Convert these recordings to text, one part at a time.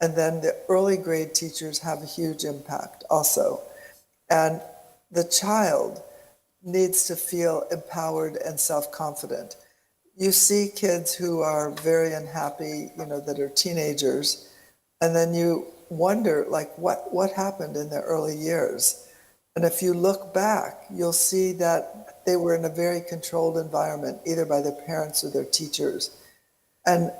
And then the early grade teachers have a huge impact also. And the child needs to feel empowered and self-confident. You see kids who are very unhappy, that are teenagers, and then you wonder, like, what happened in their early years? And if you look back, you'll see that they were in a very controlled environment, either by their parents or their teachers. And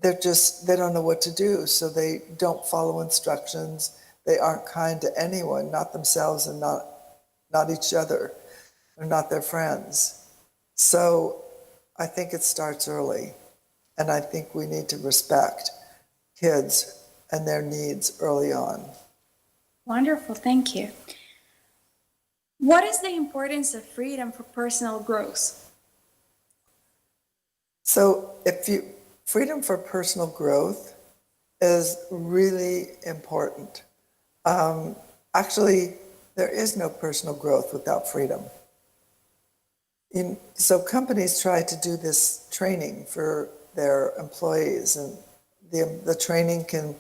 they don't know what to do, so they don't follow instructions. They aren't kind to anyone, not themselves and not each other, or not their friends. So I think it starts early, and I think we need to respect kids and their needs early on. Wonderful, thank you. What is the importance of freedom for personal growth? So freedom for personal growth is really important. Actually, there is no personal growth without freedom. So companies try to do this training for their employees, and the training can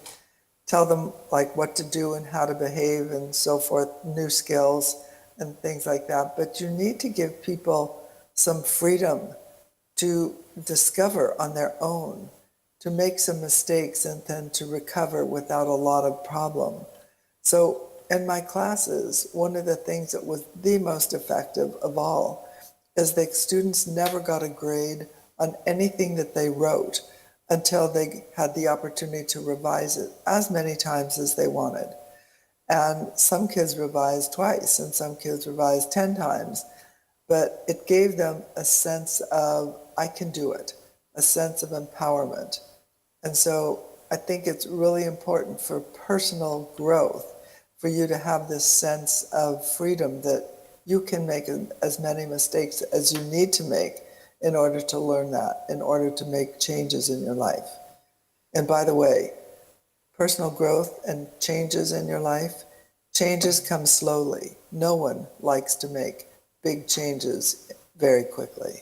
tell them like what to do and how to behave and so forth, new skills and things like that. But you need to give people some freedom to discover on their own, to make some mistakes and then to recover without a lot of problem. So in my classes, one of the things that was the most effective of all is the students never got a grade on anything that they wrote until they had the opportunity to revise it as many times as they wanted. And some kids revised twice and some kids revised 10 times, but it gave them a sense of, I can do it, a sense of empowerment. And so I think it's really important for personal growth for you to have this sense of freedom that you can make as many mistakes as you need to make in order to learn that, in order to make changes in your life. And by the way, personal growth and changes in your life, changes come slowly. No one likes to make big changes very quickly.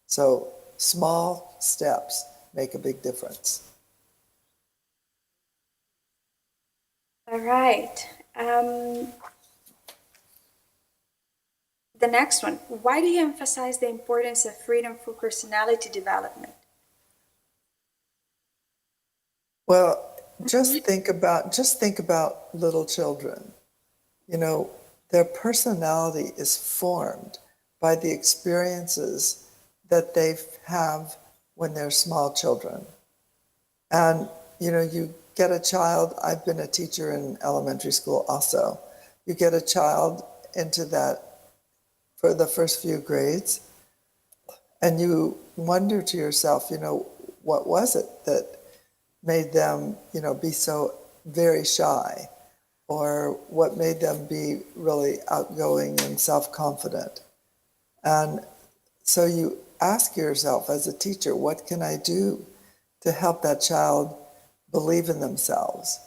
So small steps make a big difference. All right. The next one, why do you emphasize the importance of freedom for personality development? Well, just think about little children. Their personality is formed by the experiences that they have when they're small children. And, you get a child, I've been a teacher in elementary school also, you get a child into that for the first few grades, and you wonder to yourself, what was it that made them, be so very shy, or what made them be really outgoing and self-confident. And so you ask yourself as a teacher, what can I do to help that child believe in themselves?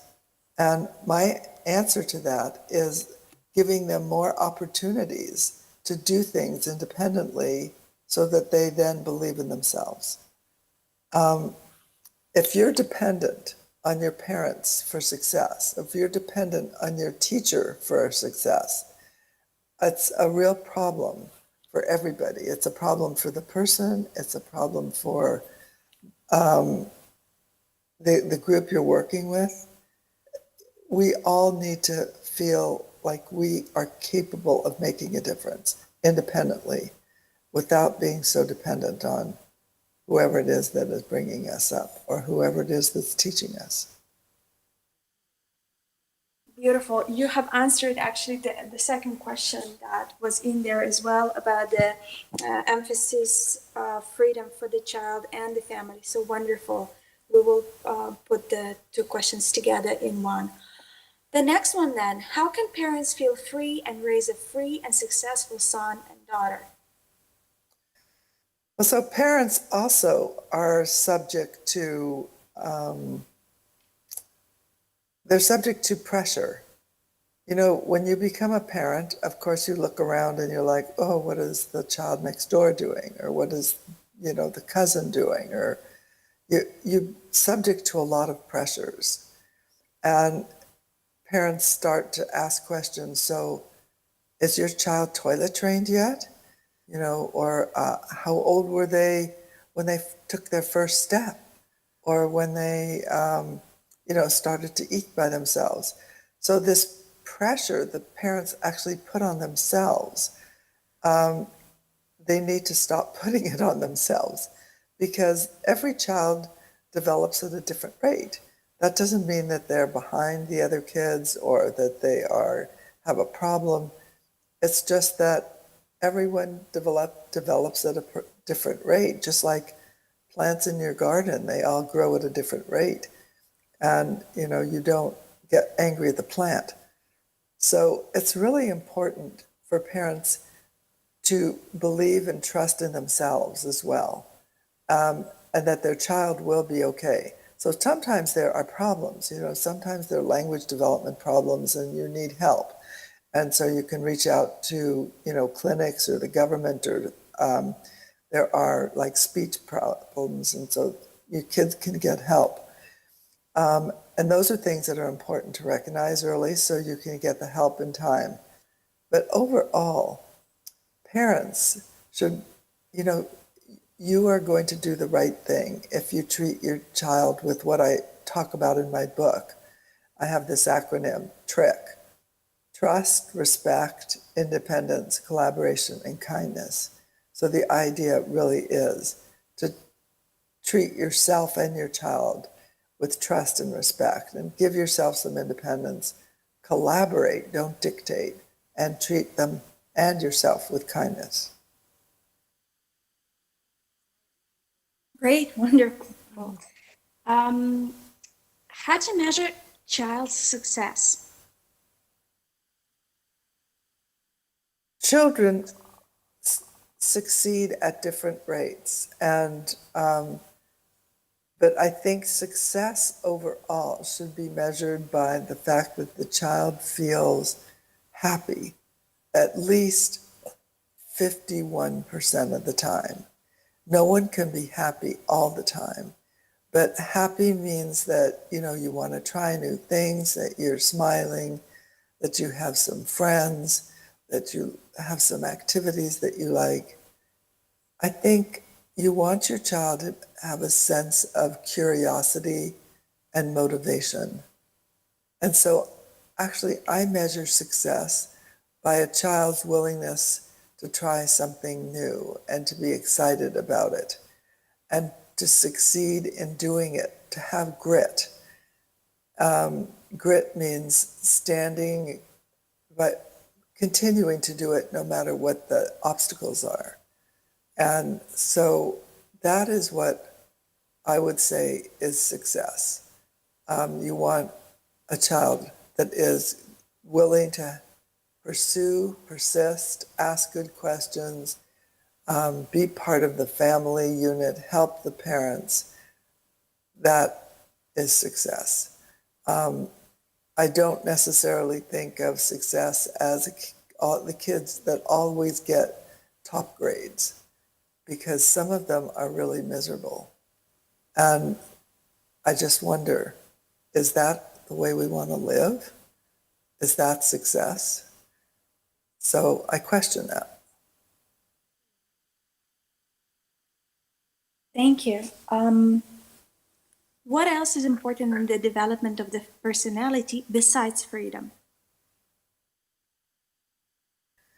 And my answer to that is giving them more opportunities to do things independently so that they then believe in themselves. If you're dependent on your parents for success, if you're dependent on your teacher for success, it's a real problem for everybody. It's a problem for the person, it's a problem for the group you're working with. We all need to feel like we are capable of making a difference independently without being so dependent on whoever it is that is bringing us up or whoever it is that's teaching us. Beautiful. You have answered actually the second question that was in there as well about the emphasis of freedom for the child and the family. So wonderful. We will put the two questions together in one. The next one then, how can parents feel free and raise a free and successful son and daughter? Well, so parents also are subject to, they're subject to pressure. When you become a parent, of course you look around and you're like, oh, what is the child next door doing? Or what is, the cousin doing? Or you're subject to a lot of pressures. And parents start to ask questions. So, is your child toilet trained yet? Or how old were they when they took their first step? Or when they, started to eat by themselves? So this pressure the parents actually put on themselves, they need to stop putting it on themselves, because every child develops at a different rate. That doesn't mean that they're behind the other kids or that they have a problem. It's just that everyone develops at a different rate, just like plants in your garden. They all grow at a different rate. And, you don't get angry at the plant. So it's really important for parents to believe and trust in themselves as well, and that their child will be okay. So sometimes there are problems, sometimes there are language development problems and you need help. And so you can reach out to, clinics or the government, or there are like speech problems, and so your kids can get help. And those are things that are important to recognize early so you can get the help in time. But overall, parents should, you are going to do the right thing if you treat your child with what I talk about in my book. I have this acronym, TRIC: trust, respect, independence, collaboration, and kindness. So the idea really is to treat yourself and your child with trust and respect, and give yourself some independence. Collaborate, don't dictate, and treat them and yourself with kindness. Great, wonderful. How to measure child's success? Children succeed at different rates, and but I think success overall should be measured by the fact that the child feels happy at least 51% of the time. No one can be happy all the time, but happy means that, you want to try new things, that you're smiling, that you have some friends, that you have some activities that you like. I think you want your child to have a sense of curiosity and motivation. And so actually I measure success by a child's willingness to try something new and to be excited about it and to succeed in doing it, to have grit. Grit means standing, but continuing to do it no matter what the obstacles are. And so that is what I would say is success. You want a child that is willing to pursue, persist, ask good questions, be part of the family unit, help the parents. That is success. I don't necessarily think of success as the kids that always get top grades, because some of them are really miserable. And I just wonder, is that the way we want to live? Is that success? So I question that. Thank you. What else is important in the development of the personality besides freedom?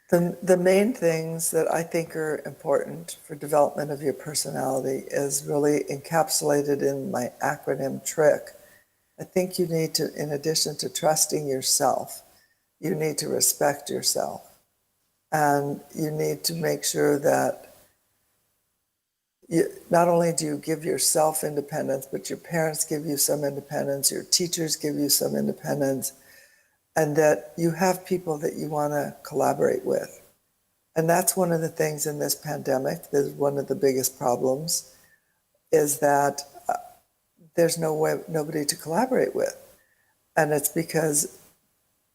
The main things that I think are important for development of your personality is really encapsulated in my acronym TRIC. I think you need to, in addition to trusting yourself, you need to respect yourself. And you need to make sure that not only do you give yourself independence, but your parents give you some independence, your teachers give you some independence, and that you have people that you want to collaborate with. And that's one of the things in this pandemic, that's one of the biggest problems, is that there's nobody to collaborate with. And it's because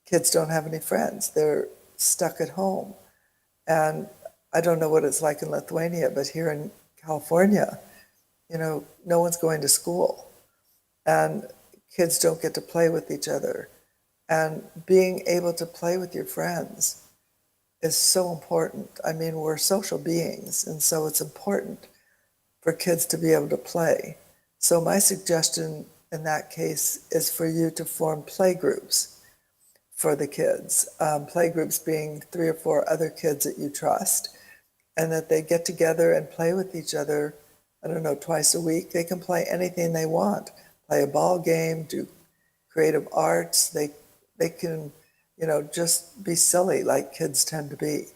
kids don't have any friends. They're stuck at home. And I don't know what it's like in Lithuania, but here in California, no one's going to school. And kids don't get to play with each other. And being able to play with your friends is so important. I mean, we're social beings, and so it's important for kids to be able to play. So my suggestion in that case is for you to form play groups for the kids. Play groups being 3 or 4 other kids that you trust, and that they get together and play with each other, I don't know, twice a week. They can play anything they want. Play a ball game, do creative arts. They can, just be silly like kids tend to be.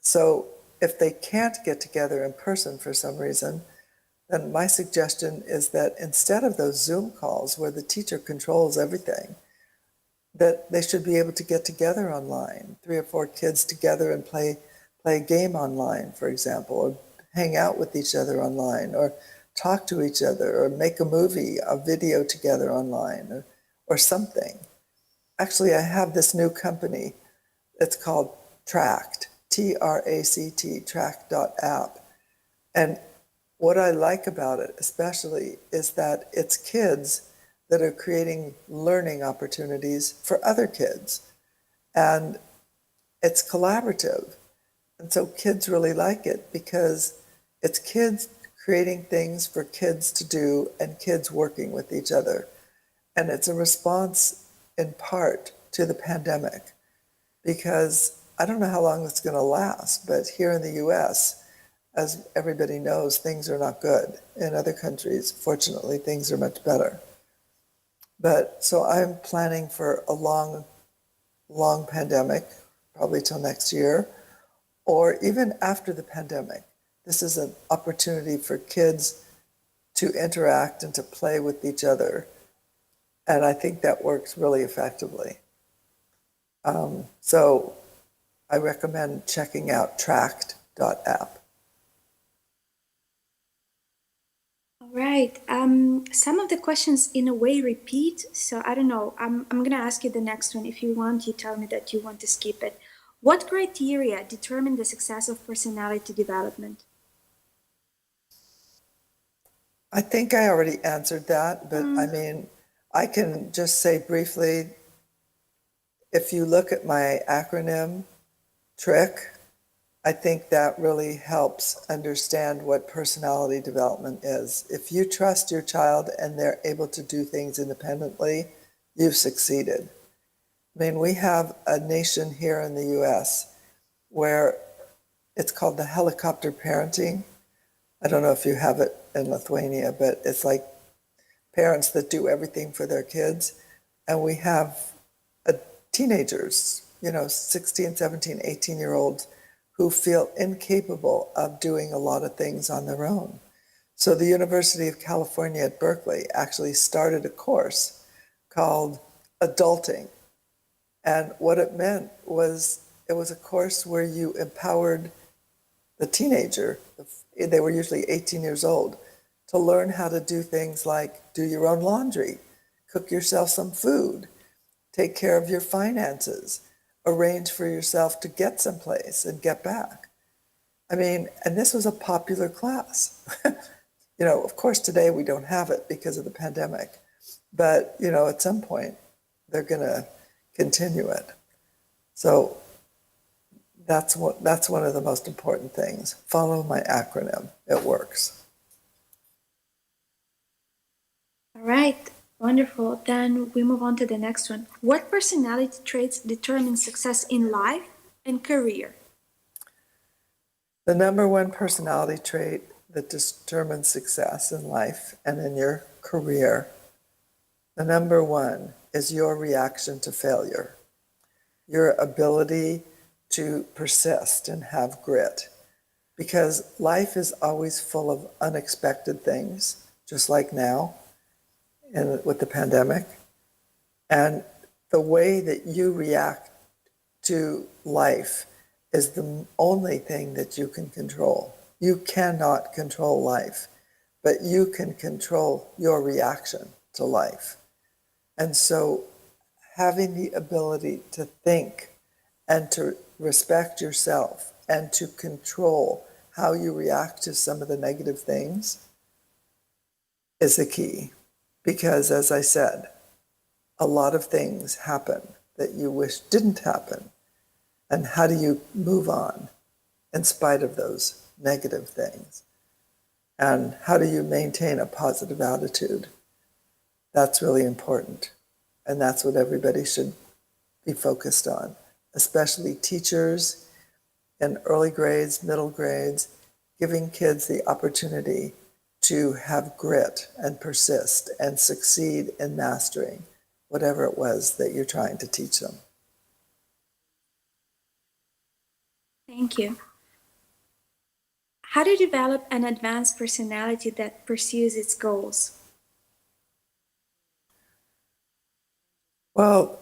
So if they can't get together in person for some reason, then my suggestion is that instead of those Zoom calls where the teacher controls everything, that they should be able to get together online, 3 or 4 kids together and play a game online, for example, or hang out with each other online, or talk to each other, or make a movie, a video together online, or something. Actually, I have this new company. It's called Tract, T-R-A-C-T, tract.app. And what I like about it especially is that it's kids that are creating learning opportunities for other kids. And it's collaborative. And so kids really like it because it's kids creating things for kids to do and kids working with each other. And it's a response in part to the pandemic, because I don't know how long it's going to last, but here in the US, as everybody knows, things are not good. In other countries, fortunately, things are much better. But so I'm planning for a long pandemic, probably till next year, or even after the pandemic. This is an opportunity for kids to interact and to play with each other. And I think that works really effectively. So I recommend checking out tract.app. All right. Some of the questions in a way repeat, so I don't know. I'm going to ask you the next one. If you want, you tell me that you want to skip it. What criteria determine the success of personality development? I think I already answered that, but I mean, I can just say briefly, if you look at my acronym, TRIC, I think that really helps understand what personality development is. If you trust your child and they're able to do things independently, you've succeeded. I mean, we have a nation here in the US where it's called the helicopter parenting. I don't know if you have it in Lithuania, but it's like parents that do everything for their kids. And we have teenagers, 16, 17, 18-year-olds who feel incapable of doing a lot of things on their own. So the University of California at Berkeley actually started a course called Adulting. And what it meant was it was a course where you empowered the teenager, they were usually 18 years old, to learn how to do things like do your own laundry, cook yourself some food, take care of your finances, arrange for yourself to get someplace and get back. I mean, and this was a popular class. Of course, today we don't have it because of the pandemic, but, at some point they're going to continue it. So that's one of the most important things. Follow my acronym. It works. All right. Wonderful. Then we move on to the next one. What personality traits determine success in life and career? The number one personality trait that determines success in life and in your career, the number one is your reaction to failure, your ability to persist and have grit. Because life is always full of unexpected things, just like now. And with the pandemic, and the way that you react to life is the only thing that you can control. You cannot control life, but you can control your reaction to life. And so having the ability to think and to respect yourself and to control how you react to some of the negative things is the key. Because, as I said, a lot of things happen that you wish didn't happen. And how do you move on in spite of those negative things? And how do you maintain a positive attitude? That's really important. And that's what everybody should be focused on, especially teachers in early grades, middle grades, giving kids the opportunity to have grit and persist and succeed in mastering whatever it was that you're trying to teach them. Thank you. How to develop an advanced personality that pursues its goals? Well,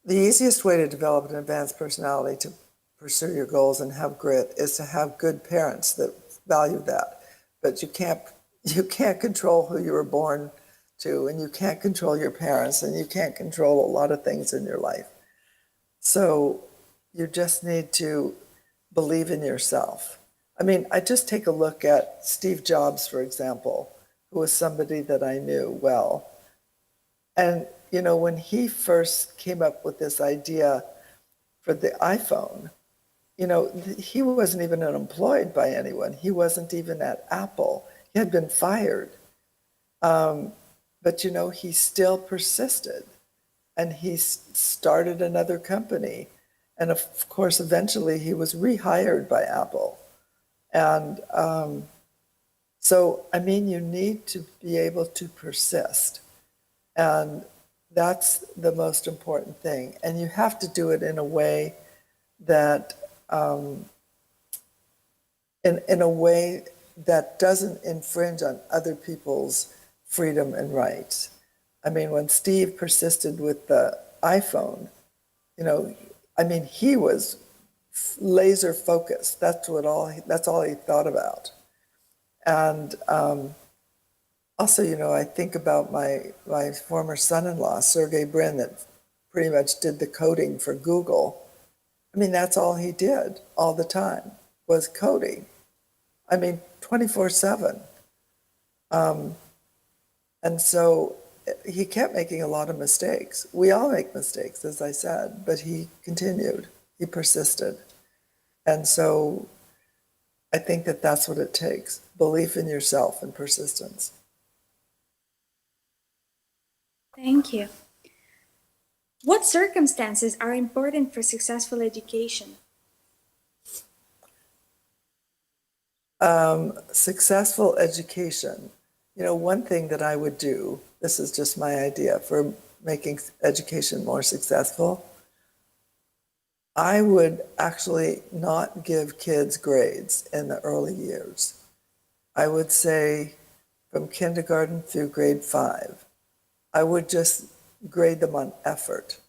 the easiest way to develop an advanced personality to pursue your goals and have grit is to have good parents that value that. But you can't control who you were born to, and you can't control your parents, and you can't control a lot of things in your life. So you just need to believe in yourself. I mean, I just take a look at Steve Jobs, for example, who was somebody that I knew well. And, you know, when he first came up with this idea for the iPhone, you know, he wasn't even employed by anyone. He wasn't even at Apple. He had been fired. But, you know, he still persisted. And he started another company. And of course, eventually he was rehired by Apple. And so, I mean, you need to be able to persist. And that's the most important thing. And you have to do it in a way that, in a way that doesn't infringe on other people's freedom and rights. I mean, when Steve persisted with the iPhone, you know, I mean, he was laser focused. That's all he thought about. And also, you know, I think about my former son-in-law, Sergey Brin, that pretty much did the coding for Google. I mean, that's all he did all the time was coding. I mean, 24/7. And so he kept making a lot of mistakes. We all make mistakes, as I said, but he continued. He persisted. And so I think that that's what it takes, belief in yourself and persistence. Thank you. What circumstances are important for successful education? Successful education. You know, one thing that I would do, this is just my idea for making education more successful, I would actually not give kids grades in the early years. I would say from kindergarten through grade 5, I would just grade them on effort,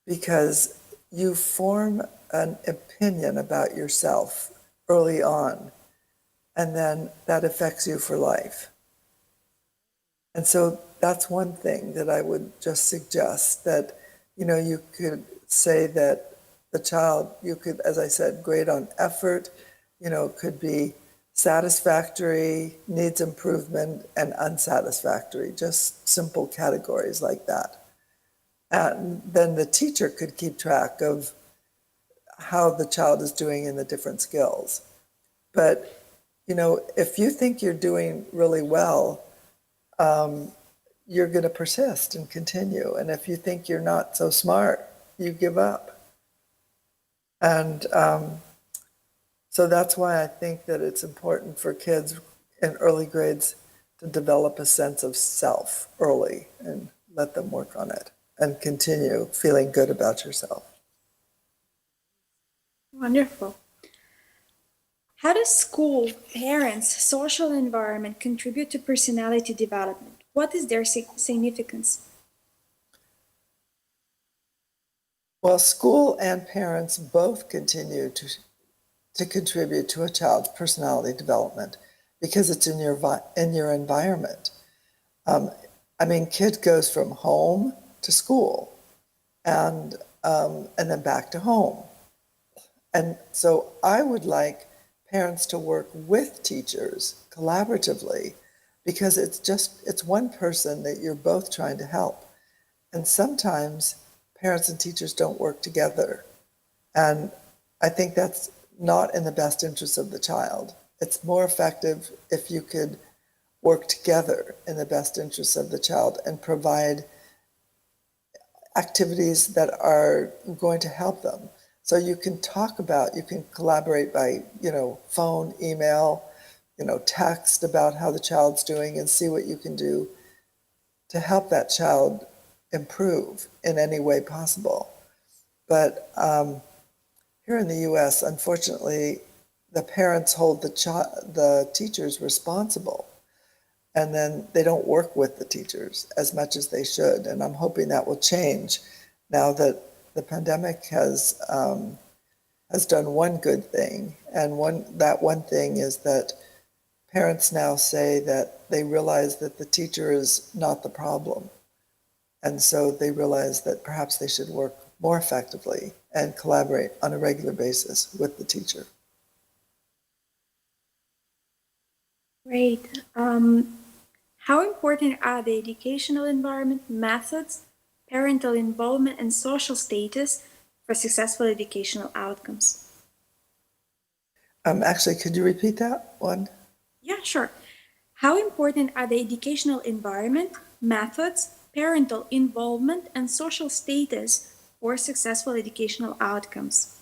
because you form an opinion about yourself early on, and then that affects you for life. And so that's one thing that I would just suggest, that, you know, you could say that the child, you could, as I said, grade on effort, you know, could be satisfactory, needs improvement, and unsatisfactory, just simple categories like that. And then the teacher could keep track of how the child is doing in the different skills. But, you know, if you think you're doing really well, you're going to persist and continue. And if you think you're not so smart, you give up. And so that's why I think that it's important for kids in early grades to develop a sense of self early and let them work on it and continue feeling good about yourself. Wonderful. How does school, parents, social environment contribute to personality development? What is their significance? Well, school and parents both continue to contribute to a child's personality development because it's in your environment. I mean, kid goes from home to school and then back to home. And so I would like parents to work with teachers collaboratively, because it's one person that you're both trying to help. And sometimes parents and teachers don't work together. And I think that's not in the best interest of the child. It's more effective if you could work together in the best interest of the child and provide activities that are going to help them. So you can collaborate by, phone, email, text about how the child's doing and see what you can do to help that child improve in any way possible. But here in the U.S., unfortunately, the parents hold the teachers responsible, and then they don't work with the teachers as much as they should. And I'm hoping that will change now that the pandemic has done one good thing, and that one thing is that parents now say that they realize that the teacher is not the problem. And so they realize that perhaps they should work more effectively and collaborate on a regular basis with the teacher. Great. How important are the educational environment, methods, parental involvement, and social status for successful educational outcomes? Actually, could you repeat that one? Yeah, sure. How important are the educational environment, methods, parental involvement, and social status for successful educational outcomes?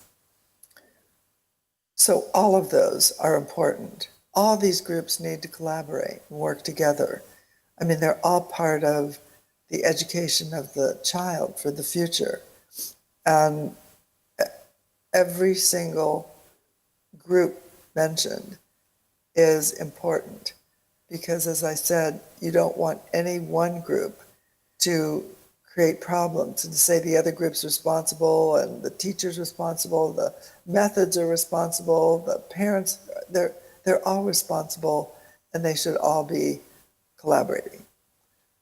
So all of those are important. All these groups need to collaborate and work together. I mean, they're all part of the education of the child for the future. And every single group mentioned is important because, as I said, you don't want any one group to create problems and to say the other group's responsible and the teacher's responsible, the methods are responsible, the parents, they're all responsible, and they should all be collaborating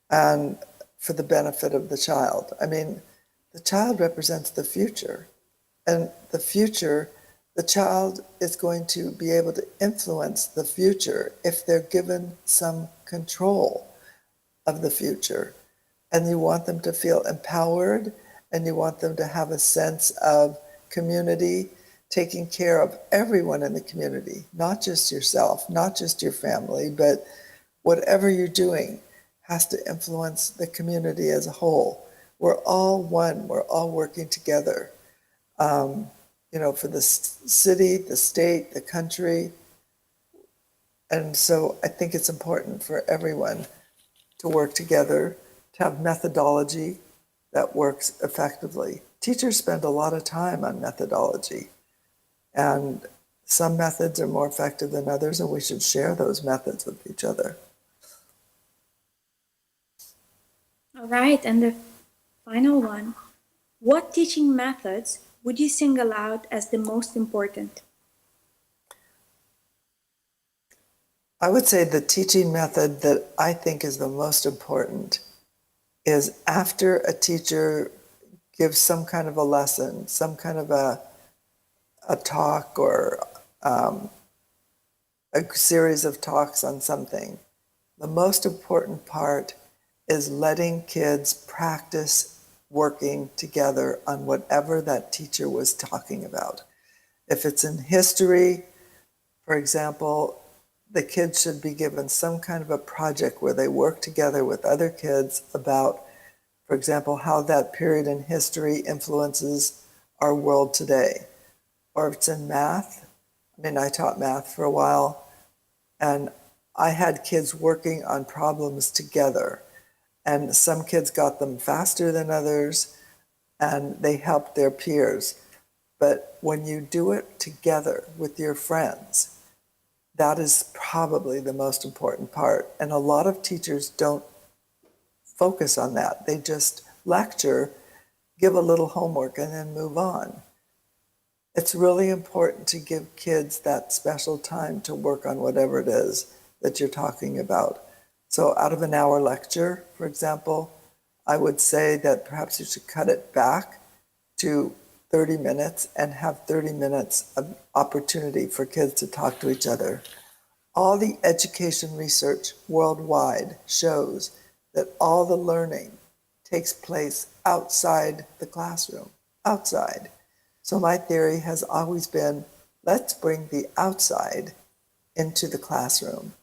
and for the benefit of the child. I mean, the child represents the future, and the future, the child is going to be able to influence the future if they're given some control of the future. And you want them to feel empowered, and you want them to have a sense of community, taking care of everyone in the community, not just yourself, not just your family, but whatever you're doing has to influence the community as a whole. We're all one, we're all working together, for the city, the state, the country. And so I think it's important for everyone to work together, to have methodology that works effectively. Teachers spend a lot of time on methodology, and some methods are more effective than others, and we should share those methods with each other. All right, and the final one. What teaching methods would you single out as the most important? I would say the teaching method that I think is the most important is after a teacher gives some kind of a lesson, some kind of a talk or a series of talks on something, the most important part is letting kids practice working together on whatever that teacher was talking about. If it's in history, for example, the kids should be given some kind of a project where they work together with other kids about, for example, how that period in history influences our world today. Or if it's in math, I taught math for a while, and I had kids working on problems together. And some kids got them faster than others, and they helped their peers. But when you do it together with your friends, that is probably the most important part. And a lot of teachers don't focus on that. They just lecture, give a little homework, and then move on. It's really important to give kids that special time to work on whatever it is that you're talking about. So out of an hour lecture, for example, I would say that perhaps you should cut it back to 30 minutes and have 30 minutes of opportunity for kids to talk to each other All the education research worldwide shows that all the learning takes place outside the classroom, outside. So my theory has always been, let's bring the outside into the classroom.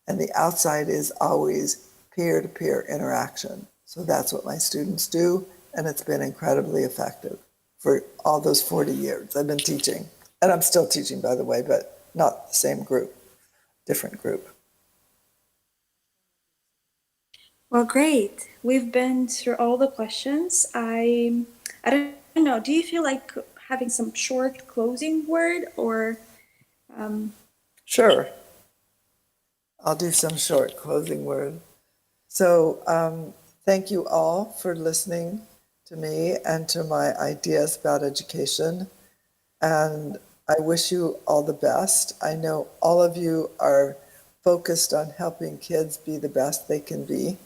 And the outside is always peer-to-peer interaction. So that's what my students do, and it's been incredibly effective for all those 40 years I've been teaching. And I'm still teaching, by the way, but not the same group, different group. Well, great. We've been through all the questions. I don't know. Do you feel like having some short closing word or? Sure. I'll do some short closing word. So thank you all for listening to me and to my ideas about education. And I wish you all the best. I know all of you are focused on helping kids be the best they can be.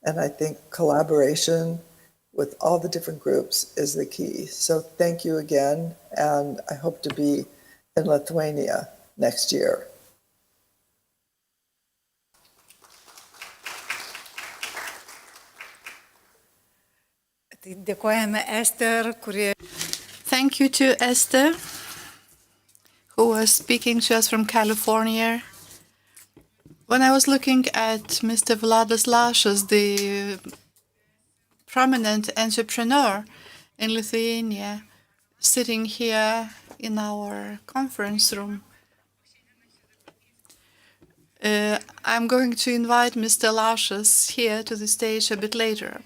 And I think collaboration with all the different groups is the key. So thank you again. And I hope to be in Lithuania next year. Thank you to Esther, who was speaking to us from California. When I was looking at Mr. Vladas Lašas, the prominent entrepreneur in Lithuania, sitting here in our conference room, I'm going to invite Mr. Lašas here to the stage a bit later.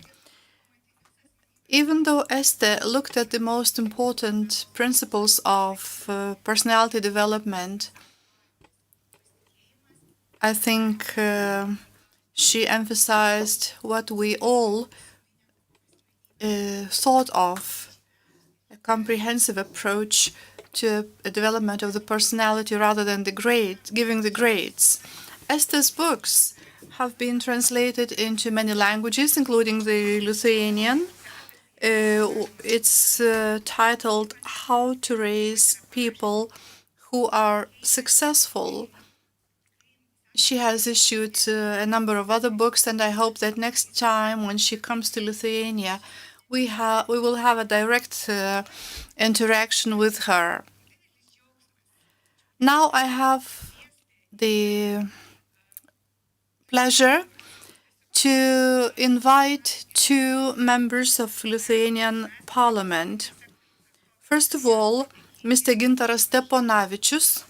Even though Esther looked at the most important principles of personality development, I think she emphasized what we all thought of, a comprehensive approach to a development of the personality rather than giving the grades. Esther's books have been translated into many languages, including the Lithuanian. It's titled How to Raise People Who Are Successful. She has issued a number of other books, and I hope that next time when she comes to Lithuania, we will have a direct interaction with her. Now I have the pleasure to invite two members of Lithuanian Parliament. First of all, Mr. Gintaras Steponavičius.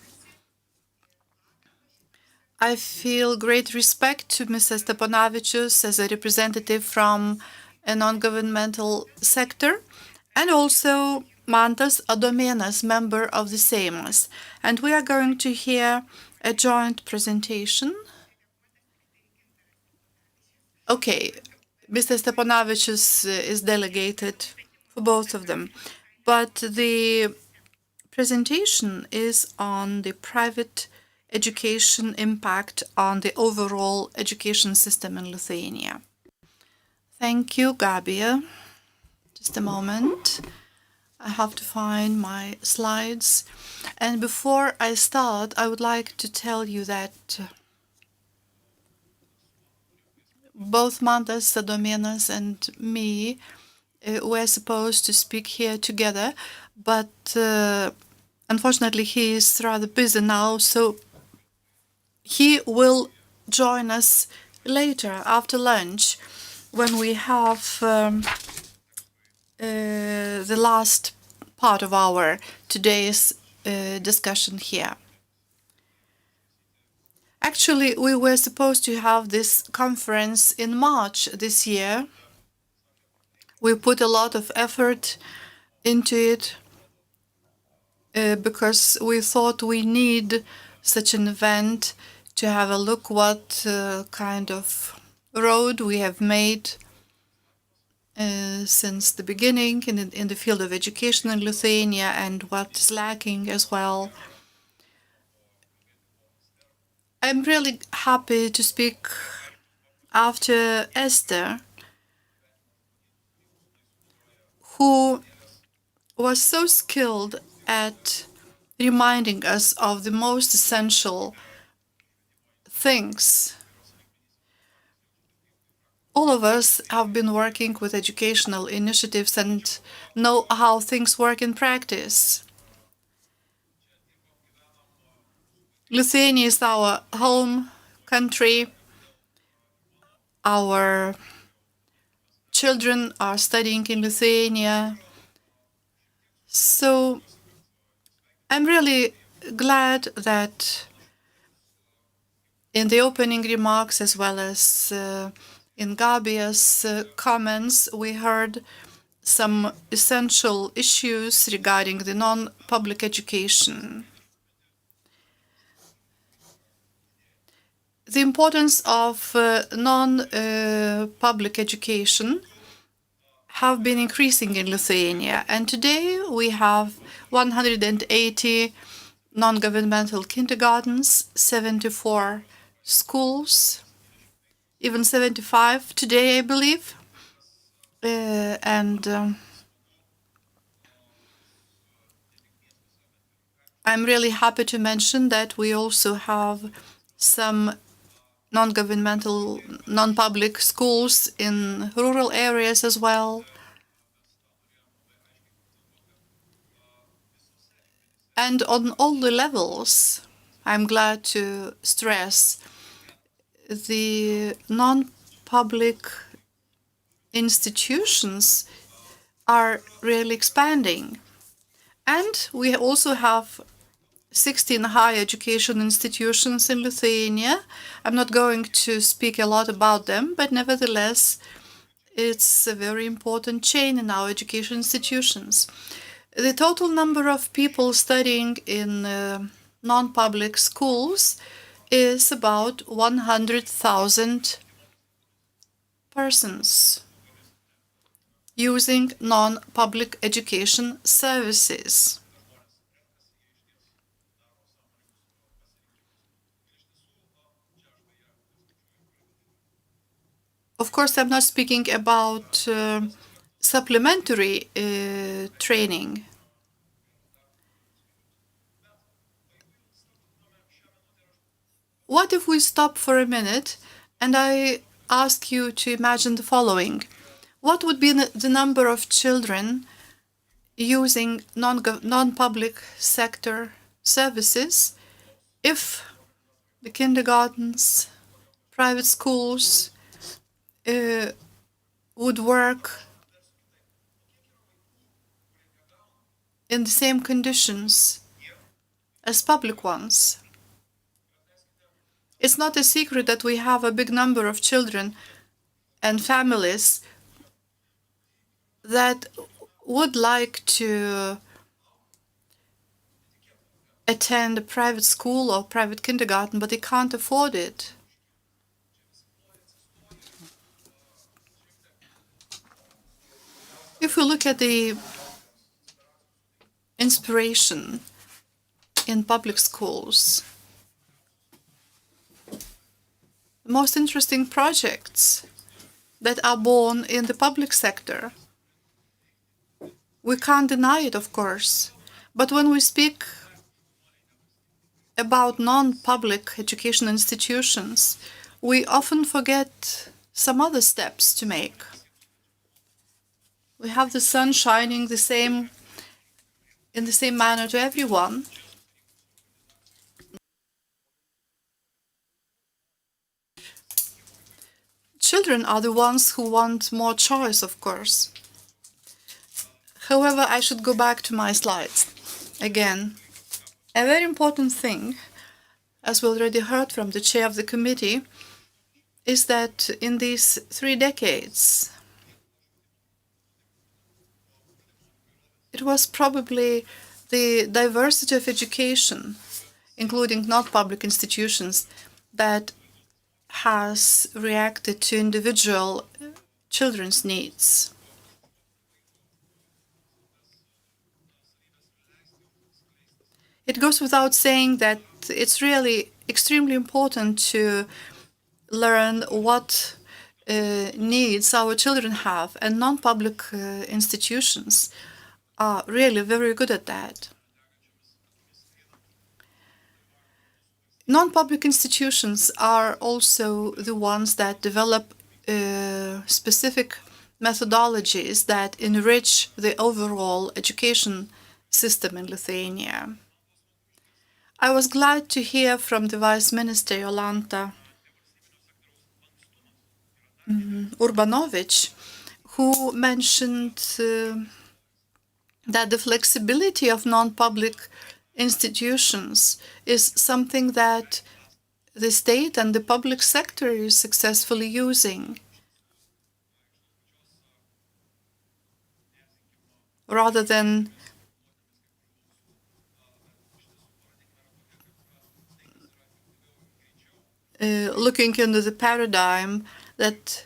I feel great respect to Mr. Steponavičius as a representative from a non-governmental sector, and also Mantas Adomėnas, member of the Seimas. And we are going to hear a joint presentation. Okay, Mr. Steponavičius is delegated for both of them, but the presentation is on the private education impact on the overall education system in Lithuania. Thank you, Gabija. Just a moment. I have to find my slides. And before I start, I would like to tell you that both Mantas Adomėnas and me were supposed to speak here together, but unfortunately he is rather busy now, so he will join us later after lunch when we have the last part of our today's discussion here. Actually, we were supposed to have this conference in March this year. We put a lot of effort into it because we thought we need such an event to have a look what kind of road we have made since the beginning in the field of education in Lithuania and what is lacking as well. I'm really happy to speak after Esther, who was so skilled at reminding us of the most essential things. All of us have been working with educational initiatives and know how things work in practice. Lithuania is our home country. Our children are studying in Lithuania. So I'm really glad that in the opening remarks, as well as in Gabia's comments, we heard some essential issues regarding the non-public education. The importance of non-public education have been increasing in Lithuania, and today we have 180 non-governmental kindergartens, 74 schools, even 75 today, I believe. I'm really happy to mention that we also have some non-governmental, non-public schools in rural areas as well. And on all the levels, I'm glad to stress, the non-public institutions are really expanding. And we also have 16 higher education institutions in Lithuania. I'm not going to speak a lot about them, but nevertheless, it's a very important chain in our education institutions. The total number of people studying in non-public schools is about 100,000 persons using non-public education services. Of course, I'm not speaking about supplementary training. What if we stop for a minute and I ask you to imagine the following? What would be the number of children using non-public sector services if the kindergartens, private schools would work in the same conditions as public ones? It's not a secret that we have a big number of children and families that would like to attend a private school or private kindergarten, but they can't afford it. If we look at the inspiration in public schools, the most interesting projects that are born in the public sector, we can't deny it, of course, but when we speak about non-public education institutions, we often forget some other steps to make. We have the sun shining in the same manner to everyone. Children are the ones who want more choice, of course. However, I should go back to my slides again. A very important thing, as we already heard from the chair of the committee, is that in these 3 decades, it was probably the diversity of education, including non-public institutions, that has reacted to individual children's needs. It goes without saying that it's really extremely important to learn what needs our children have, and non-public institutions are really very good at that. Non-public institutions are also the ones that develop specific methodologies that enrich the overall education system in Lithuania. I was glad to hear from the Vice Minister Jolanta Urbanovic, who mentioned that the flexibility of non-public institutions is something that the state and the public sector is successfully using, rather than looking into the paradigm that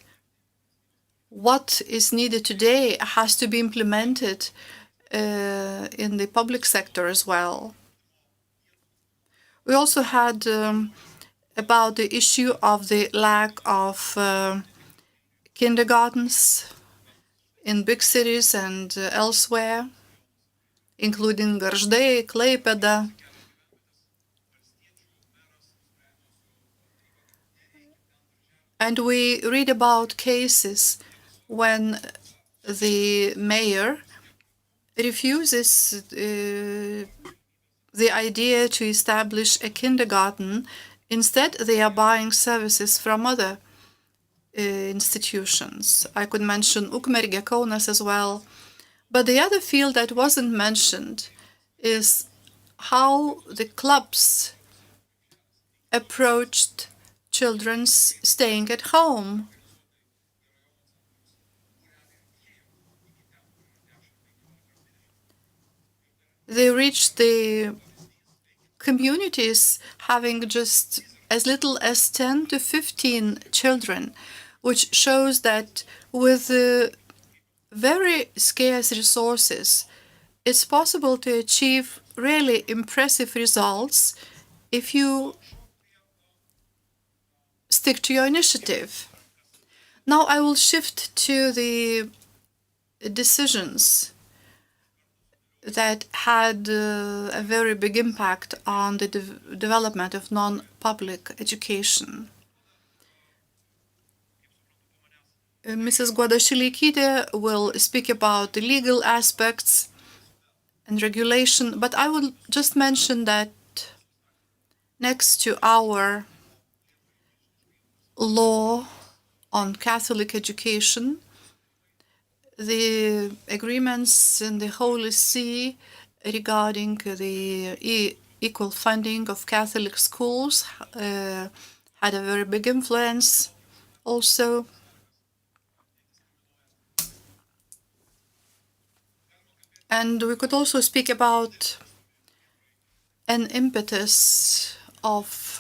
what is needed today has to be implemented in the public sector as well. We also had about the issue of the lack of kindergartens in big cities and elsewhere, including Gargždai, Klaipėda. And we read about cases when the mayor refuses the idea to establish a kindergarten. Instead, they are buying services from other institutions. I could mention Ukmergė, Kaunas as well. But the other field that wasn't mentioned is how the clubs approached children staying at home. They reached the communities having just as little as 10 to 15 children, which shows that with very scarce resources, it's possible to achieve really impressive results if you stick to your initiative. Now I will shift to the decisions that had a very big impact on the development of non-public education. Mrs. Guadašileikytė will speak about the legal aspects and regulation, but I will just mention that next to our law on Catholic education, the agreements in the Holy See regarding the equal funding of Catholic schools had a very big influence also. And we could also speak about an impetus of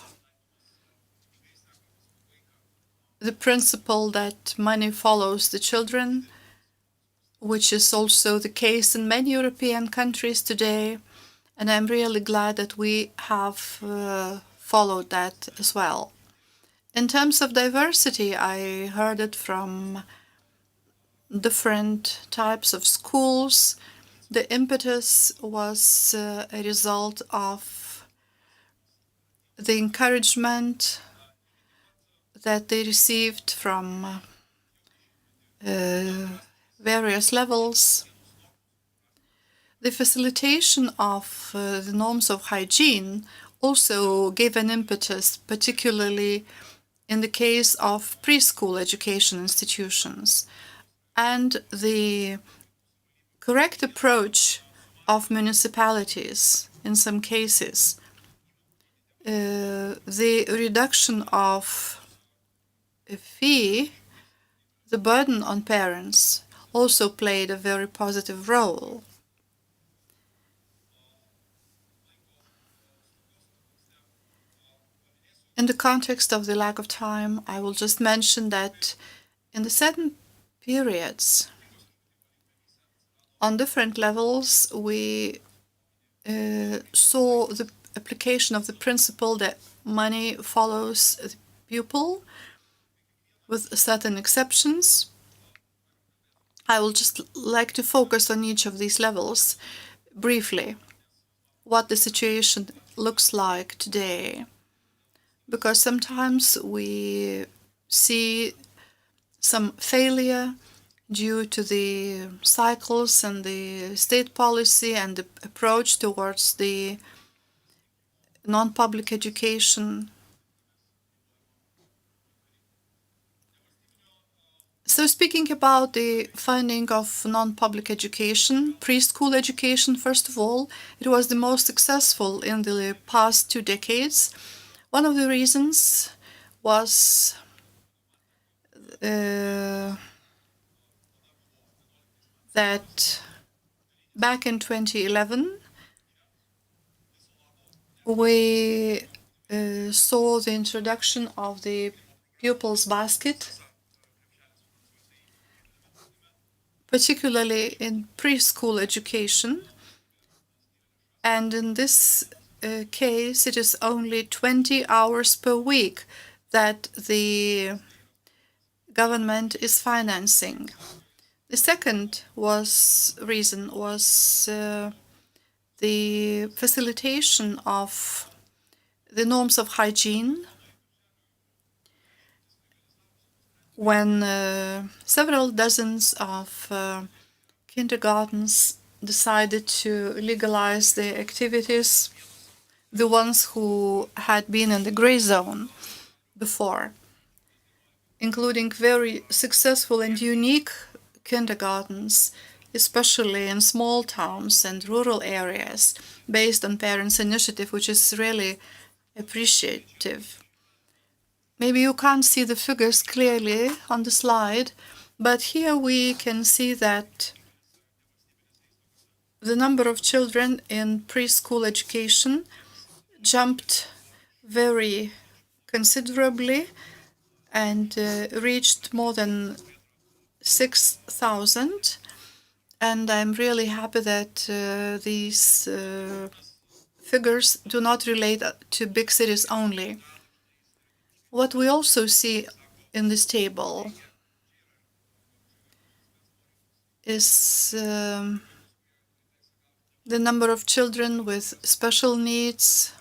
the principle that money follows the children, which is also the case in many European countries today. And I'm really glad that we have followed that as well. In terms of diversity, I heard it from different types of schools. The impetus was a result of the encouragement that they received from various levels. The facilitation of the norms of hygiene also gave an impetus, particularly in the case of preschool education institutions. And the correct approach of municipalities in some cases, the reduction of a fee, the burden on parents, also played a very positive role. In the context of the lack of time, I will just mention that in the certain periods, on different levels, we saw the application of the principle that money follows the pupil, with certain exceptions. I will just like to focus on each of these levels briefly, what the situation looks like today. because sometimes we see some failure due to the cycles and the state policy and the approach towards the non-public education. So speaking about the funding of non-public education, preschool education, first of all, it was the most successful in the past 2 decades. One of the reasons was that back in 2011, we saw the introduction of the pupils' basket, particularly in preschool education. And in this case, it is only 20 hours per week that the government is financing. The second reason was the facilitation of the norms of hygiene when several dozens of kindergartens decided to legalize the activities, the ones who had been in the gray zone before, including very successful and unique kindergartens, especially in small towns and rural areas, based on parents' initiative, which is really appreciative. Maybe you can't see the figures clearly on the slide, but here we can see that the number of children in preschool education jumped very considerably and reached more than 6,000. And I'm really happy that these figures do not relate to big cities only. What we also see in this table is the number of children with special needs,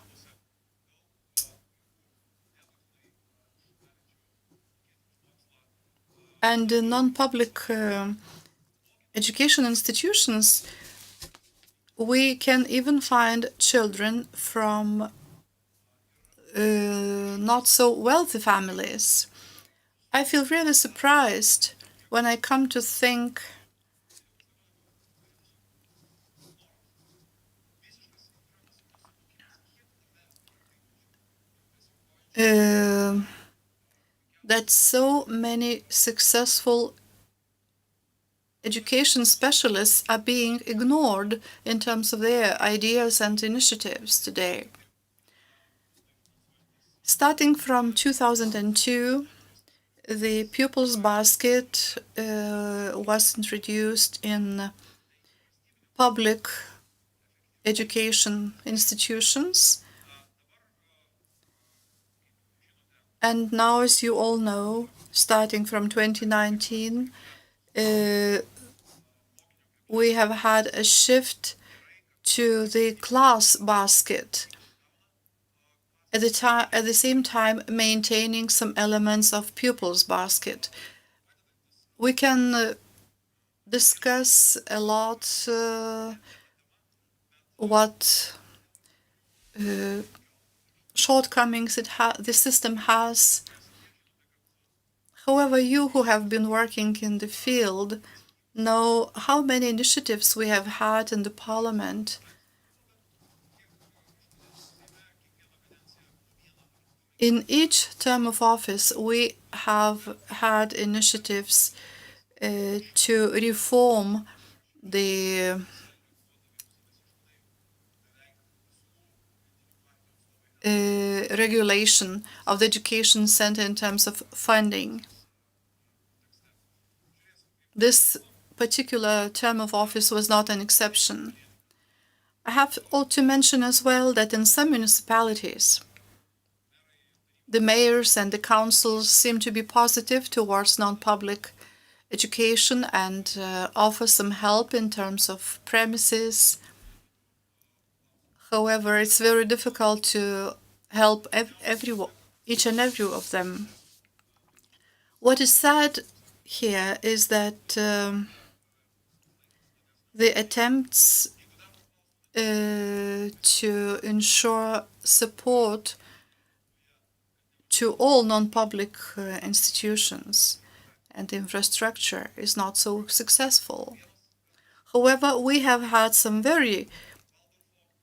and in non-public education institutions, we can even find children from not so wealthy families. I feel really surprised when I come to think that so many successful education specialists are being ignored in terms of their ideas and initiatives today. Starting from 2002, the pupils' basket was introduced in public education institutions. And now, as you all know, starting from 2019, we have had a shift to the class basket, at the same time maintaining some elements of pupils' basket. We can discuss a lot what shortcomings the system has. However, you who have been working in the field know how many initiatives we have had in the Parliament. In each term of office, we have had initiatives to reform the regulation of the education center in terms of funding. This particular term of office was not an exception. I have to mention as well that in some municipalities, the mayors and the councils seem to be positive towards non-public education and offer some help in terms of premises. However, it's very difficult to help everyone, each and every of them. What is sad here is that the attempts to ensure support to all non-public institutions and infrastructure is not so successful. However, we have had some very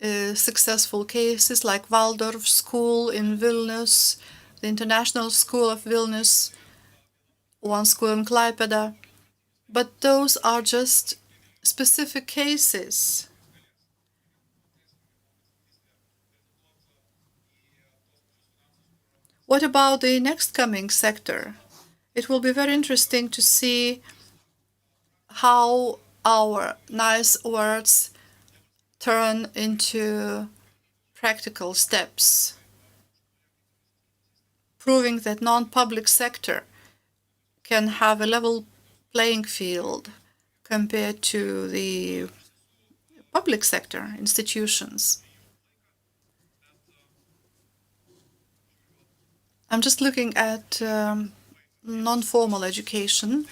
successful cases like Waldorf School in Vilnius, the International School of Vilnius, one school in Klaipėda, but those are just specific cases. What about the next coming sector? It will be very interesting to see how our nice words turn into practical steps, proving that non-public sector can have a level playing field compared to the public sector institutions. I'm just looking at non-formal education,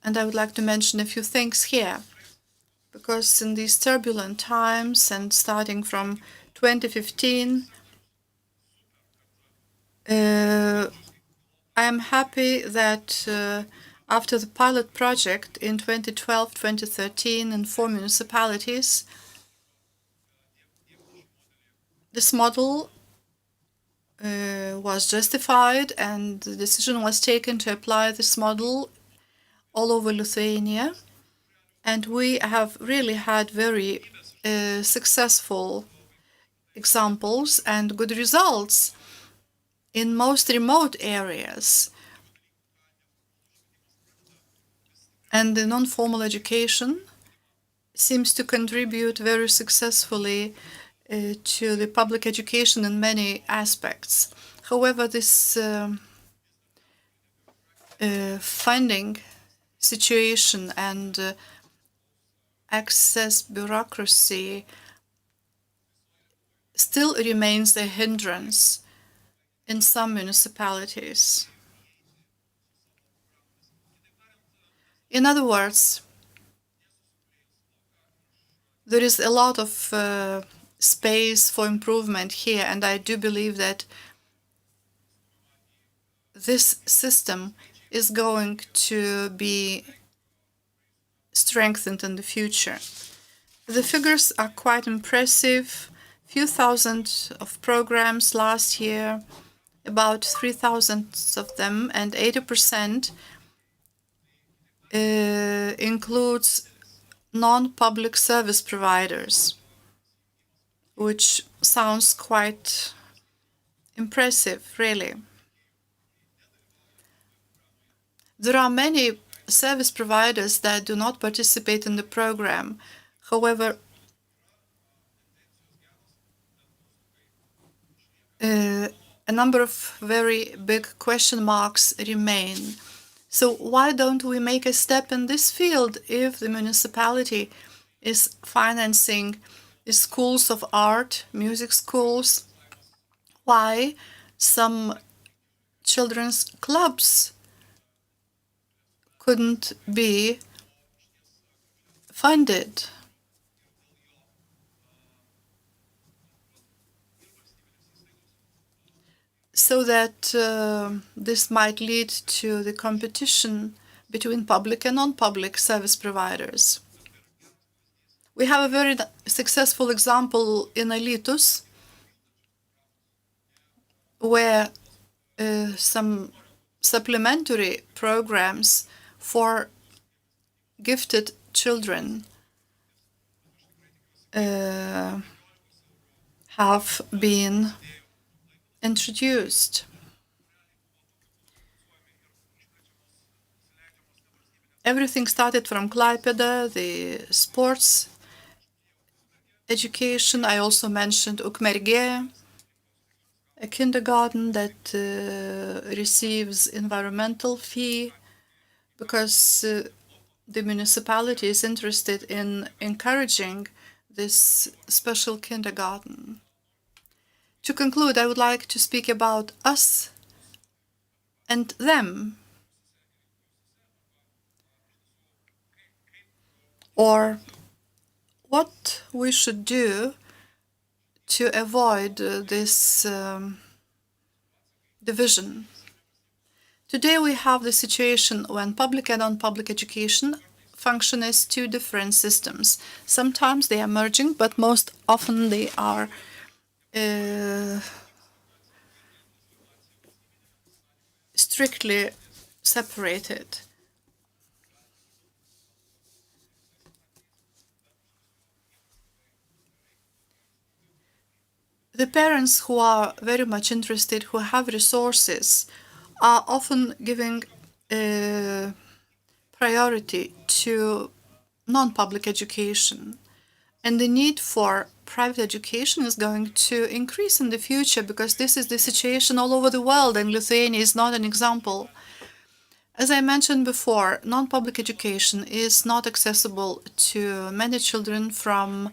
and I would like to mention a few things here, because in these turbulent times and starting from 2015, I am happy that after the pilot project in 2012-2013 in 4 municipalities, this model was justified and the decision was taken to apply this model all over Lithuania. And we have really had very successful examples and good results in most remote areas. And the non-formal education seems to contribute very successfully to the public education in many aspects. However, this funding situation and access bureaucracy still remains a hindrance in some municipalities. In other words, there is a lot of space for improvement here, and I do believe that this system is going to be strengthened in the future. The figures are quite impressive. Few thousand of programs last year, about 3,000 of them, and 80% includes non-public service providers, which sounds quite impressive, really. There are many service providers that do not participate in the program. However, a number of very big question marks remain. So why don't we make a step in this field if the municipality is financing the schools of art, music schools? Why some children's clubs couldn't be funded? So that this might lead to the competition between public and non-public service providers. We have a very successful example in Alytus, where some supplementary programs for gifted children have been introduced. Everything started from Klaipėda, the sports education. I also mentioned Ukmergė, a kindergarten that receives environmental fee because the municipality is interested in encouraging this special kindergarten. To conclude, I would like to speak about us and them, or what we should do to avoid this division. Today we have the situation when public and non-public education function as two different systems. Sometimes they are merging, but most often they are strictly separated. The parents who are very much interested, who have resources, are often giving priority to non-public education. And the need for private education is going to increase in the future because this is the situation all over the world, and Lithuania is not an example. As I mentioned before, non-public education is not accessible to many children from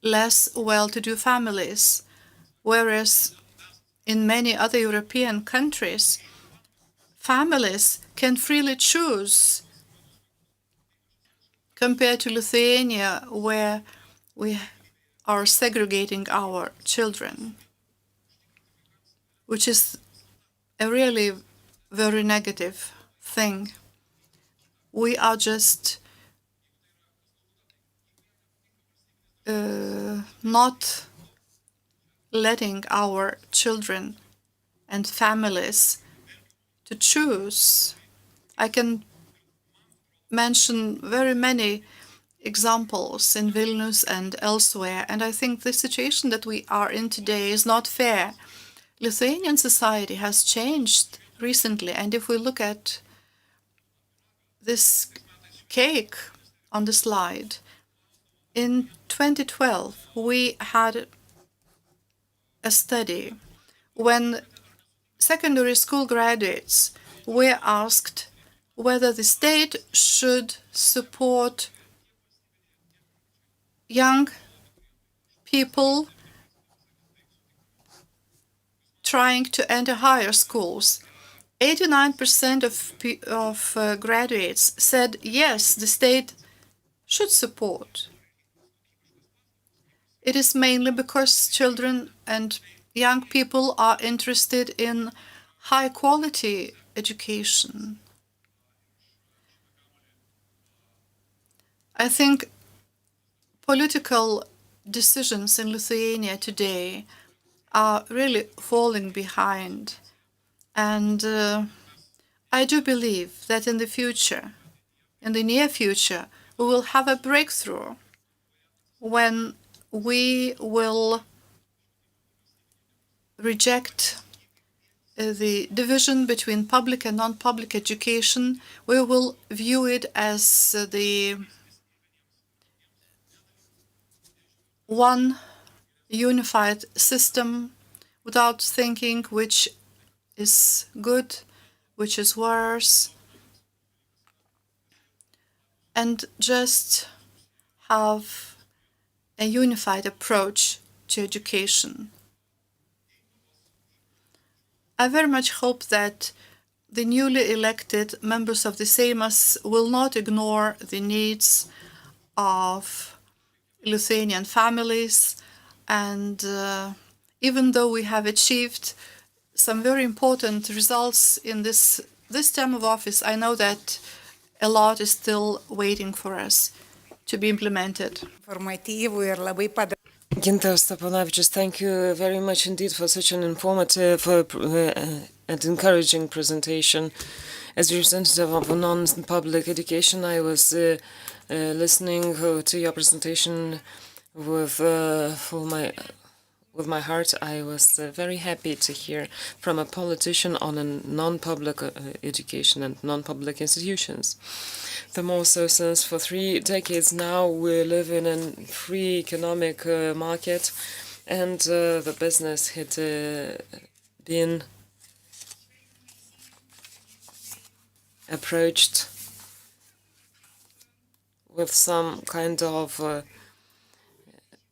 less well-to-do families, whereas in many other European countries, families can freely choose, compared to Lithuania, where we are segregating our children, which is a really very negative thing. We are just not letting our children and families to choose. I can mention very many examples in Vilnius and elsewhere, and I think the situation that we are in today is not fair. Lithuanian society has changed recently, and if we look at this cake on the slide, in 2012 we had a study when secondary school graduates were asked whether the state should support young people trying to enter higher schools. 89% of graduates said yes, the state should support. It is mainly because children and young people are interested in high quality education. I think political decisions in Lithuania today are really falling behind. And I do believe that in the future, in the near future, we will have a breakthrough when we will reject the division between public and non-public education. We will view it as the one unified system without thinking which is good, which is worse, and just have a unified approach to education. I very much hope that the newly elected members of the Seimas will not ignore the needs of Lithuanian families, and even though we have achieved some very important results in this term of office, I know that a lot is still waiting for us to be implemented. Gintaras Steponavičius, thank you very much indeed for such an informative and encouraging presentation. As representative of non-public education, I was listening to your presentation with my heart. I was very happy to hear from a politician on a non-public education and non-public institutions. The more so since for 3 decades now we live in a free economic market, and the business had been approached with some kind of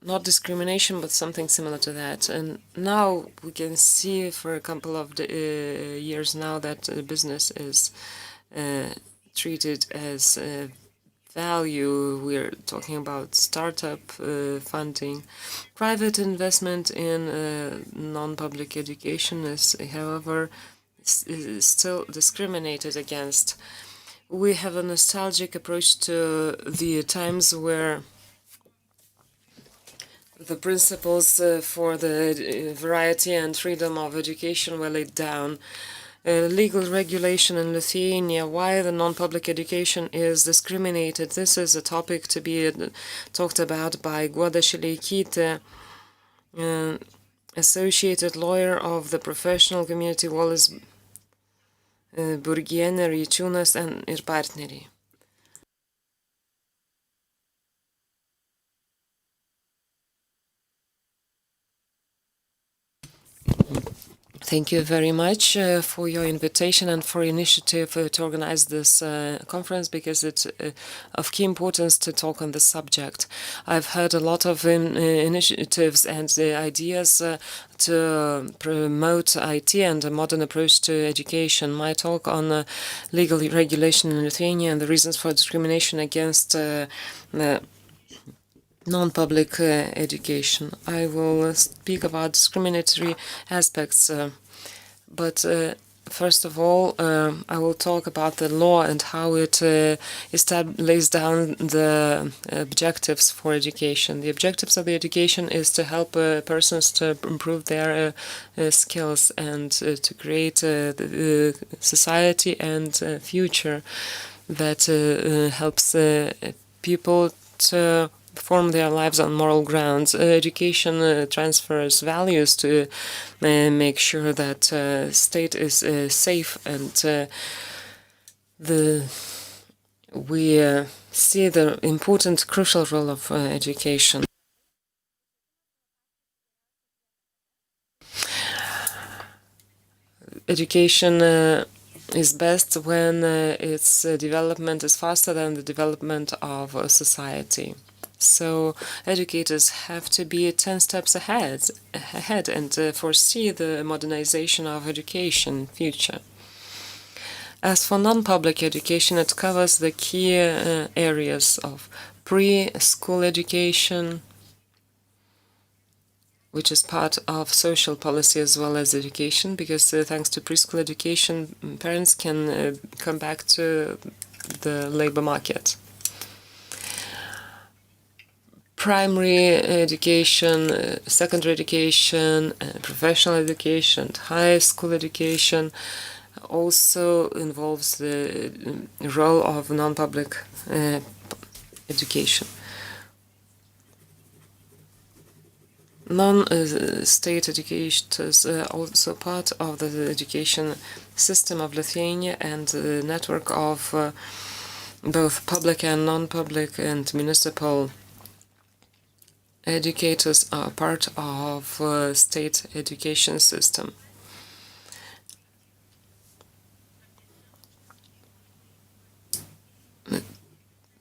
not discrimination, but something similar to that. And now we can see for a couple of years now that business is treated as value. We're talking about startup funding. Private investment in non-public education is, however, still discriminated against. We have a nostalgic approach to the times where the principles for the variety and freedom of education were laid down. Legal regulation in Lithuania, why the non-public education is discriminated. This is a topic to be talked about by Guoda Šileikytė, associated lawyer of the professional community Wallis Burgienė, Ryčiūnas ir partneriai. Thank you very much for your invitation and for initiative to organize this conference, because it's of key importance to talk on this subject. I've heard a lot of initiatives and ideas to promote IT and a modern approach to education. My talk on legal regulation in Lithuania and the reasons for discrimination against non-public education. I will speak about discriminatory aspects, but first of all, I will talk about the law and how it lays down the objectives for education. The objectives of the education is to help persons to improve their skills and to create the society and future that helps people to form their lives on moral grounds. Education transfers values to make sure that state is safe, and we see the important, crucial role of education. Education is best when its development is faster than the development of society. So educators have to be 10 steps ahead and foresee the modernization of education future. As for non-public education, it covers the key areas of pre-school education, which is part of social policy as well as education, because thanks to preschool education, parents can come back to the labor market. Primary education, secondary education, professional education, high school education also involves the role of non-public education. Non-state educators are also part of the education system of Lithuania, and the network of both public and non-public and municipal educators are part of state education system.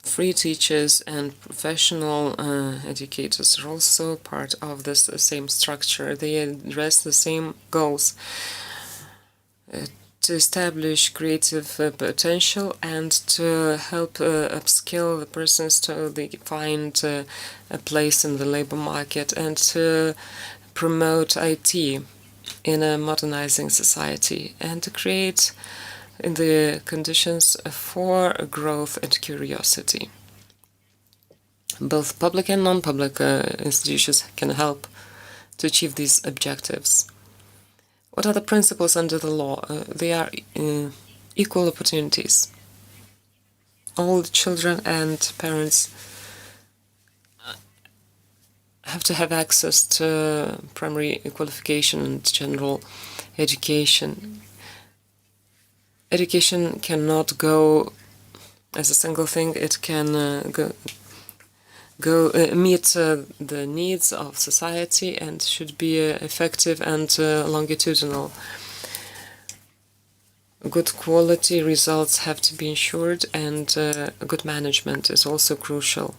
Free teachers and professional educators are also part of this same structure. They address the same goals: to establish creative potential and to help upskill the persons to find a place in the labor market, and to promote IT in a modernizing society, and to create the conditions for growth and curiosity. Both public and non-public institutions can help to achieve these objectives. What are the principles under the law? They are equal opportunities. All children and parents have to have access to primary qualification and general education. Education cannot go as a single thing. It can meet the needs of society and should be effective and longitudinal. Good quality results have to be ensured, and good management is also crucial.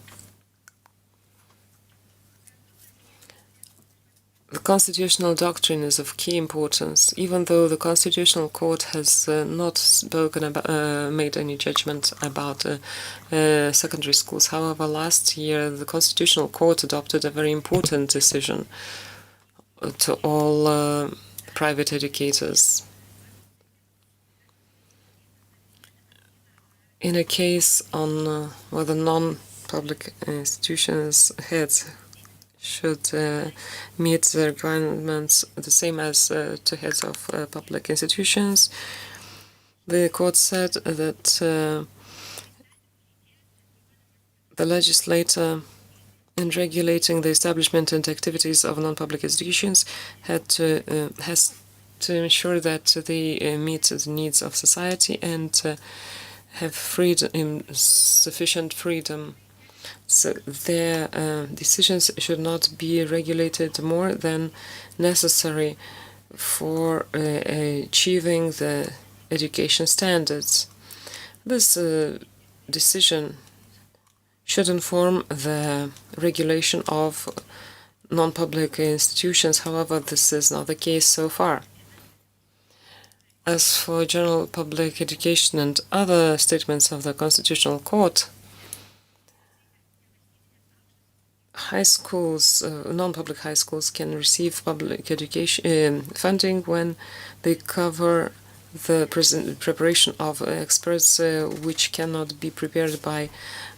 The constitutional doctrine is of key importance, even though the Constitutional Court has not spoken about, made any judgment about secondary schools. However, last year the Constitutional Court adopted a very important decision to all private educators. In a case on whether non-public institutions heads should meet the requirements the same as to heads of public institutions, the court said that the legislator, in regulating the establishment and activities of non-public institutions, has to ensure that they meet the needs of society and have freedom, sufficient freedom. So their decisions should not be regulated more than necessary for achieving the education standards. This decision should inform the regulation of non-public institutions. However, this is not the case so far. As for general public education and other statements of the Constitutional Court, high schools, non-public high schools can receive public education funding when they cover the preparation of experts which cannot be prepared by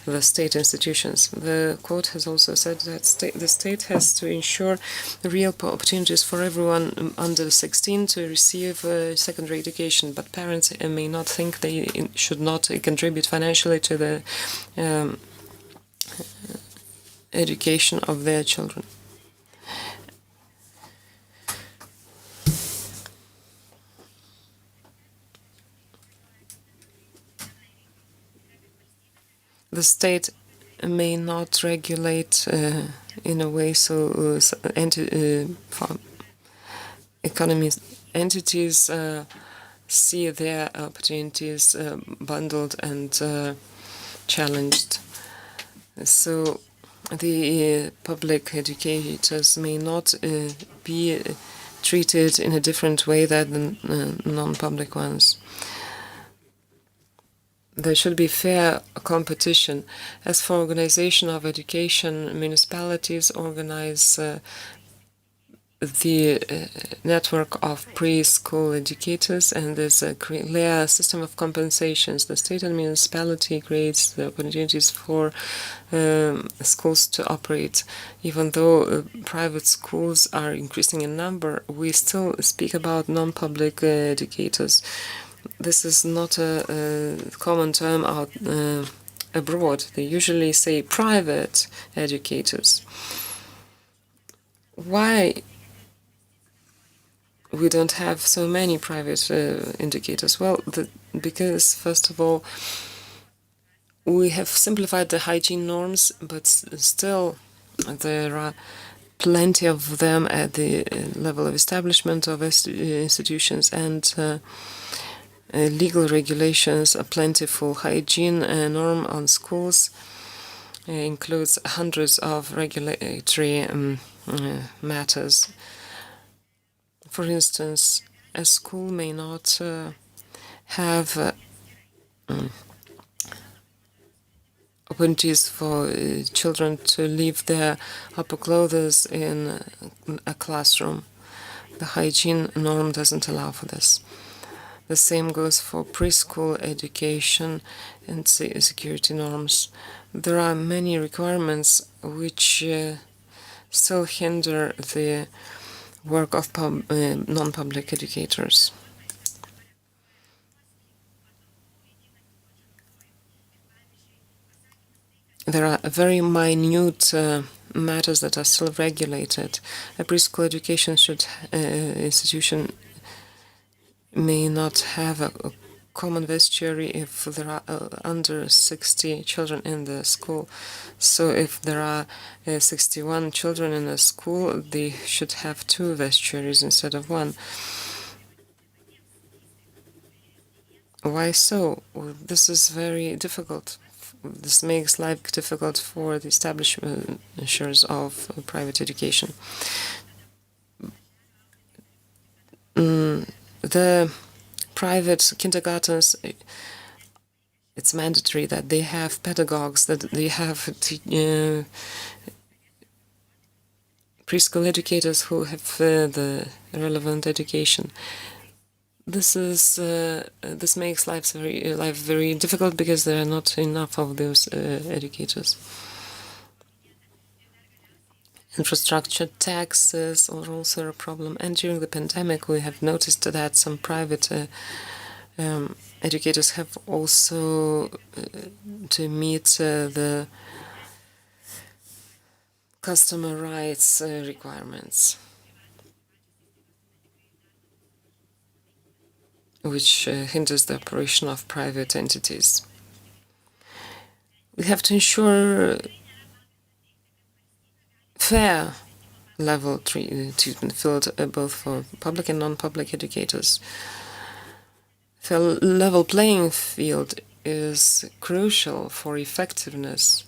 the state institutions. The court has also said that the state has to ensure real opportunities for everyone under 16 to receive secondary education, but parents may not think they should not contribute financially to the education of their children. The state may not regulate in a way so economies entities see their opportunities bundled and challenged. So the public educators may not be treated in a different way than the non-public ones. There should be fair competition. As for organization of education, municipalities organize the network of preschool educators, and there's a clear system of compensations. The state and municipality creates the opportunities for schools to operate. Even though private schools are increasing in number, we still speak about non-public educators. This is not a common term out abroad. They usually say private educators. Why we don't have so many private educators? Well, because first of all, we have simplified the hygiene norms, but still there are plenty of them at the level of establishment of institutions, and legal regulations are plentiful. Hygiene norm on schools includes hundreds of regulatory matters. For instance, a school may not have opportunities for children to leave their upper clothes in a classroom. The hygiene norm doesn't allow for this. The same goes for preschool education and security norms. There are many requirements which still hinder the work of non-public educators. There are very minute matters that are still regulated. A preschool education institution may not have a common vestiary if there are under 60 children in the school. So if there are 61 children in a school, they should have 2 vestiaries instead of 1. Why so? Well, this is very difficult. This makes life difficult for the establishers of private education. The private kindergartens, it's mandatory that they have pedagogues, that they have preschool educators who have the relevant education. This makes life very difficult because there are not enough of those educators. Infrastructure taxes are also a problem, and during the pandemic we have noticed that some private educators have also to meet the customer rights requirements, which hinders the operation of private entities. We have to ensure fair level treatment field both for public and non-public educators. The level playing field is crucial for effectiveness.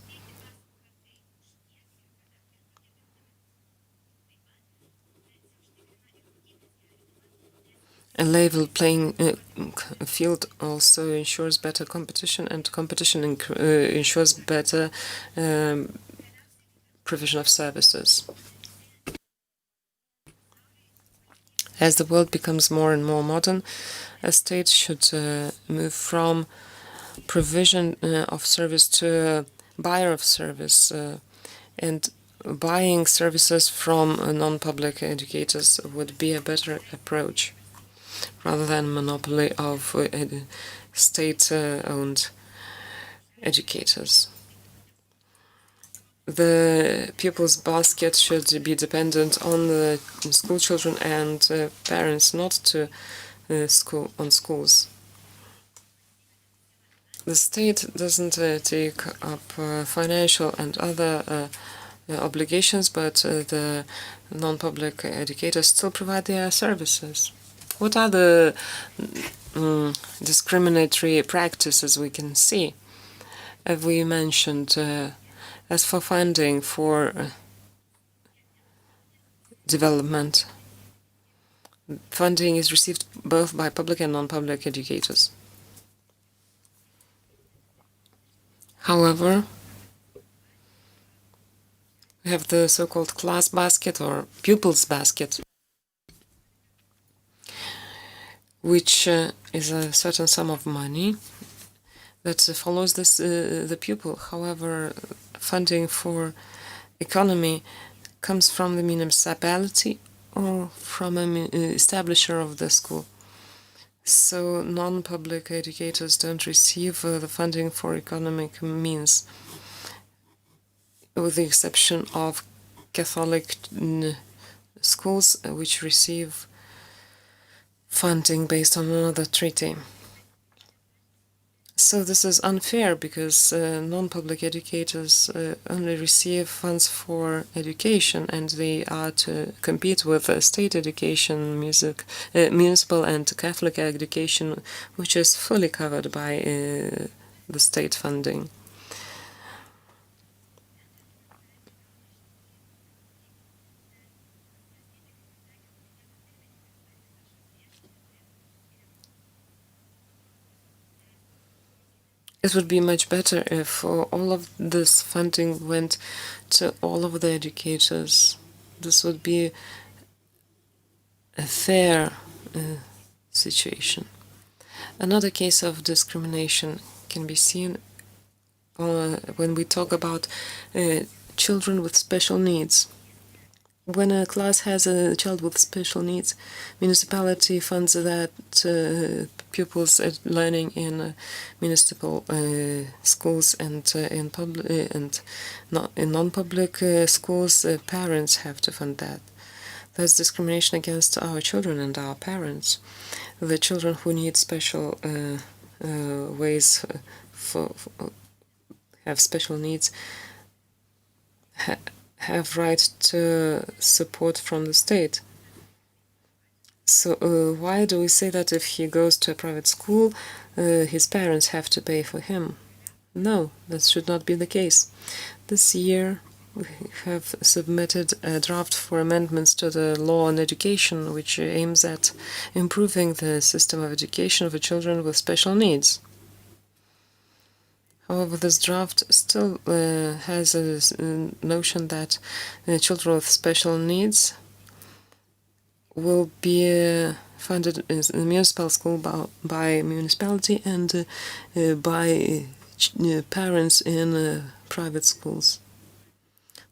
A level playing field also ensures better competition, and competition ensures better provision of services. As the world becomes more and more modern, a state should move from provision of service to buyer of service, and buying services from non-public educators would be a better approach rather than monopoly of state-owned educators. The pupils' basket should be dependent on the school children and parents, not to schools. The state doesn't take up financial and other obligations, but the non-public educators still provide their services. What are the discriminatory practices we can see? As we mentioned, as for funding for development, funding is received both by public and non-public educators. However, we have the so-called class basket or pupils basket, which is a certain sum of money that follows the pupil. However, funding for economy comes from the municipality or from an establisher of the school. So non-public educators don't receive the funding for economic means, with the exception of Catholic schools, which receive funding based on another treaty. So this is unfair because non-public educators only receive funds for education, and they are to compete with state education, municipal and Catholic education, which is fully covered by the state funding. It would be much better if all of this funding went to all of the educators. This would be a fair situation. Another case of discrimination can be seen when we talk about children with special needs. When a class has a child with special needs, municipality funds that pupils learning in municipal schools, and in public and not in non-public schools, parents have to fund that. There's discrimination against our children and our parents. The children who need special ways have special needs have right to support from the state. So why do we say that if he goes to a private school, his parents have to pay for him? No, that should not be the case. This year we have submitted a draft for amendments to the law on education, which aims at improving the system of education for children with special needs. However, this draft still has a notion that children with special needs will be funded in the municipal school by municipality and by parents in private schools.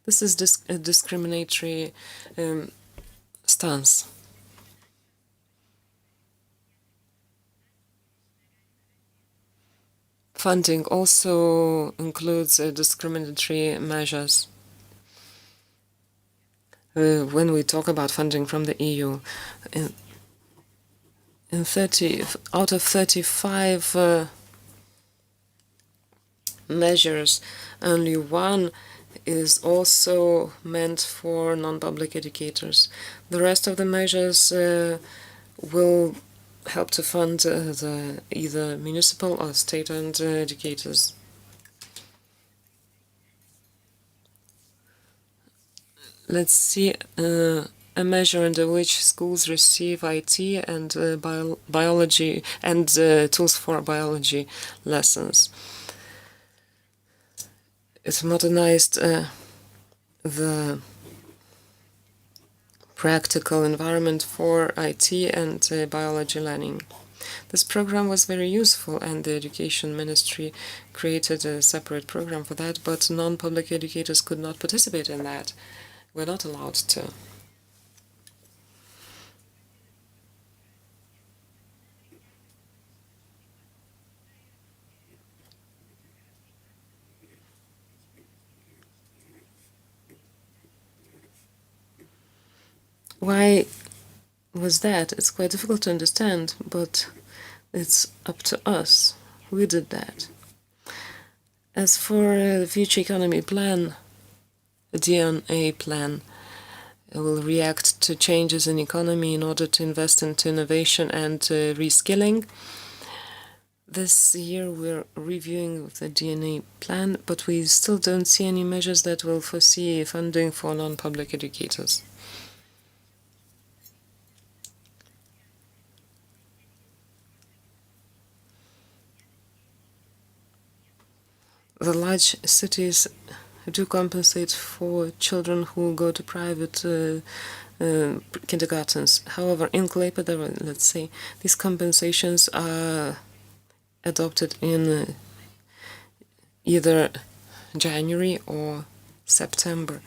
This is a discriminatory stance. Funding also includes discriminatory measures. When we talk about funding from the EU, in 30 out of 35 measures, only one is also meant for non-public educators. The rest of the measures will help to fund the either municipal or state-owned educators. Let's see a measure under which schools receive IT and biology and tools for biology lessons. It modernized the practical environment for IT and biology learning. This program was very useful, and the Education Ministry created a separate program for that, but non-public educators could not participate in that. We're not allowed to. Why was that? It's quite difficult to understand, but it's up to us. We did that. As for the future economy plan, the DNA plan will react to changes in economy in order to invest into innovation and reskilling. This year we're reviewing the DNA plan, but we still don't see any measures that will foresee funding for non-public educators. The large cities do compensate for children who go to private kindergartens. However, in Klaipėda, let's say, these compensations are adopted in either January or September.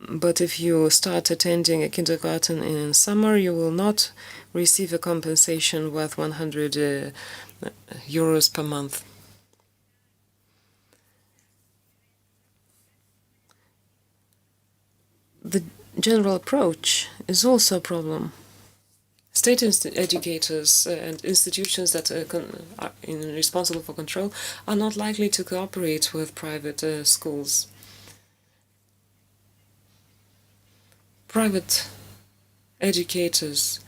But if you start attending a kindergarten in summer, you will not receive a compensation worth 100 euros per month. The general approach is also a problem. State educators and institutions that are responsible for control are not likely to cooperate with private schools. Private educators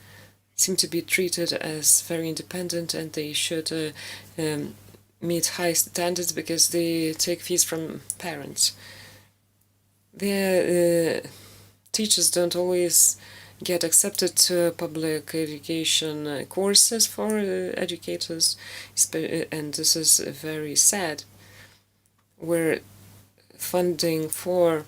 seem to be treated as very independent, and they should meet high standards because they take fees from parents. Their teachers don't always get accepted to public education courses for educators, and this is very sad, where funding for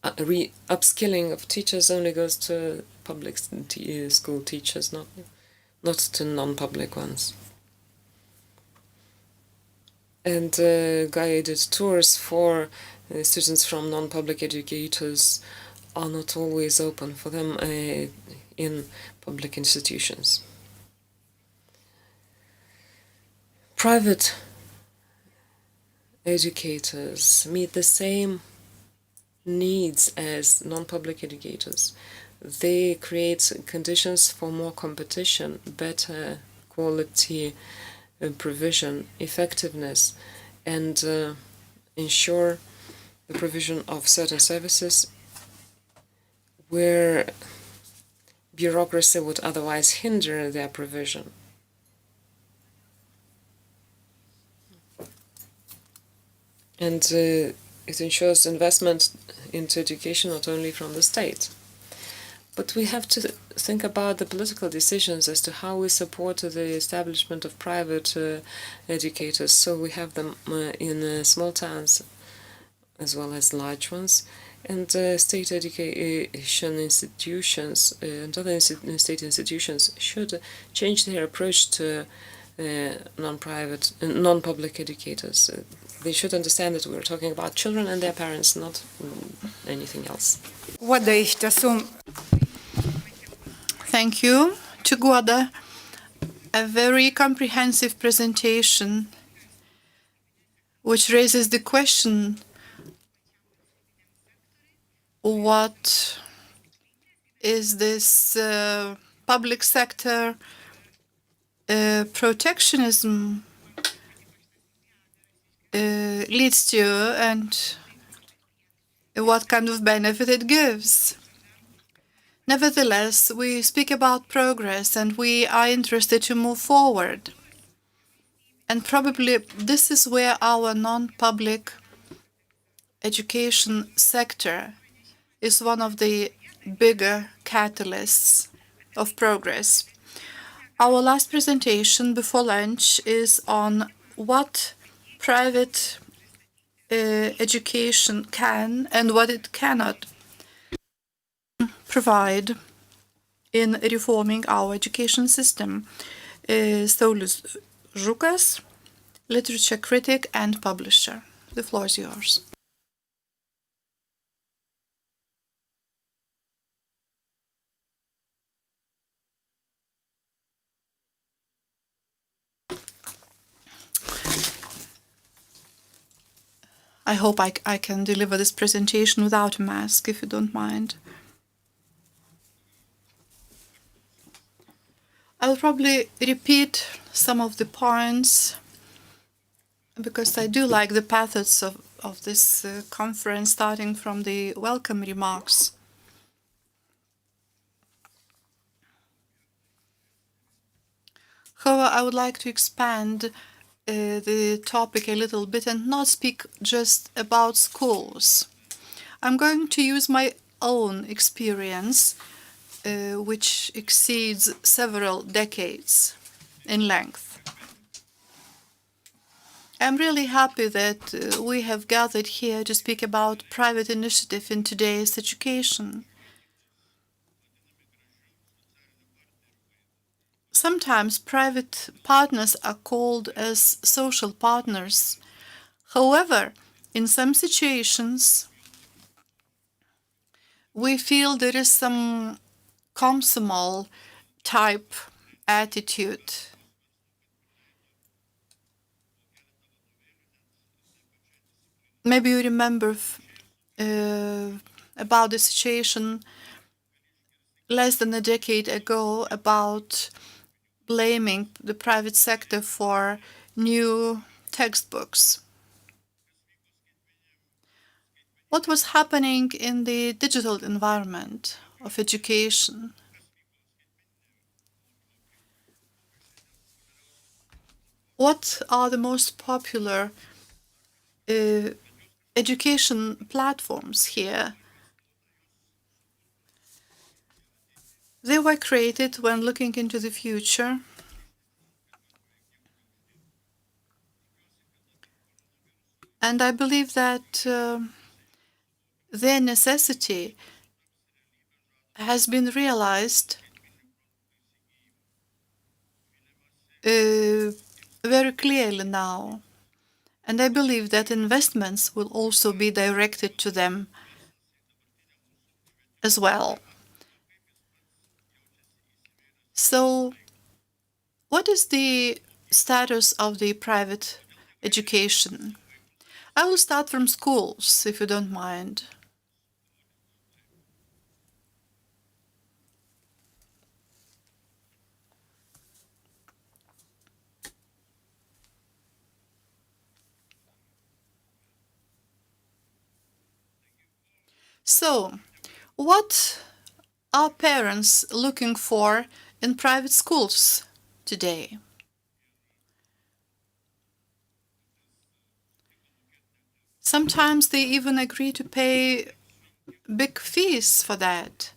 upskilling of teachers only goes to public school teachers, not to non-public ones. And guided tours for students from non-public educators are not always open for them in public institutions. Private educators meet the same needs as non-public educators. They create conditions for more competition, better quality provision, effectiveness, and ensure the provision of certain services where bureaucracy would otherwise hinder their provision. And it ensures investment into education not only from the state. But we have to think about the political decisions as to how we support the establishment of private educators. So we have them in small towns as well as large ones. And state education institutions and other state institutions should change their approach to non-public educators. They should understand that we're talking about children and their parents, not anything else. Thank you to Guoda. A very comprehensive presentation which raises the question, what is this public sector protectionism leads to, and what kind of benefit it gives. Nevertheless, we speak about progress and we are interested to move forward. And probably this is where our non-public education sector is one of the bigger catalysts of progress. Our last presentation before lunch is on what private education can and what it cannot provide in reforming our education system. Saulius Žukas, literature critic and publisher. The floor is yours. I hope I can deliver this presentation without a mask, if you don't mind. I'll probably repeat some of the points because I do like the pathos of this conference, starting from the welcome remarks. However, I would like to expand the topic a little bit and not speak just about schools. I'm going to use my own experience, which exceeds several decades in length. I'm really happy that we have gathered here to speak about private initiative in today's education. Sometimes private partners are called as social partners. However, in some situations, we feel there is some Komsomol type attitude. Maybe you remember about the situation less than a decade ago about blaming the private sector for new textbooks. What was happening in the digital environment of education? What are the most popular education platforms here? They were created when looking into the future. And I believe that their necessity has been realized very clearly now. And I believe that investments will also be directed to them as well. So, what is the status of the private education? I will start from schools, if you don't mind. So, what are parents looking for in private schools today? Sometimes they even agree to pay big fees for that.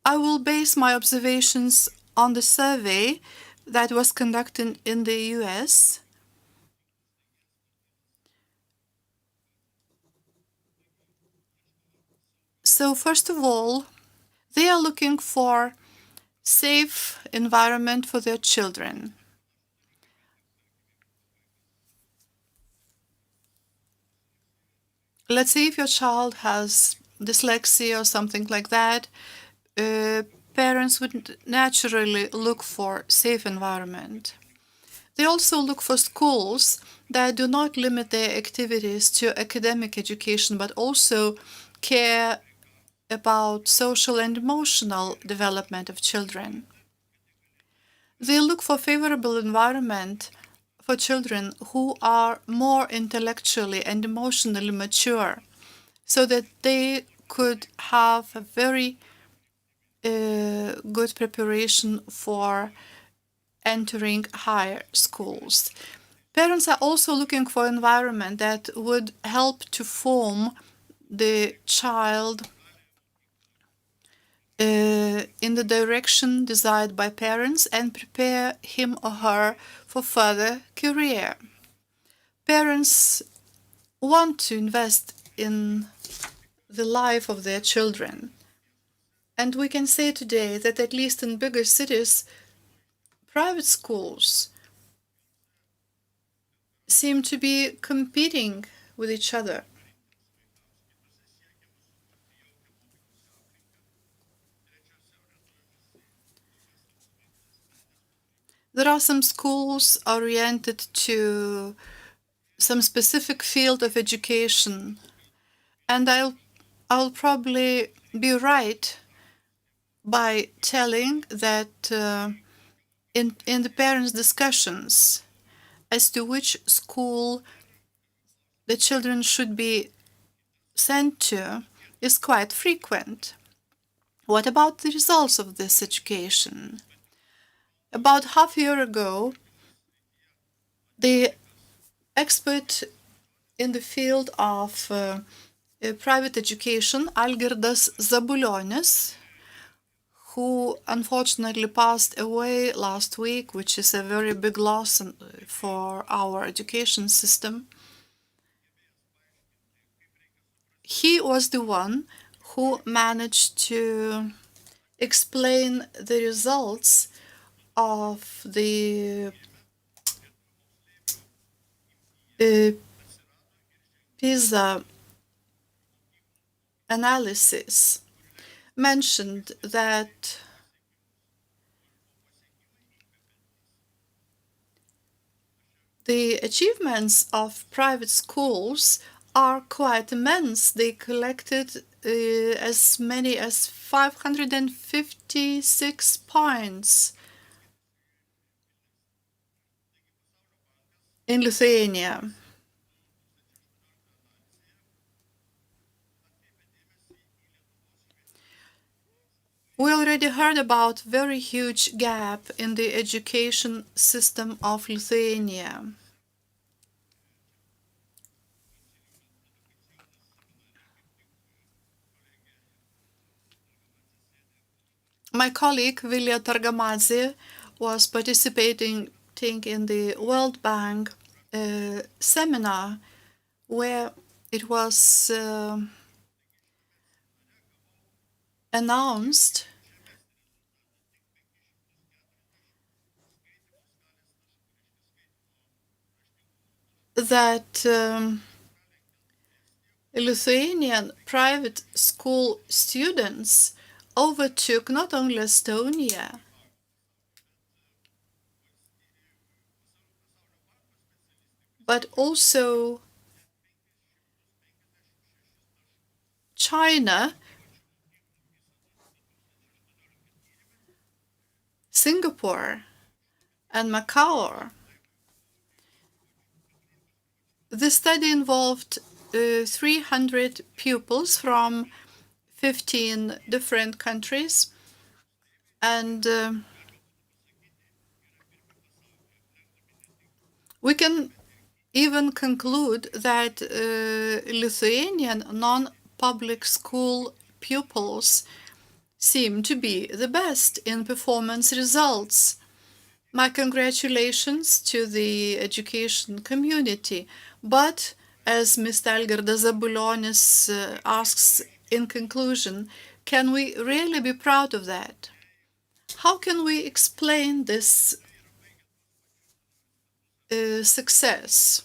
I will base my observations on the survey that was conducted in the US. So first of all, they are looking for safe environment for their children. Let's say if your child has dyslexia or something like that, parents would naturally look for safe environment. They also look for schools that do not limit their activities to academic education, but also care about social and emotional development of children. They look for favorable environment for children who are more intellectually and emotionally mature, so that they could have a very good preparation for entering higher schools. Parents are also looking for environment that would help to form the child in the direction desired by parents and prepare him or her for further career. Parents want to invest in the life of their children. And we can say today that at least in bigger cities, private schools seem to be competing with each other. There are some schools oriented to some specific field of education, and I'll probably be right by telling that in the parents' discussions as to which school the children should be sent to is quite frequent. What about the results of this education? About half a year ago, the expert in the field of private education, Algirdas Zabulionis, who unfortunately passed away last week, which is a very big loss for our education system. He was the one who managed to explain the results of the PISA analysis, mentioned that the achievements of private schools are quite immense. They collected as many as 556 points in Lithuania. We already heard about very huge gap in the education system of Lithuania. My colleague Vilija Targamadze was participating in the World Bank seminar where it was announced that Lithuanian private school students overtook not only Estonia, but also China, Singapore, and Macau. The study involved 300 pupils from 15 different countries, and We can even conclude that Lithuanian non-public school pupils seem to be the best in performance results. My congratulations to the education community. But as Mr. Algirdas Zabulionis asks in conclusion, can we really be proud of that? How can we explain this success?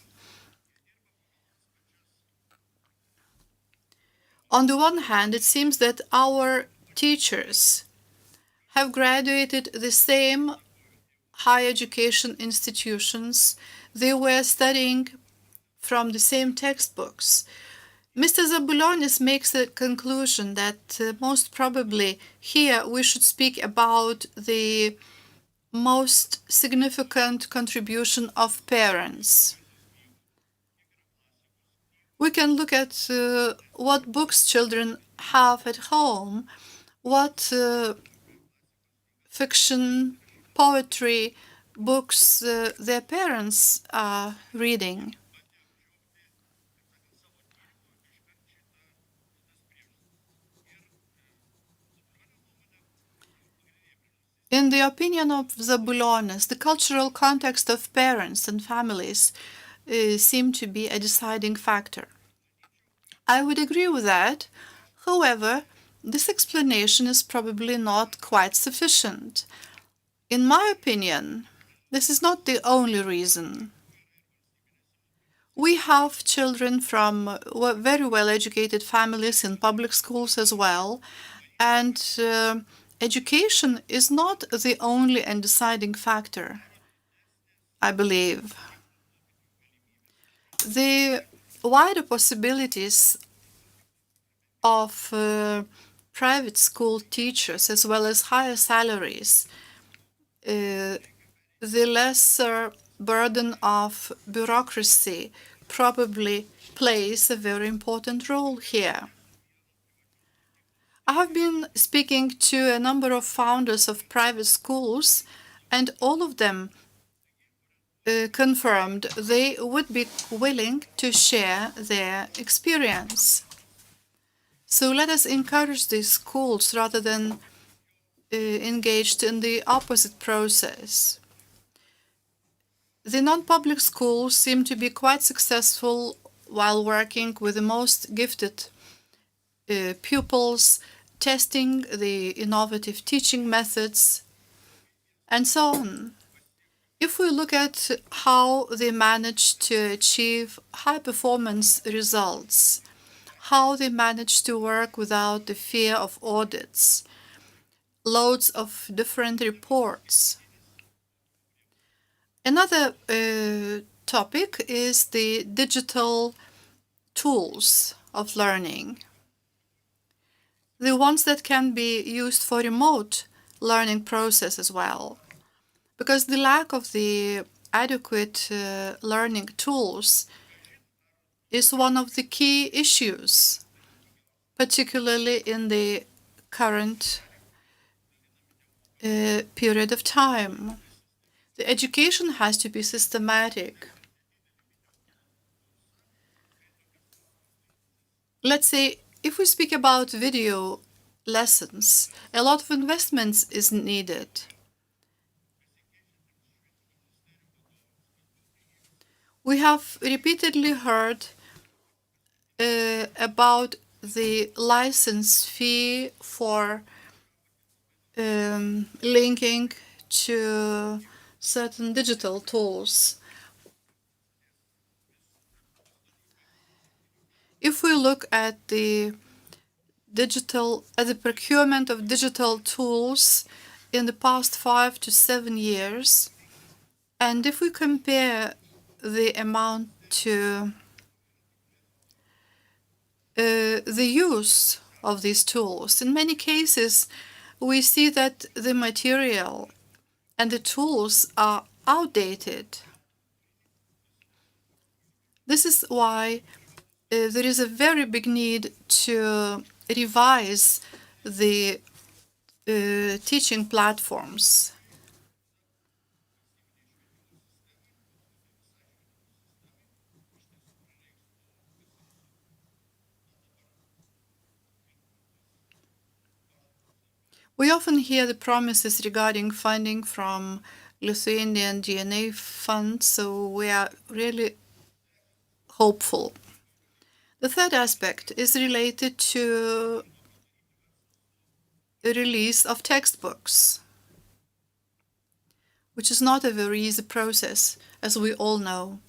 On the one hand, it seems that our teachers have graduated the same higher education institutions. They were studying from the same textbooks. Mr. Zabulionis makes the conclusion that most probably here we should speak about the most significant contribution of parents. We can look at what books children have at home, what fiction, poetry, books their parents are reading. In the opinion of Zabulionis, the cultural context of parents and families seem to be a deciding factor. I would agree with that. However, this explanation is probably not quite sufficient. In my opinion, this is not the only reason. We have children from very well-educated families in public schools as well, and education is not the only and deciding factor, I believe. The wider possibilities of private school teachers, as well as higher salaries, the lesser burden of bureaucracy probably plays a very important role here. I have been speaking to a number of founders of private schools, and all of them confirmed they would be willing to share their experience. So let us encourage these schools rather than engaged in the opposite process. The non-public schools seem to be quite successful while working with the most gifted pupils, testing the innovative teaching methods, and so on. If we look at how they manage to achieve high performance results, how they manage to work without the fear of audits, loads of different reports. Another topic is the digital tools of learning, the ones that can be used for remote learning process as well, because the lack of the adequate learning tools is one of the key issues, particularly in the current period of time. The education has to be systematic. Let's say, if we speak about video lessons, a lot of investments is needed. We have repeatedly heard about the license fee for linking to certain digital tools. If we look at the procurement of digital tools in the past 5 to 7 years, and if we compare the amount to the use of these tools, in many cases we see that the material and the tools are outdated. This is why there is a very big need to revise the teaching platforms. We often hear the promises regarding funding from Lithuanian DNA Fund, so we are really hopeful. The third aspect is related to the release of textbooks, which is not a very easy process, as we all know.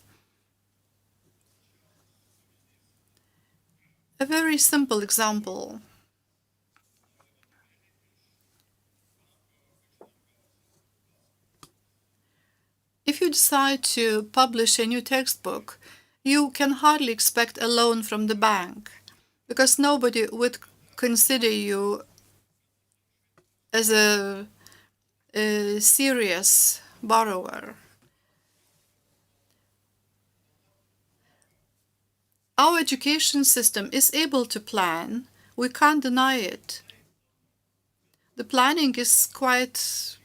A very simple example. If you decide to publish a new textbook, you can hardly expect a loan from the bank, because nobody would consider you as a serious borrower. Our education system is able to plan. We can't deny it. The planning is quite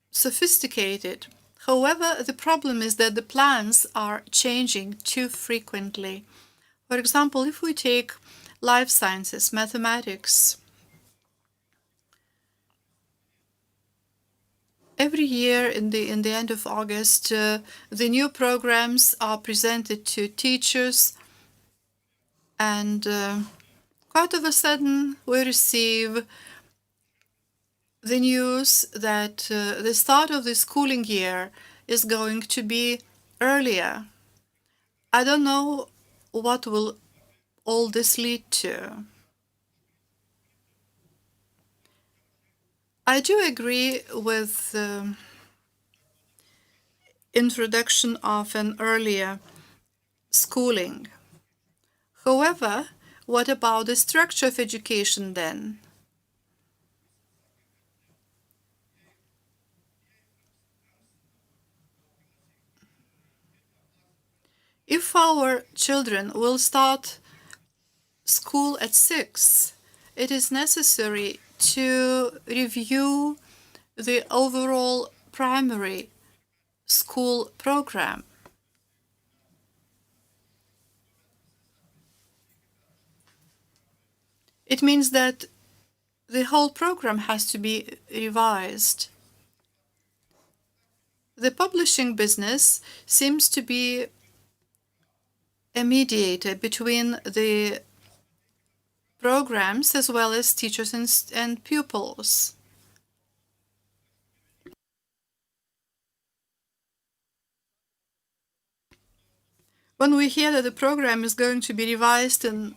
sophisticated. However, the problem is that the plans are changing too frequently. For example, if we take life sciences, mathematics, every year in the end of August, the new programs are presented to teachers, and quite of a sudden we receive the news that the start of the schooling year is going to be earlier. I don't know what will all this lead to. I do agree with the introduction of an earlier schooling. However, what about the structure of education then? If our children will start school at 6, it is necessary to review the overall primary school program. It means that the whole program has to be revised. The publishing business seems to be a mediator between the programs as well as teachers and pupils. When we hear that the program is going to be revised at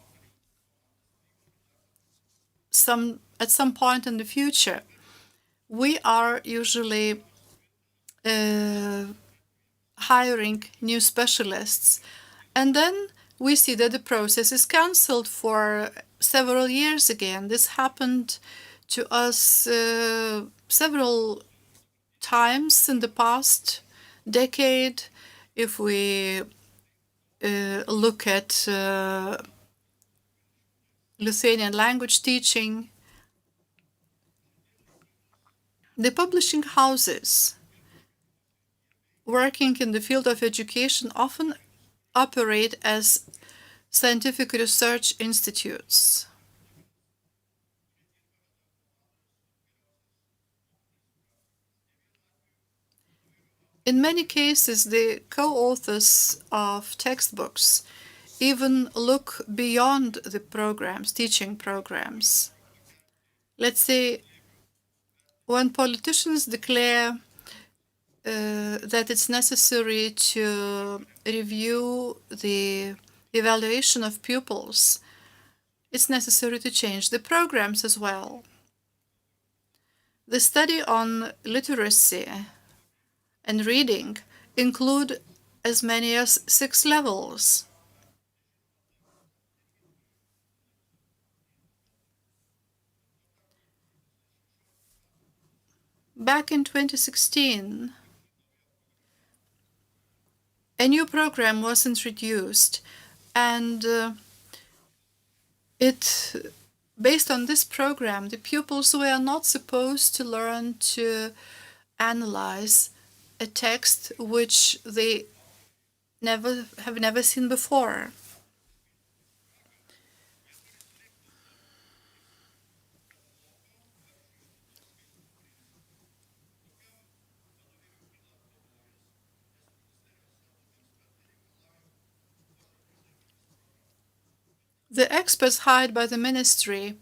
some point in the future, we are usually hiring new specialists, and then we see that the process is cancelled for several years again. This happened to us several times in the past decade. If we look at Lithuanian language teaching, the publishing houses working in the field of education often operate as scientific research institutes. In many cases, the co-authors of textbooks even look beyond the programs, teaching programs. Let's say when politicians declare that it's necessary to review the evaluation of pupils, it's necessary to change the programs as well. The study on literacy and reading include as many as 6 levels. Back in 2016, a new program was introduced, and based on this program, the pupils were not supposed to learn to analyze a text which they have never seen before. The experts hired by the ministry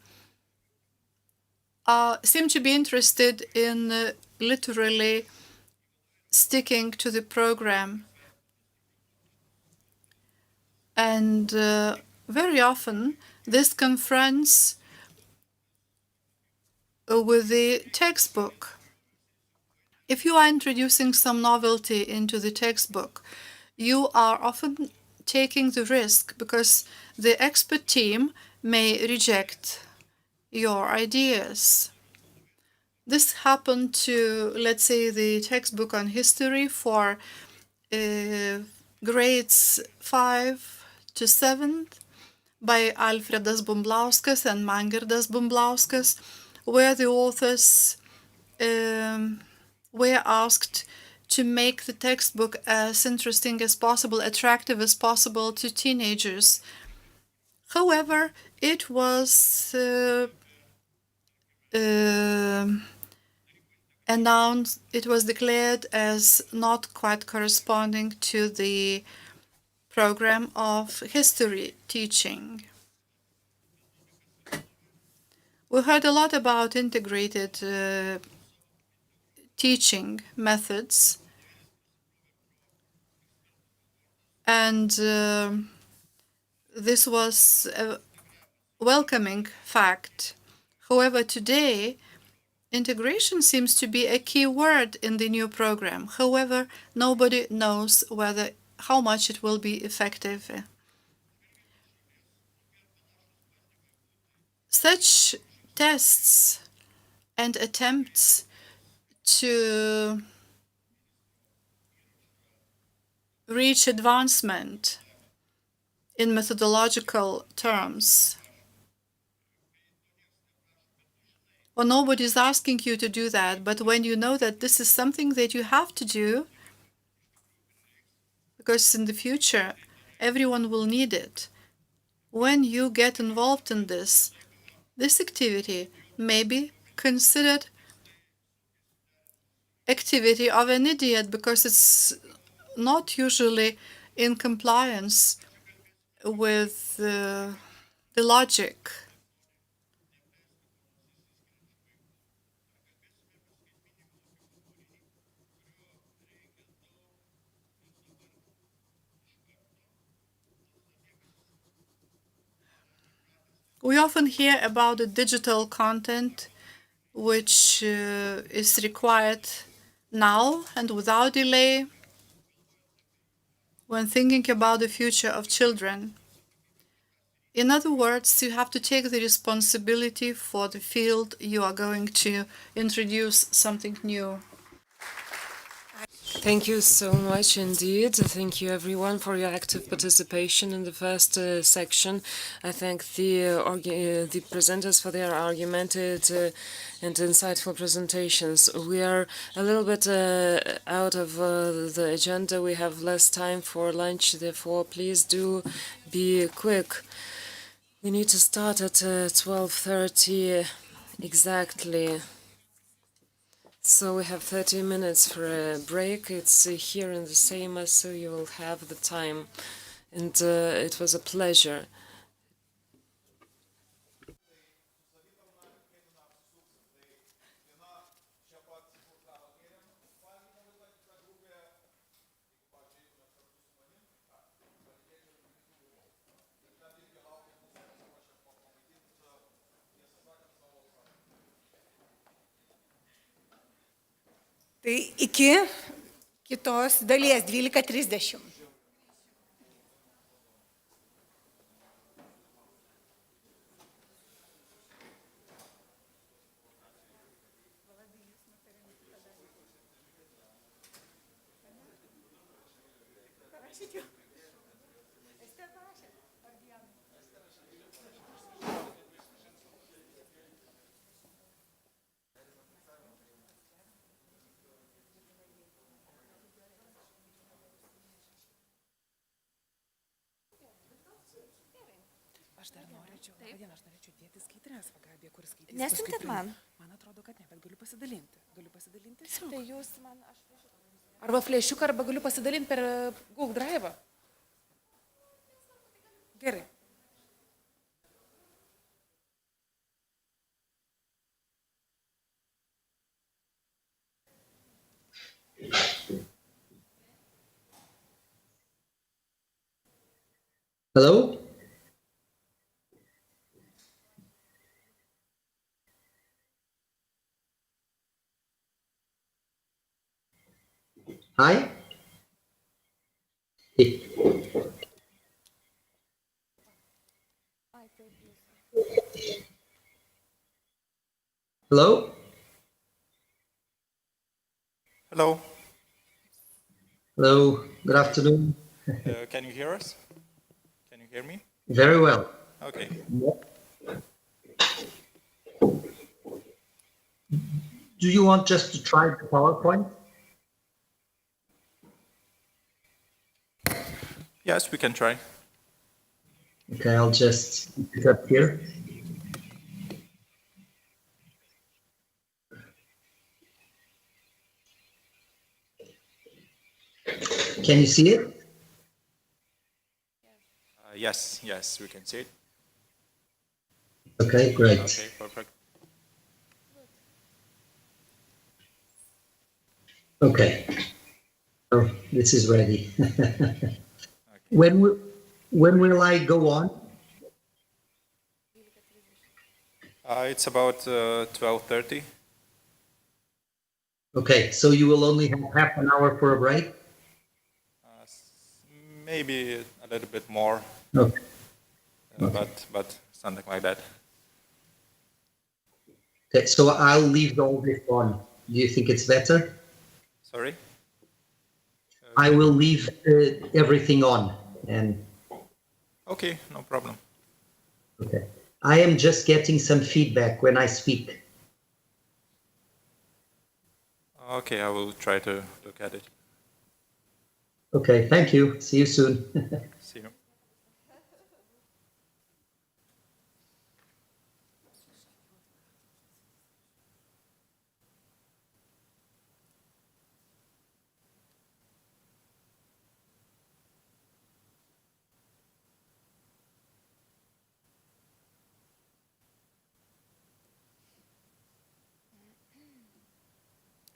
seem to be interested in literally sticking to the program. And very often this confronts with the textbook. If you are introducing some novelty into the textbook, you are often taking the risk because the expert team may reject your ideas. This happened to, let's say, the textbook on history for grades 5 to 7th by Alfredas Bumblauskas and Mangirdas Bumblauskas, where the authors were asked to make the textbook as interesting as possible, attractive as possible to teenagers. However, it was announced, it was declared as not quite corresponding to the program of history teaching. We heard a lot about integrated teaching methods, and this was a welcoming fact. However, today, integration seems to be a key word in the new program. However, nobody knows how much it will be effective. Such tests and attempts to reach advancement in methodological terms, well, nobody's asking you to do that, but when you know that this is something that you have to do, because in the future everyone will need it, when you get involved in this activity may be considered activity of an idiot because it's not usually in compliance with the logic. We often hear about the digital content which is required now and without delay when thinking about the future of children. In other words, you have to take the responsibility for the field you are going to introduce something new. Thank you so much indeed. Thank you everyone for your active participation in the first section. I thank the presenters for their argumented and insightful presentations. We are a little bit out of the agenda. We have less time for lunch, therefore please do be quick. We need to start at 12:30 exactly. So we have 30 minutes for a break. It's here in the Seimas, so you will have the time. And it was a pleasure. Tai iki kitos dalies 12:30. Aš norėčiau dėti skaidrės, Gabija, kur skaitys. Nesiuntėt man? Man atrodo, kad ne, bet galiu pasidalinti. Tai jūs man, Arba flešiuką, arba galiu pasidalinti per Google Drive. Gerai. Hello? Hi? Hello? Hello. Hello, good afternoon. Can you hear us? Can you hear me? Very well. Okay. Do you want just to try the PowerPoint? Yes, we can try. Okay, I'll just keep it up here. Can you see it? Yes, we can see it. Okay, great. Okay, perfect. Okay. So this is ready. When will I go on? It's about 12:30. Okay, so you will only have half an hour for a break? Maybe a little bit more, Okay. but something like that. Okay, so I'll leave all this on. Do you think it's better? Sorry? I will leave everything on. And Okay, no problem. okay, I am just getting some feedback when I speak. Okay, I will try to look at it. Okay, thank you. See you soon. See you.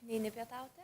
Neini pietauti?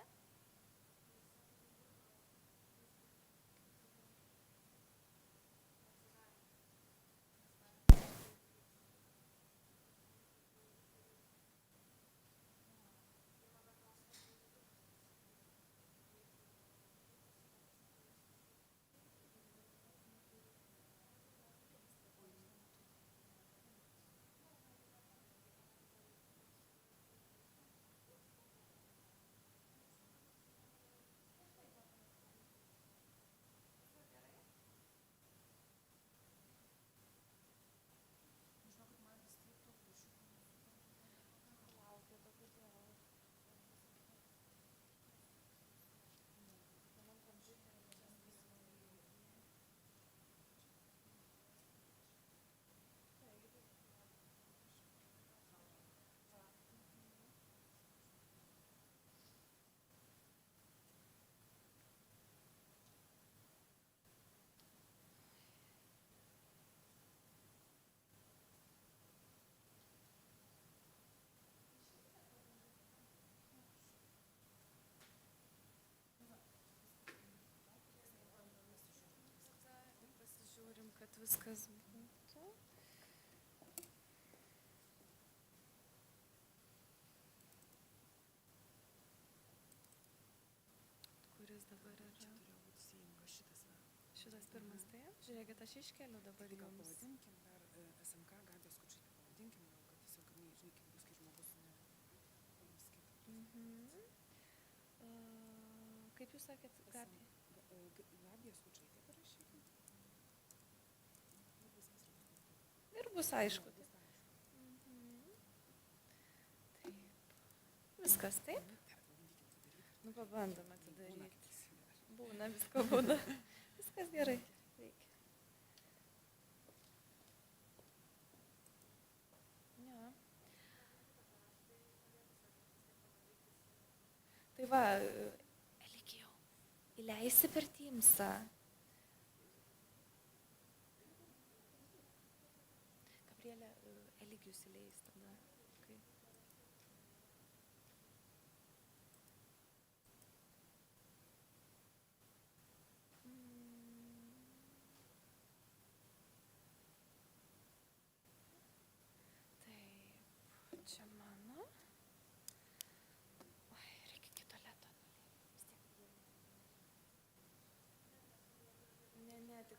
Pasižiūrim, kad viskas būtų. Kuris dabar yra? Šitas pirmas taip? Žiūrėkit, aš iškeliu dabar jums. Pavadinkim dar SMK Gabija Skučaitė. Pavadinkim jau, kad tiesiog, žinai, kaip bus, kai žmogus paims kitą. Kaip jūs sakėt, Gabija? Gabija Skučaitė parašykim. Ir bus aišku. Taip. Viskas taip? Nu, pabandom atidaryti. Būna, visko būna. Viskas gerai. Veikia. Jo. Tai va, Eligijau, įleisi per Teamsą. Gabrielė, Eligijus įleis tada. Kaip?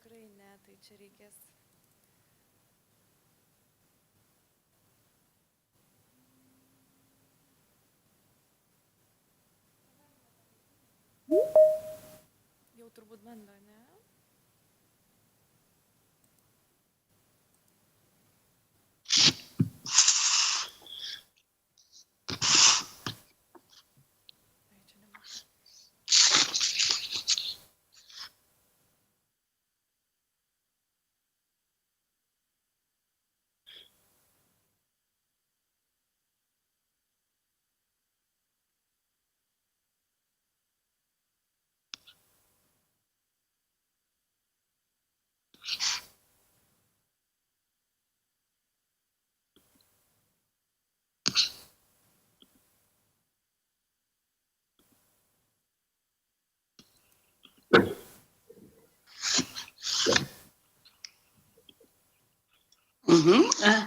tikrai ne, tai čia reikės. Jau turbūt bando, ne? Ai, čia nematau.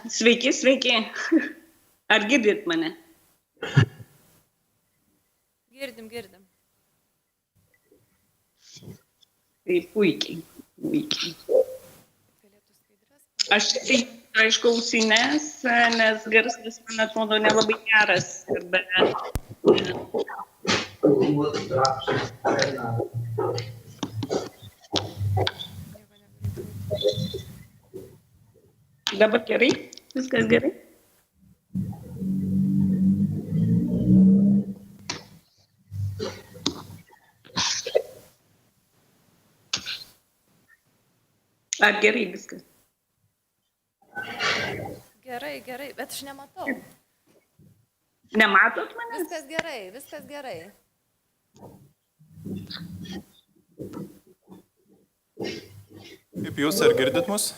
Sveiki, sveiki. Ar girdit mane? Girdim, girdim. Tai puikiai, puikiai. Galėtų skaidrės. Aš tai aišku ausines, nes garsas, man atrodo, nelabai geras. Dabar gerai? Viskas gerai? Ar gerai viskas? Gerai, gerai, bet aš nematau. Nematot manęs? Viskas gerai, viskas gerai. Kaip jūs, ar girdit mus?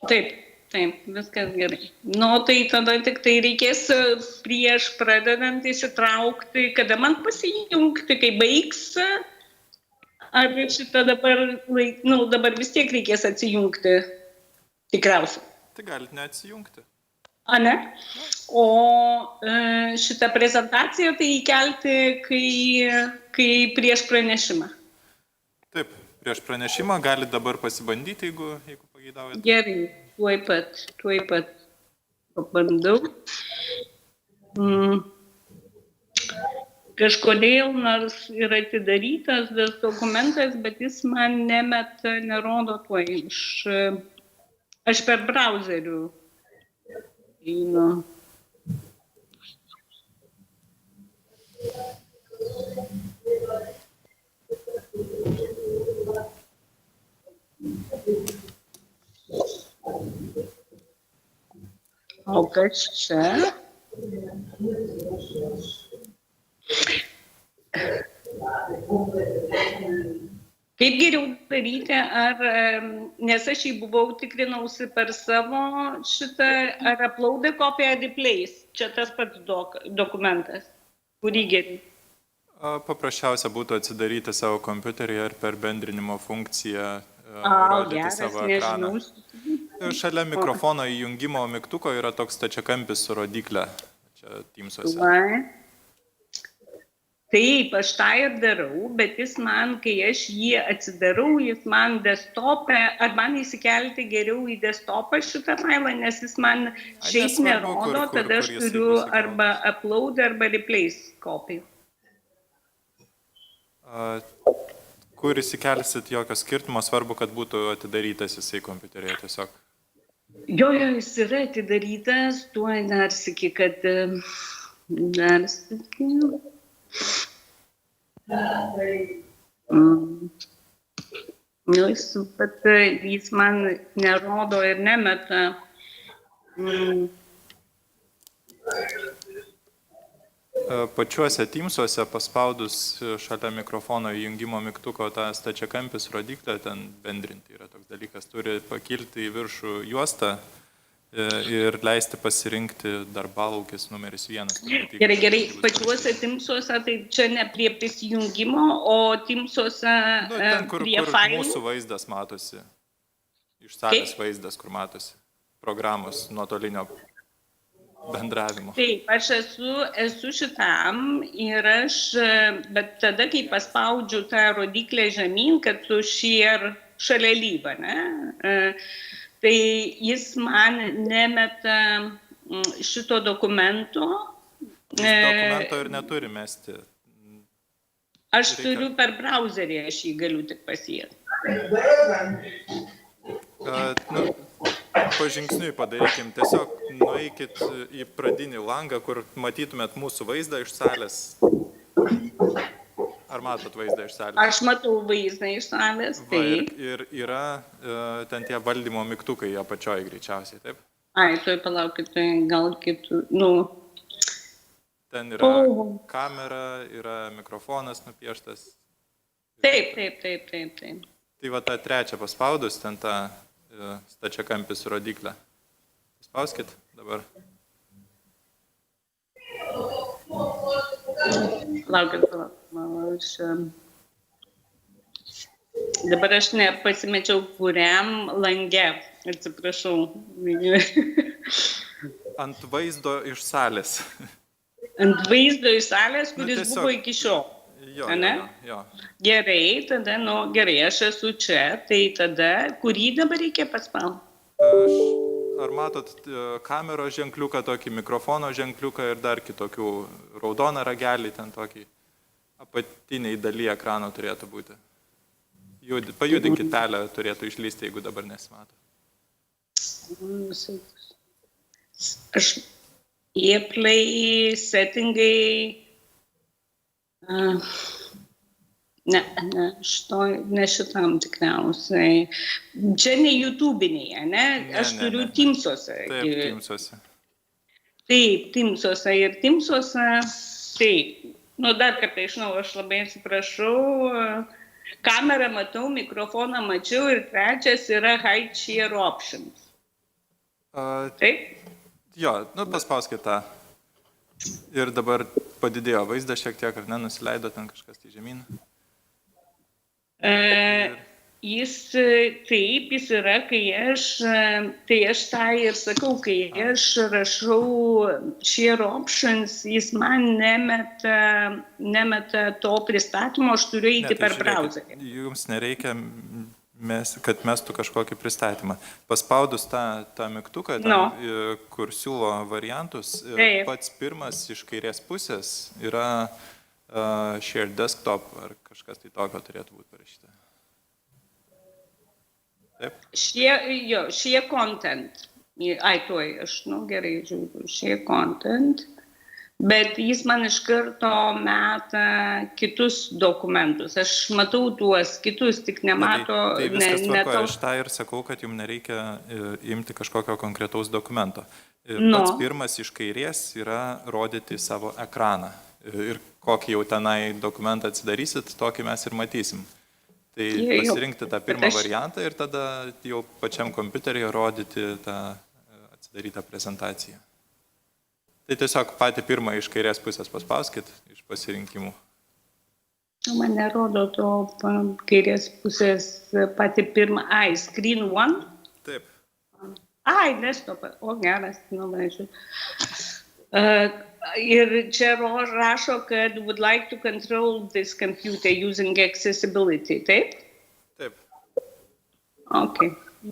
Taip, taip, viskas gerai. Nu, tai tada tik tai reikės prieš pradedant įsitraukti, kada man pasijungti, kai baigs. Ar šitą dabar, dabar vis tiek reikės atsijungti, tikriausiai. Tai galit neatsijungti. A, ne? O šitą prezentaciją tai įkelti, kai prieš pranešimą. Taip, prieš pranešimą galit dabar pasibandyti, jeigu pageidaujate. Gerai, tuoj pat pabandau. Kažkodėl, nors yra atidarytas tas dokumentas, bet jis man nemeta, nerodo tuoj. Aš per brauzerių einu. O kas čia? Kaip geriau daryti, nes aš jį buvau tikrinausi per savo šitą, ar upload kopiją, ar replace, čia tas pats dokumentas, kurį geriau. Paprasčiausia būtų atsidaryti savo kompiuterį ir per bendrinimo funkciją rodyti savo ekraną. Šalia mikrofono įjungimo mygtuko yra toks stačiakampis su rodiklė, čia Teamsuose. Taip, aš tą ir darau, bet jis man, kai aš jį atsidarau, jis man desktopę, ar man įsikelti geriau į desktopą šitą failą, nes jis man šiaip nerodo, tada aš turiu arba upload, arba replace copy. Kur įsikelsit, jokio skirtumo, svarbu, kad būtų atidarytas jisai kompiuterėje tiesiog. Jo, jis yra atidarytas, tuoj dar sėki, kad dar sėki. Jis man nerodo ir nemeta. Pačiuose Teamsuose paspaudus šalia mikrofono įjungimo mygtuko tą stačiakampis rodiklę, ten bendrinti yra toks dalykas, turi pakilti į viršų juostą ir leisti pasirinkti darbalaukis numeris 1. Gerai, pačiuose Teamsuose, tai čia ne prie prisijungimo, o Teamsuose prie failų. Ten, kur mūsų vaizdas matosi, iš salės vaizdas, kur matosi programos nuotolinio bendravimo. Taip, aš esu šitam ir bet tada, kai paspaudžiu tą rodiklę žemyn, kad su share šalia lyba, ne? Tai jis man nemeta šito dokumento. Dokumento ir neturi mesti. Aš turiu per browserį, aš jį galiu tik pasiekti. Pažingsniui padarykim. Tiesiog nueikit į pradinį langą, kur matytumėt mūsų vaizdą iš salės. Ar matot vaizdą iš salės? Aš matau vaizdą iš salės, taip. Ir yra ten tie valdymo mygtukai apačioje greičiausiai, taip? Ai, tuoj palaukit, tai gal kitų, Ten yra kamera, yra mikrofonas nupieštas. Taip. Tai va tą trečią paspaudus, ten tą stačiakampį su rodiklę. Paspauskit dabar. Laukit. Dabar aš nepasimečiau kuriam lange, atsiprašau. Ant vaizdo iš salės. Ant vaizdo iš salės, kuris buvo iki šiol. Jo. Gerai, tada, gerai, aš esu čia, tai tada, kurį dabar reikia paspausti? Ar matot kameros ženkliuką, tokį mikrofono ženkliuką ir dar kitokių raudoną ragelį, ten tokį apatiniai daly ekrano turėtų būti. Pajudinkit telę, turėtų išlysti, jeigu dabar nesimato. Aš Airplay settingai, ne šitam tikriausiai. Čia ne YouTube'iniai, ne? Aš turiu Teams'ose. Taip, Teams'ose. Taip, Teams'ose ir Teams'ose, taip. Dar kartą iš naujo, aš labai atsiprašau. Kamerą matau, mikrofoną mačiau ir trečias yra Hide Share Options. Taip? Jo, paspauskit tą. Ir dabar padidėjo vaizdą šiek tiek, ar ne, nusileido ten kažkas tai žemyn. Jis yra, kai aš tą ir sakau, kai aš rašau Share Options, jis man nemeta to pristatymo, aš turiu eiti per browserį. Jums nereikia, kad mestų kažkokį pristatymą. Paspaudus tą mygtuką, kur siūlo variantus, pats pirmas iš kairės pusės yra Share Desktop, ar kažkas tai tokio turėtų būti parašyta. Taip? Share Content. Ai, tuoj, aš, gerai žiūriu, Share Content. Bet jis man iš karto meta kitus dokumentus. Aš matau tuos kitus, tik nemato... Tai viskas tvarkoja. Aš tą ir sakau, kad jums nereikia imti kažkokio konkretaus dokumento. Pats pirmas iš kairės yra rodyti savo ekraną. Ir kokį jau tenai dokumentą atsidarysit, tokį mes ir matysim. Tai pasirinkti tą pirmą variantą ir tada jau pačiam kompiuteryje rodyti tą atsidarytą prezentaciją. Tai tiesiog patį pirmą iš kairės pusės paspauskit iš pasirinkimų. Man nerodo to kairės pusės patį pirmą. Ai, Screen 1? Taip. Ai, desktop. O, geras, nuvažiu. Ir čia rašo, kad would like to control this computer using accessibility, taip? Taip. Ok.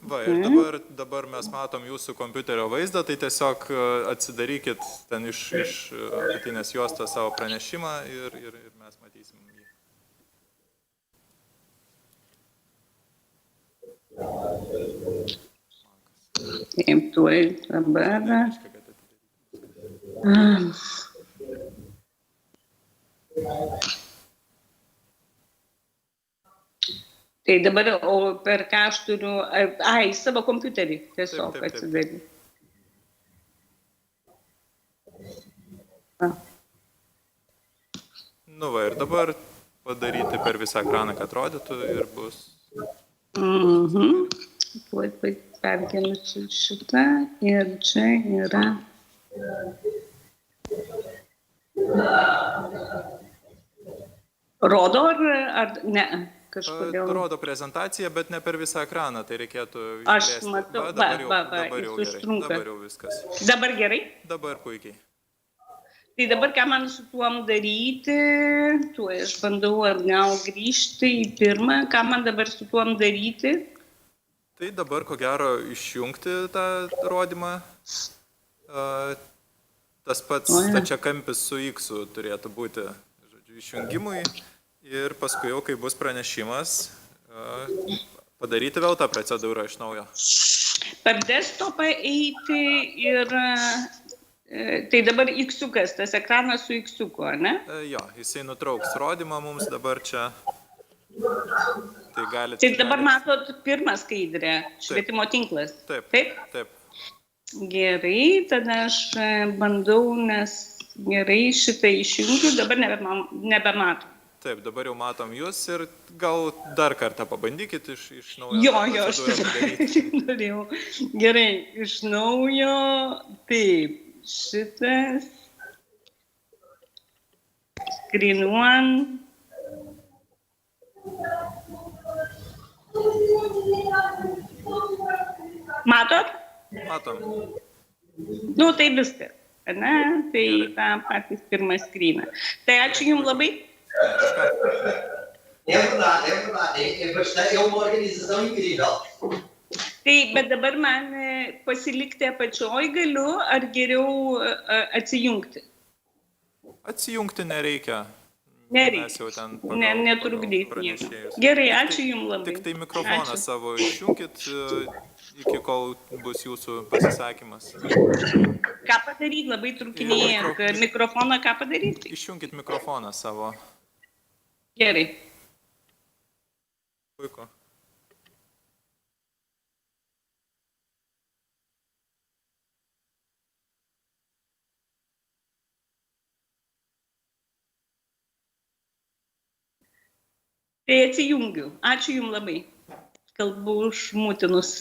Va, ir dabar mes matom jūsų kompiuterio vaizdą, tai tiesiog atsidarykit ten iš apatinės juostos savo pranešimą ir mes matysim jį. Taip, tuoj dabar. Tai dabar, o per ką aš turiu, savo kompiuterį tiesiog atsidaryti. Va, ir dabar padaryti per visą ekraną, kad atrodytų ir bus. Tuoj perkeliu šitą ir čia yra. Rodo ar ne? Rodo prezentaciją, bet ne per visą ekraną, tai reikėtų išplėsti. Aš matau, dabar jau gerai. Dabar jau viskas. Dabar gerai? Dabar puikiai. Tai dabar ką man su tuom daryti, tuo aš bandau atgal grįžti į pirmą, ką man dabar su tuom daryti. Tai dabar, ko gero, išjungti tą rodymą. Tas pats stačiakampis su X turėtų būti, žodžiu, išjungimui. Ir paskui jau, kai bus pranešimas, padaryti vėl tą procedūrą iš naujo. Per desktopą eiti ir... Tai dabar X-ukas, tas ekranas su X-uku, ne? Jo, jisai nutrauks rodymą mums dabar čia. Tai galite... Tai dabar matot pirmą skaidrę, švietimo tinklas. Taip, taip. Taip. Gerai, tada aš bandau, nes gerai šitą išjungiu, dabar nebematom. Taip, dabar jau matom jūs ir gal dar kartą pabandykit iš naujo. Jo, aš norėjau. Gerai, iš naujo, taip. Šitas screen one. Matot? Matom. Nu, tai viskas, ne? Tai tą patys pirmą screeną. Tai ačiū Jums labai. É verdade, é uma organização incrível. Tai, bet dabar man pasilikti apačioj galiu, ar geriau atsijungti? Atsijungti nereikia. Nereikia. Netrukdyti nieko. Gerai, ačiū Jums labai. Tik tai mikrofoną savo išjungkit, iki kol bus jūsų pasisakymas. Ką padaryti, labai trukinėjant mikrofoną, ką padaryti? Išjungkit mikrofoną savo. Gerai. Puiku. Tai atsijungiu. Ačiū Jums labai. Kalbu užmutinus.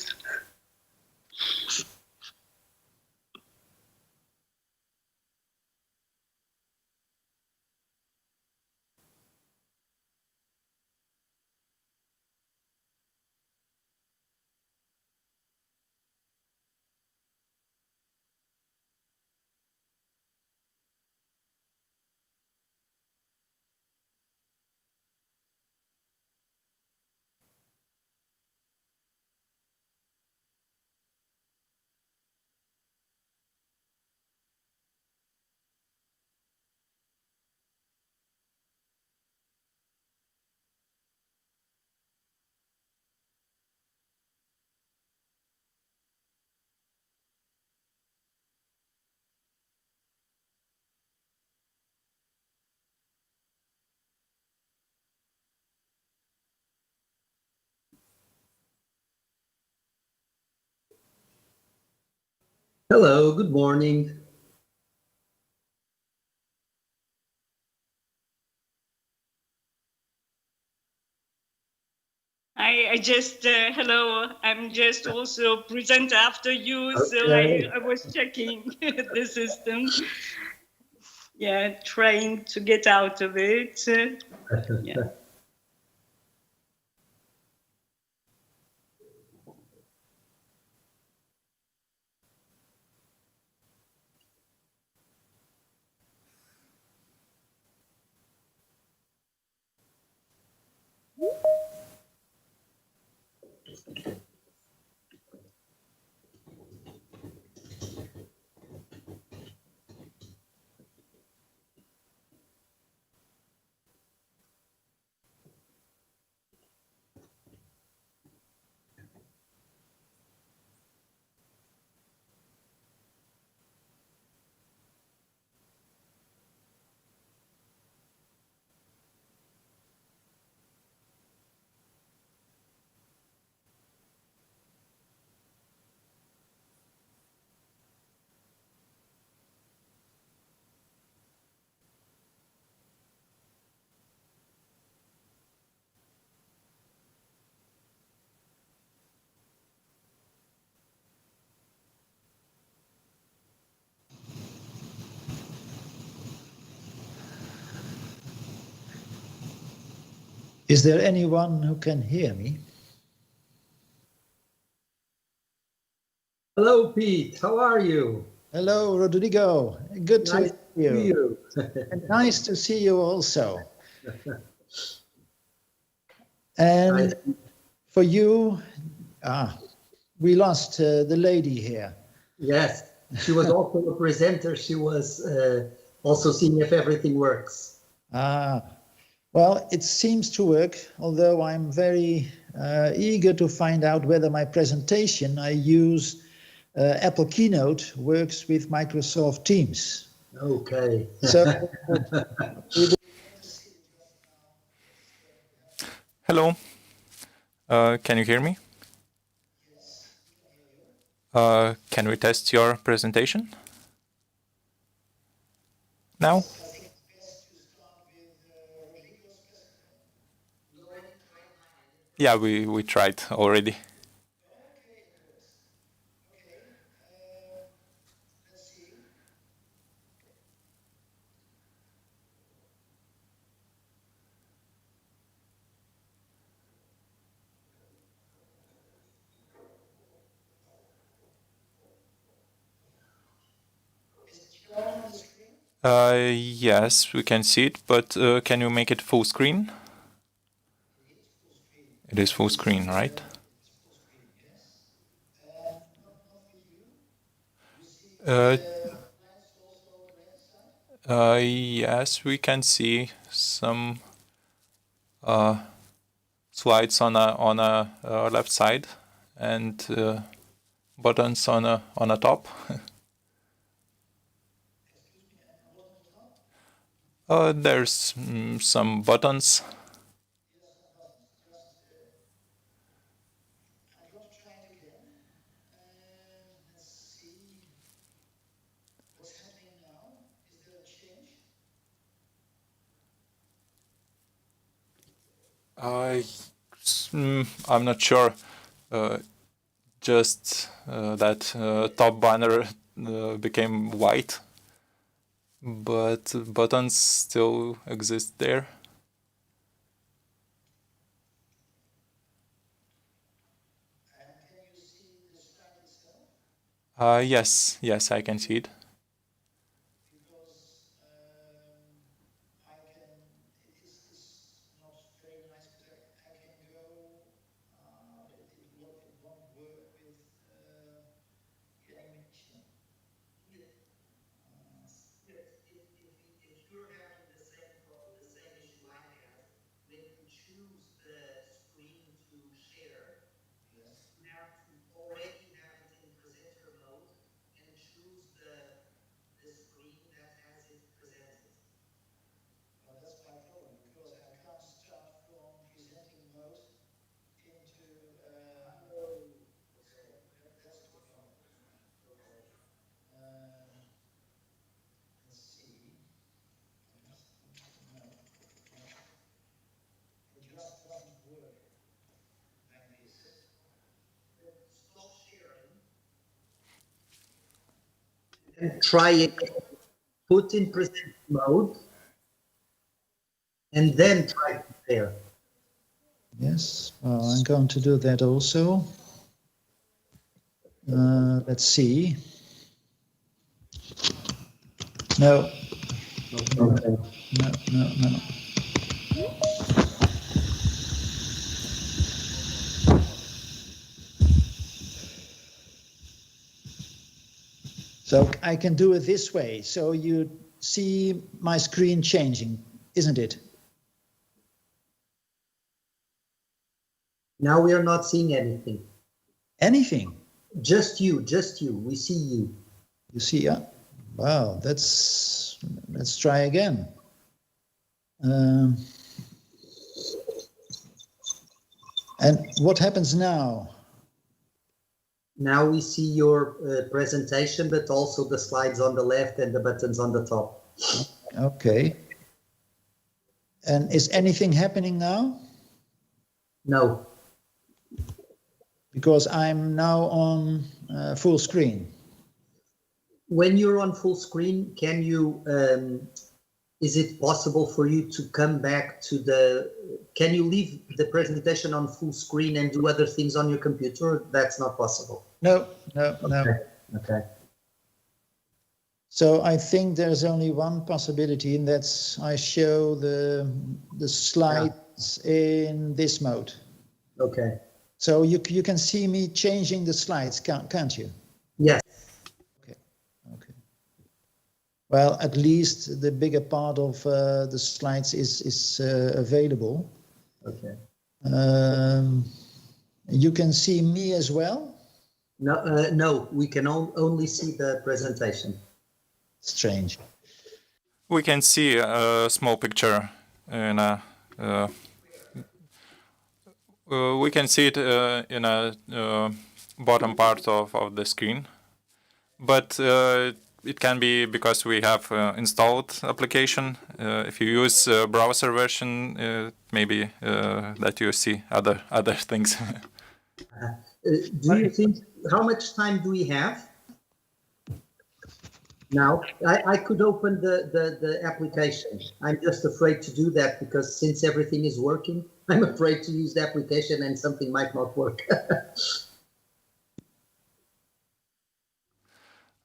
Hello, good morning. I just, hello, I'm just also present after you, so I was checking the system. Yeah, trying to get out of it. Yeah. Is there anyone who can hear me? Hello, Pete. How are you? Hello, Rodrigo. Good to you. And nice to see you also. And for you, we lost the lady here. Yes, she was also a presenter. She was also seeing if everything works. Well, it seems to work, although I'm very eager to find out whether my presentation I use Apple Keynote works with Microsoft Teams. Okay. So, Hello. Can you hear me? Can we test your presentation now? Yeah, we tried already. Yes, we can see it, but can you make it full screen? It is full screen, right? Yes, we can see some slides on a left side and buttons on a top. There's some buttons. I'm not sure. Just that top banner became white, but buttons still exist there. Yes, I can see it. And try it, put in present mode, and then try to share. yes, I'm going to do that also. Let's see. No. Okay. No. So I can do it this way. So you see my screen changing, isn't it? Now we are not seeing anything. Anything? Just you. We see you. You see, yeah. Wow, let's try again. And what happens now? Now we see your presentation, but also the slides on the left and the buttons on the top. Okay. And is anything happening now? No. Because I'm now on full screen. When you're on full screen, can you, is it possible for you to come back to can you leave the presentation on full screen and do other things on your computer? That's not possible. No. Okay. So I think there's only one possibility, and that's I show the slides in this mode. Okay. So you can see me changing the slides, can't you? Yes. Okay. Well, at least the bigger part of the slides is available. Okay. You can see me as well? No, no, we can only see the presentation. Strange. We can see a small picture in a. We can see it in a bottom part of the screen, but it can be because we have installed application. If you use browser version, maybe that you see other things. Do you think, how much time do we have? Now, I could open the application. I'm just afraid to do that because since everything is working, I'm afraid to use the application and something might not work.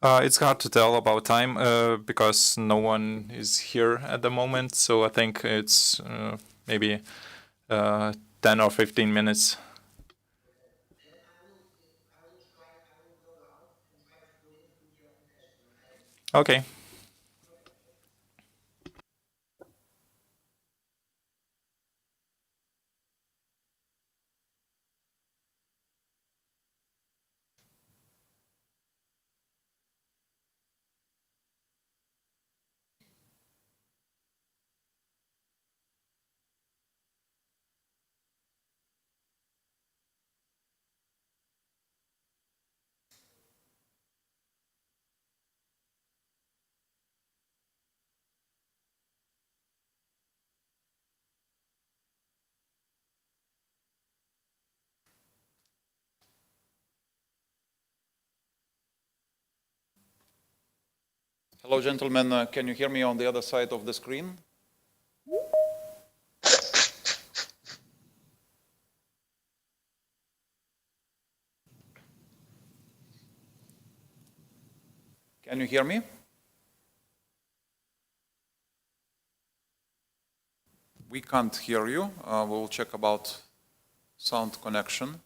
It's hard to tell about time because no one is here at the moment. So I think it's maybe 10 or 15 minutes. Okay. Hello, gentlemen. Can you hear me on the other side of the screen? Can you hear me? We can't hear you. We'll check about sound connection.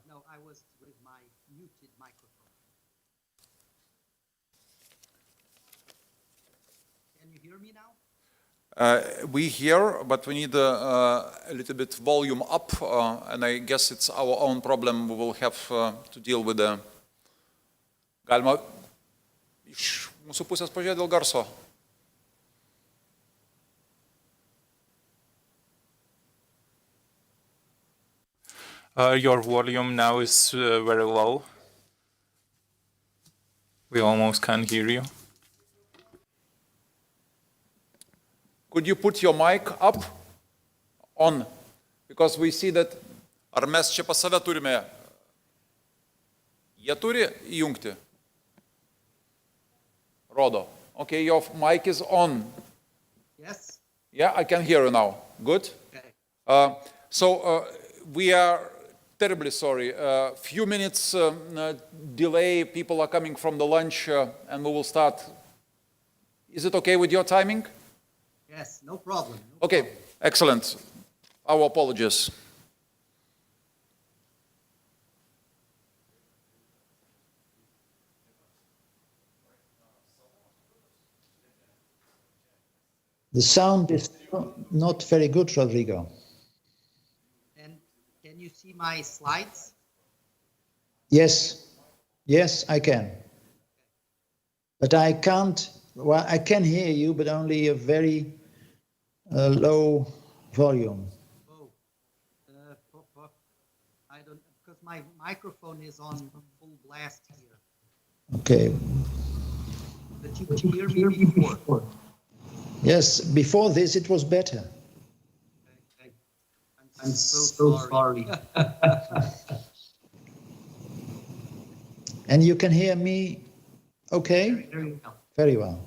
No, I was with my muted microphone. Can you hear me now? We hear, but we need a little bit volume up, and I guess it's our own problem. We will have to deal with the... Galima iš mūsų pusės pažiūrėti dėl garso. Your volume now is very low. We almost can't hear you. Could you put your mic up? On. Because we see that... Ar mes čia pas save turime? Jie turi įjungti? Rodo. Okay, your mic is on. Yes. Yeah, I can hear you now. Good. Okay. We are terribly sorry. Few minutes delay. People are coming from the lunch, and we will start. Is it okay with your timing? Yes, no problem. Okay, excellent. Our apologies. The sound is not very good, Rodrigo. And can you see my slides? Yes, I can. But I can't, well, I can hear you, but only a very low volume. Oh, I don't, because my microphone is on full blast here. Okay. But you could hear me before. Yes, before this it was better. Okay. I'm so sorry. And you can hear me okay? Very well. Very well.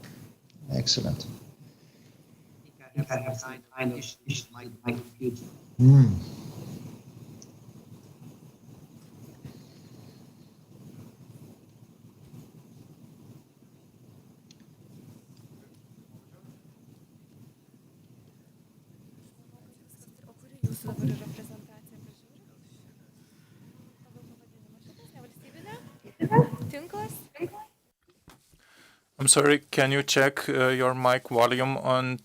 Excellent. I think I have some kind of issue with my computer. Jūsų dabar yra prezentacija, pažiūrėjau. Pagal pavadinimą šitas nevalstybinė tinklas. I'm sorry, can you check your mic volume on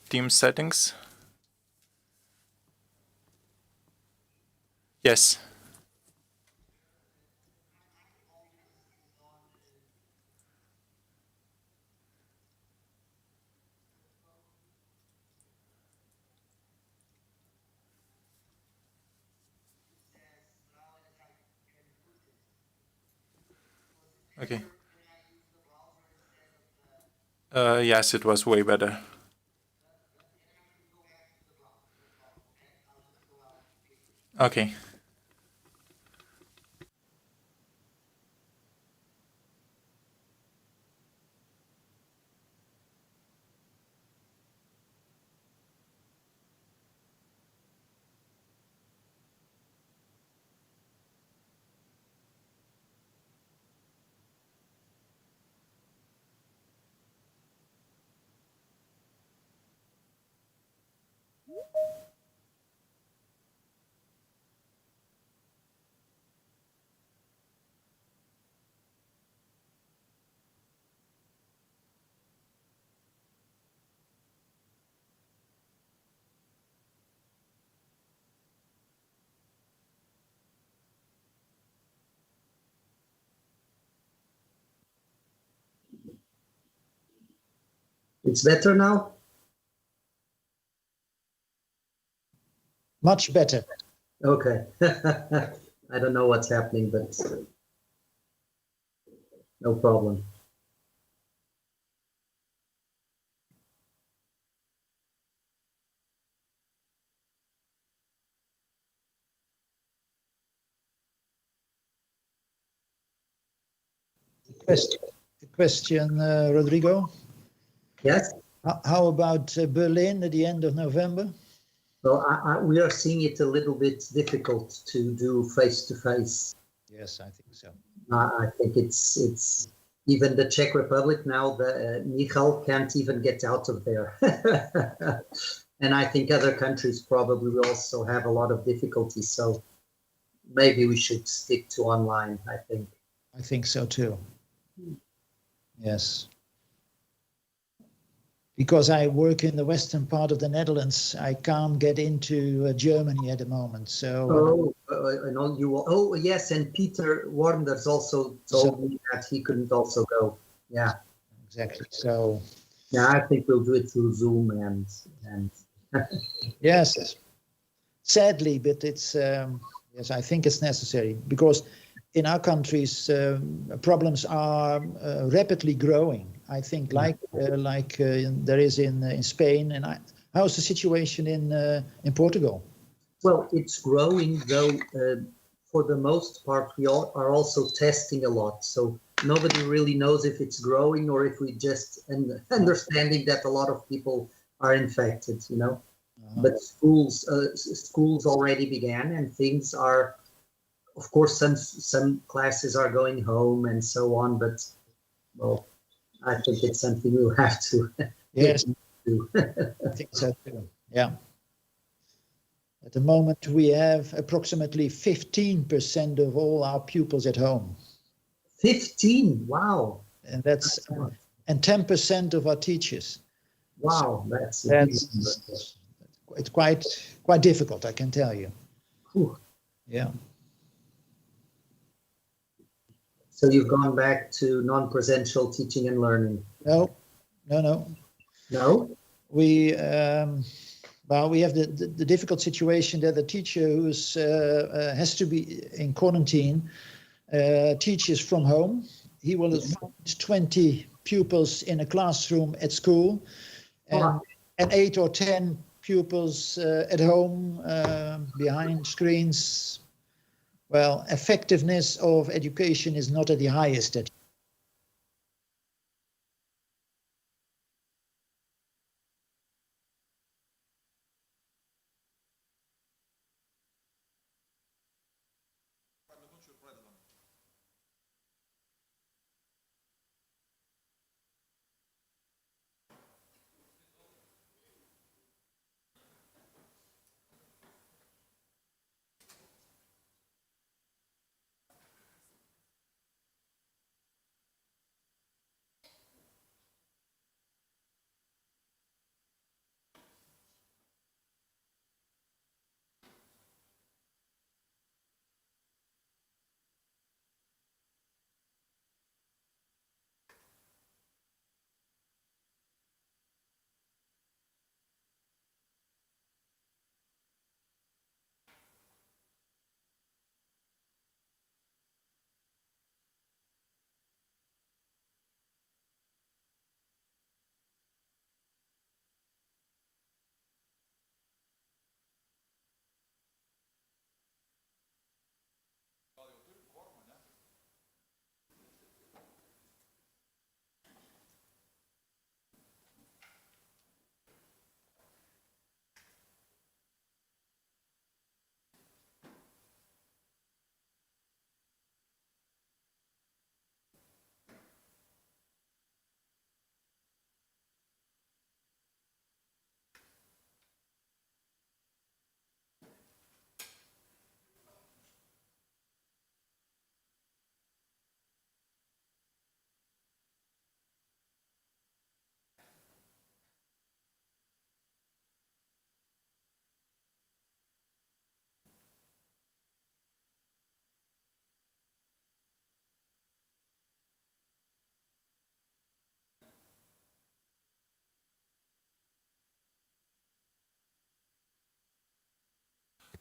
Teams settings? Yes. Okay. Yes, it was way better. Okay. It's better now? Much better. Okay. I don't know what's happening, but no problem. Question, Rodrigo. Yes? How about Berlin at the end of November? So we are seeing it a little bit difficult to do face-to-face. Yes, I think so. I think it's even the Czech Republic now, Michal can't even get out of there. And I think other countries probably will also have a lot of difficulties. So maybe we should stick to online, I think. I think so too. Yes. Because I work in the western part of the Netherlands, I can't get into Germany at the moment. So. I know you. Oh, yes, and Peter Warnders also told me that he couldn't also go. Yeah. Exactly. So. Yeah, I think we'll do it through Zoom and. Yes. Sadly, but it's yes, I think it's necessary because in our countries problems are rapidly growing. I think like there is in Spain. And how's the situation in Portugal? Well, it's growing, though. For the most part, we are also testing a lot. So nobody really knows if it's growing or if we just understanding that a lot of people are infected, you know. But schools already began, and things are, of course, some classes are going home and so on. But well, I think it's something we'll have to. Yes, I think so too. Yeah. At the moment, we have approximately 15% of all our pupils at home. 15, wow! And that's and 10% of our teachers. Wow, so that's it's quite difficult, I can tell you. Whew. Yeah. So you've gone back to non-presential teaching and learning? No. No? We well, we have the difficult situation that the teacher who has to be in quarantine teaches from home. He will find 20 pupils in a classroom at school, and 8 or 10 pupils at home behind screens. Well, effectiveness of education is not at the highest.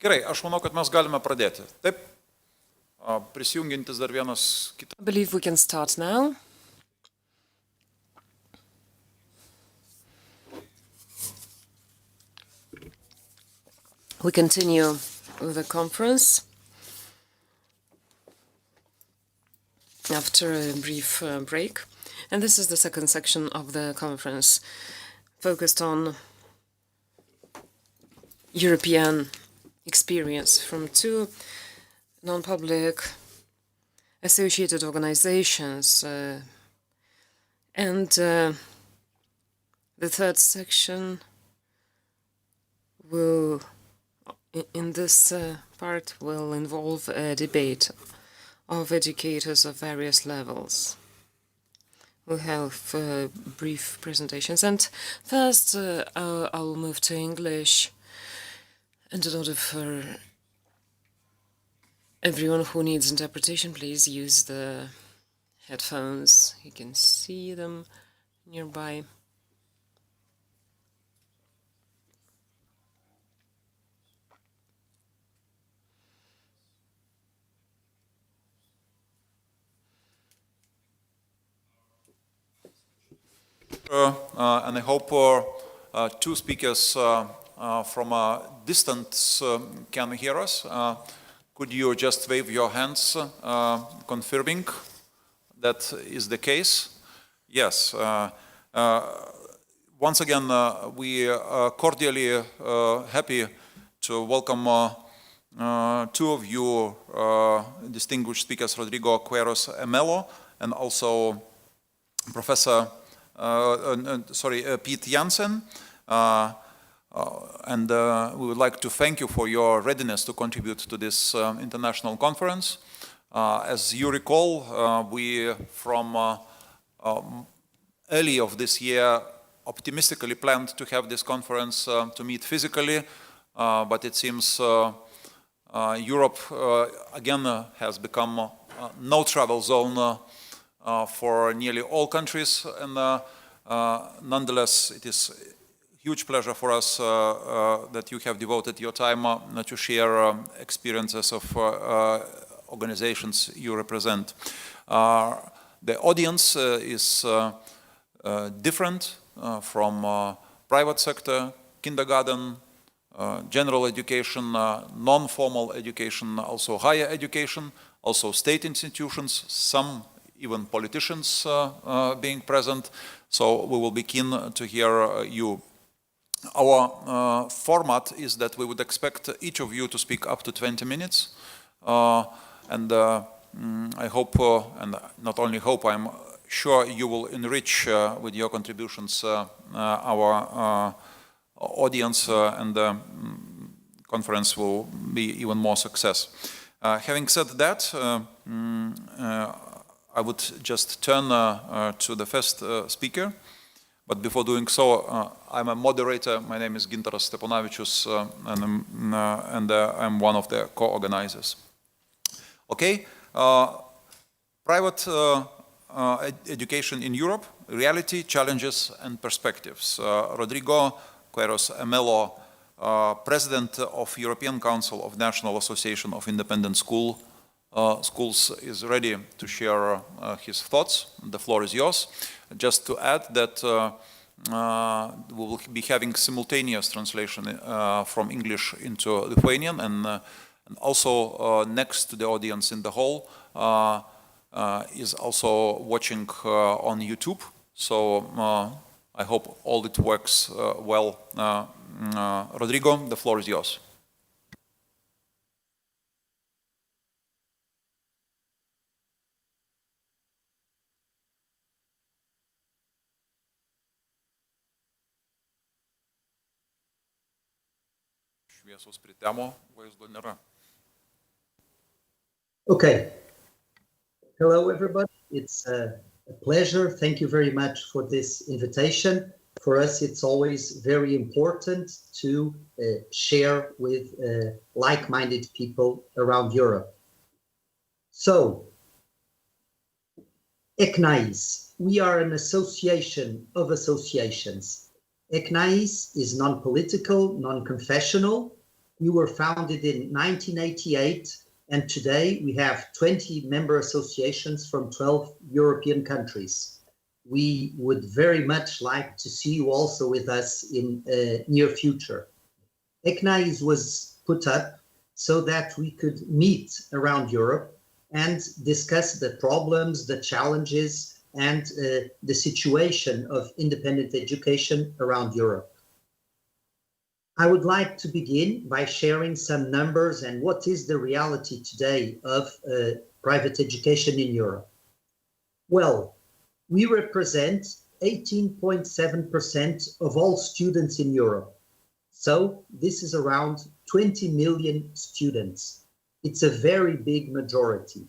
Gerai, aš manau, kad mes galime pradėti. Taip, prisijungintis dar vienas kitas. I believe we can start now. We continue with the conference after a brief break. And this is the second section of the conference, focused on European experience from two non-public associated organizations. And the third section will, in this part, will involve a debate of educators of various levels. We'll have brief presentations. And first, I'll move to English. And in order for everyone who needs interpretation, please use the headphones. You can see them nearby. And I hope two speakers from a distance can hear us. Could you just wave your hands, confirming that is the case? Yes. Once again, we are cordially happy to welcome two of you distinguished speakers, Rodrigo Queiroz Melo and also Professor Pete Jansen. And we would like to thank you for your readiness to contribute to this international conference. As you recall, we from early of this year optimistically planned to have this conference to meet physically, but it seems Europe again has become a no-travel zone for nearly all countries, and nonetheless, it is a huge pleasure for us that you have devoted your time to share experiences of organizations you represent. The audience is different from private sector, kindergarten, general education, non-formal education, also higher education, also state institutions, some even politicians being present, so we will be keen to hear you. Our format is that we would expect each of you to speak up to 20 minutes, and I hope, and not only hope, I'm sure you will enrich with your contributions our audience, and the conference will be even more success. Having said that, I would just turn to the first speaker, but before doing so, I'm a moderator. My name is Gintaras Steponavičius, and I'm one of the co-organizers. Okay, private education in Europe, reality, challenges, and perspectives. Rodrigo Queiroz Melo, President of European Council of National Association of Independent Schools, is ready to share his thoughts. The floor is yours. Just to add that we will be having simultaneous translation from English into Lithuanian, and also next to the audience in the hall is also watching on YouTube. So I hope all it works well. Rodrigo, the floor is yours. Okay. Hello, everybody. It's a pleasure. Thank you very much for this invitation. For us, it's always very important to share with like-minded people around Europe. So, ECNAIS, we are an association of associations. ECNAIS is non-political, non-confessional. We were founded in 1988, and today we have 20 member associations from 12 European countries. We would very much like to see you also with us in near future. ECNAIS was put up so that we could meet around Europe and discuss the problems, the challenges, and the situation of independent education around Europe. I would like to begin by sharing some numbers and what is the reality today of private education in Europe. Well, we represent 18.7% of all students in Europe. So this is around 20 million students. It's a very big majority.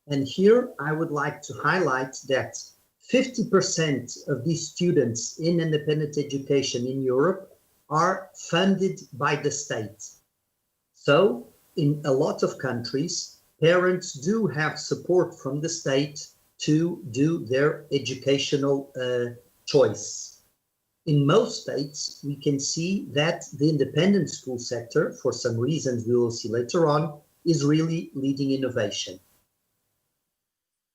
And here I would like to highlight that 50% of these students in independent education in Europe are funded by the state. So in a lot of countries, parents do have support from the state to do their educational choice. In most states, we can see that the independent school sector, for some reasons we will see later on, is really leading innovation.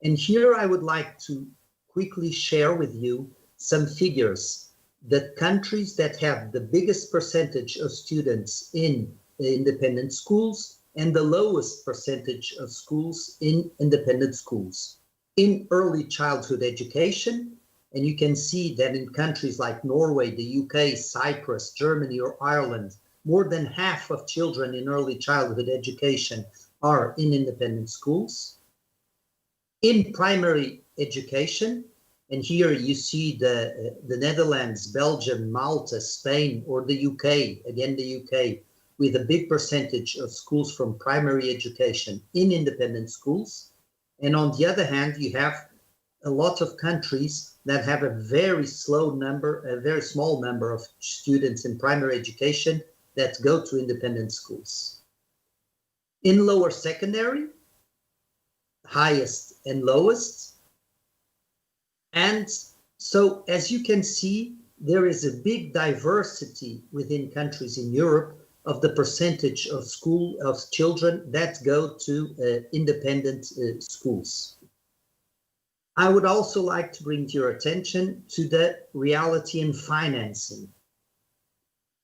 And here I would like to quickly share with you some figures. The countries that have the biggest percentage of students in independent schools and the lowest percentage of schools in independent schools. In early childhood education, and you can see that in countries like Norway, the UK, Cyprus, Germany, or Ireland, more than half of children in early childhood education are in independent schools. In primary education, and here you see the Netherlands, Belgium, Malta, Spain, or the UK, again the UK, with a big percentage of schools from primary education in independent schools. And on the other hand, you have a lot of countries that have a very small number of students in primary education that go to independent schools. In lower secondary, highest and lowest. And so, as you can see, there is a big diversity within countries in Europe of the percentage of children that go to independent schools. I would also like to bring to your attention to the reality in financing.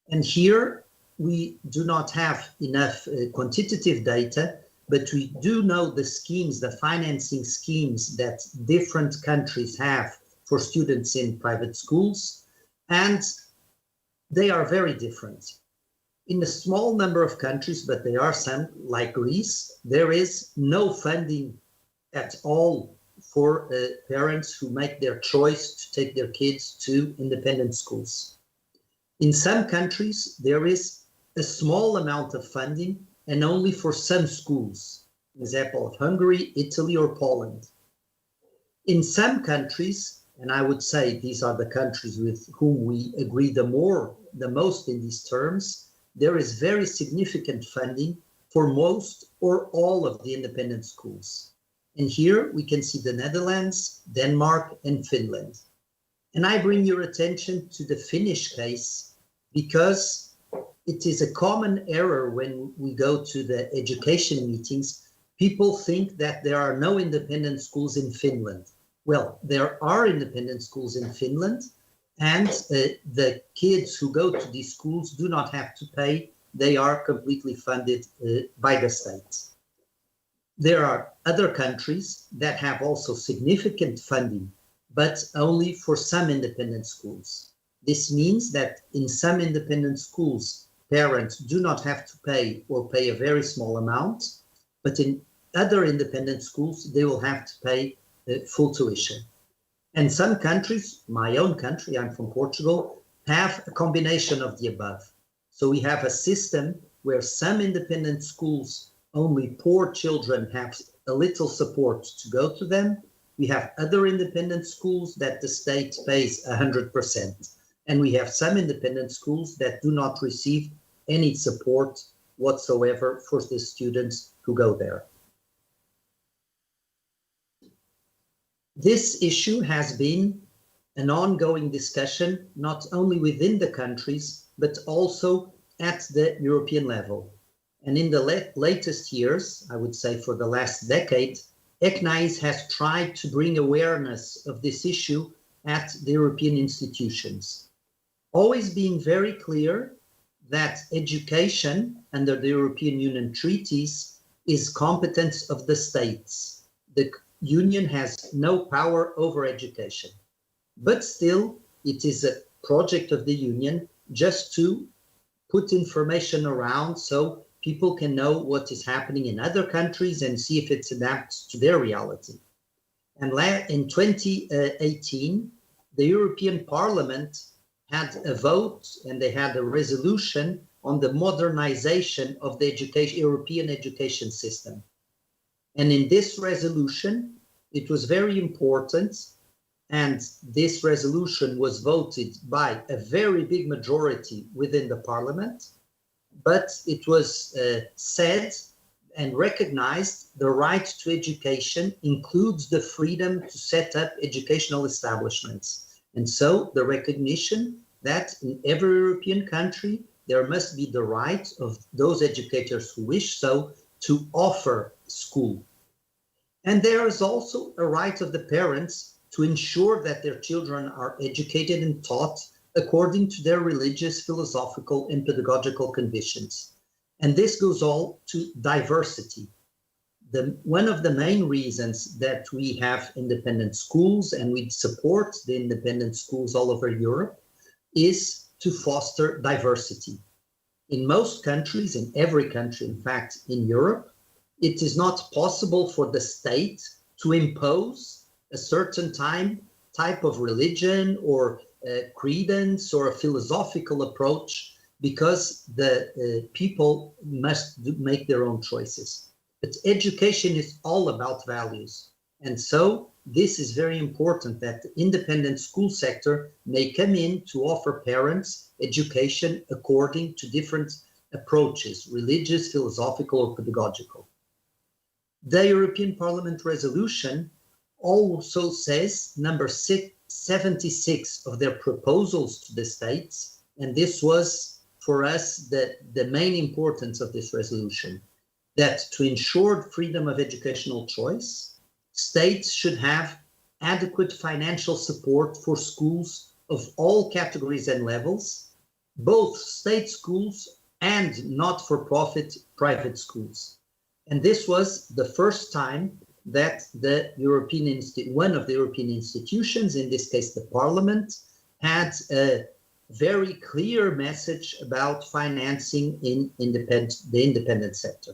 And here we do not have enough quantitative data, but we do know the schemes, the financing schemes that different countries have for students in private schools, and they are very different. In a small number of countries, but there are some, like Greece, there is no funding at all for parents who make their choice to take their kids to independent schools. In some countries, there is a small amount of funding and only for some schools, example of Hungary, Italy, or Poland. In some countries, and I would say these are the countries with whom we agree the most in these terms, there is very significant funding for most or all of the independent schools. And here we can see the Netherlands, Denmark, and Finland. And I bring your attention to the Finnish case because it is a common error when we go to the education meetings. People think that there are no independent schools in Finland. Well, there are independent schools in Finland, and the kids who go to these schools do not have to pay. They are completely funded by the state. There are other countries that have also significant funding, but only for some independent schools. This means that in some independent schools, parents do not have to pay or pay a very small amount, but in other independent schools, they will have to pay full tuition. And some countries, my own country, I'm from Portugal, have a combination of the above. So we have a system where some independent schools, only poor children have a little support to go to them. We have other independent schools that the state pays 100%. And we have some independent schools that do not receive any support whatsoever for the students who go there. This issue has been an ongoing discussion, not only within the countries, but also at the European level. And in the latest years, I would say for the last decade, ECNAIS has tried to bring awareness of this issue at the European institutions, always being very clear that education under the European Union treaties is competence of the states. The Union has no power over education, but still it is a project of the Union just to put information around so people can know what is happening in other countries and see if it adapts to their reality. And in 2018, the European Parliament had a vote and they had a resolution on the modernization of the European education system. And in this resolution, it was very important, and this resolution was voted by a very big majority within the Parliament, but it was said and recognized the right to education includes the freedom to set up educational establishments. And so the recognition that in every European country, there must be the right of those educators who wish so to offer school. And there is also a right of the parents to ensure that their children are educated and taught according to their religious, philosophical, and pedagogical convictions. And this goes all to diversity. One of the main reasons that we have independent schools and we support the independent schools all over Europe is to foster diversity. In most countries, in every country, in fact, in Europe, it is not possible for the state to impose a certain type of religion or credence or a philosophical approach because the people must make their own choices. But education is all about values. And so this is very important that the independent school sector may come in to offer parents education according to different approaches, religious, philosophical, or pedagogical. The European Parliament resolution also says, number 76 of their proposals to the states, and this was for us the main importance of this resolution, that to ensure freedom of educational choice, states should have adequate financial support for schools of all categories and levels, both state schools and not-for-profit private schools. And this was the first time that one of the European institutions, in this case the Parliament, had a very clear message about financing in the independent sector.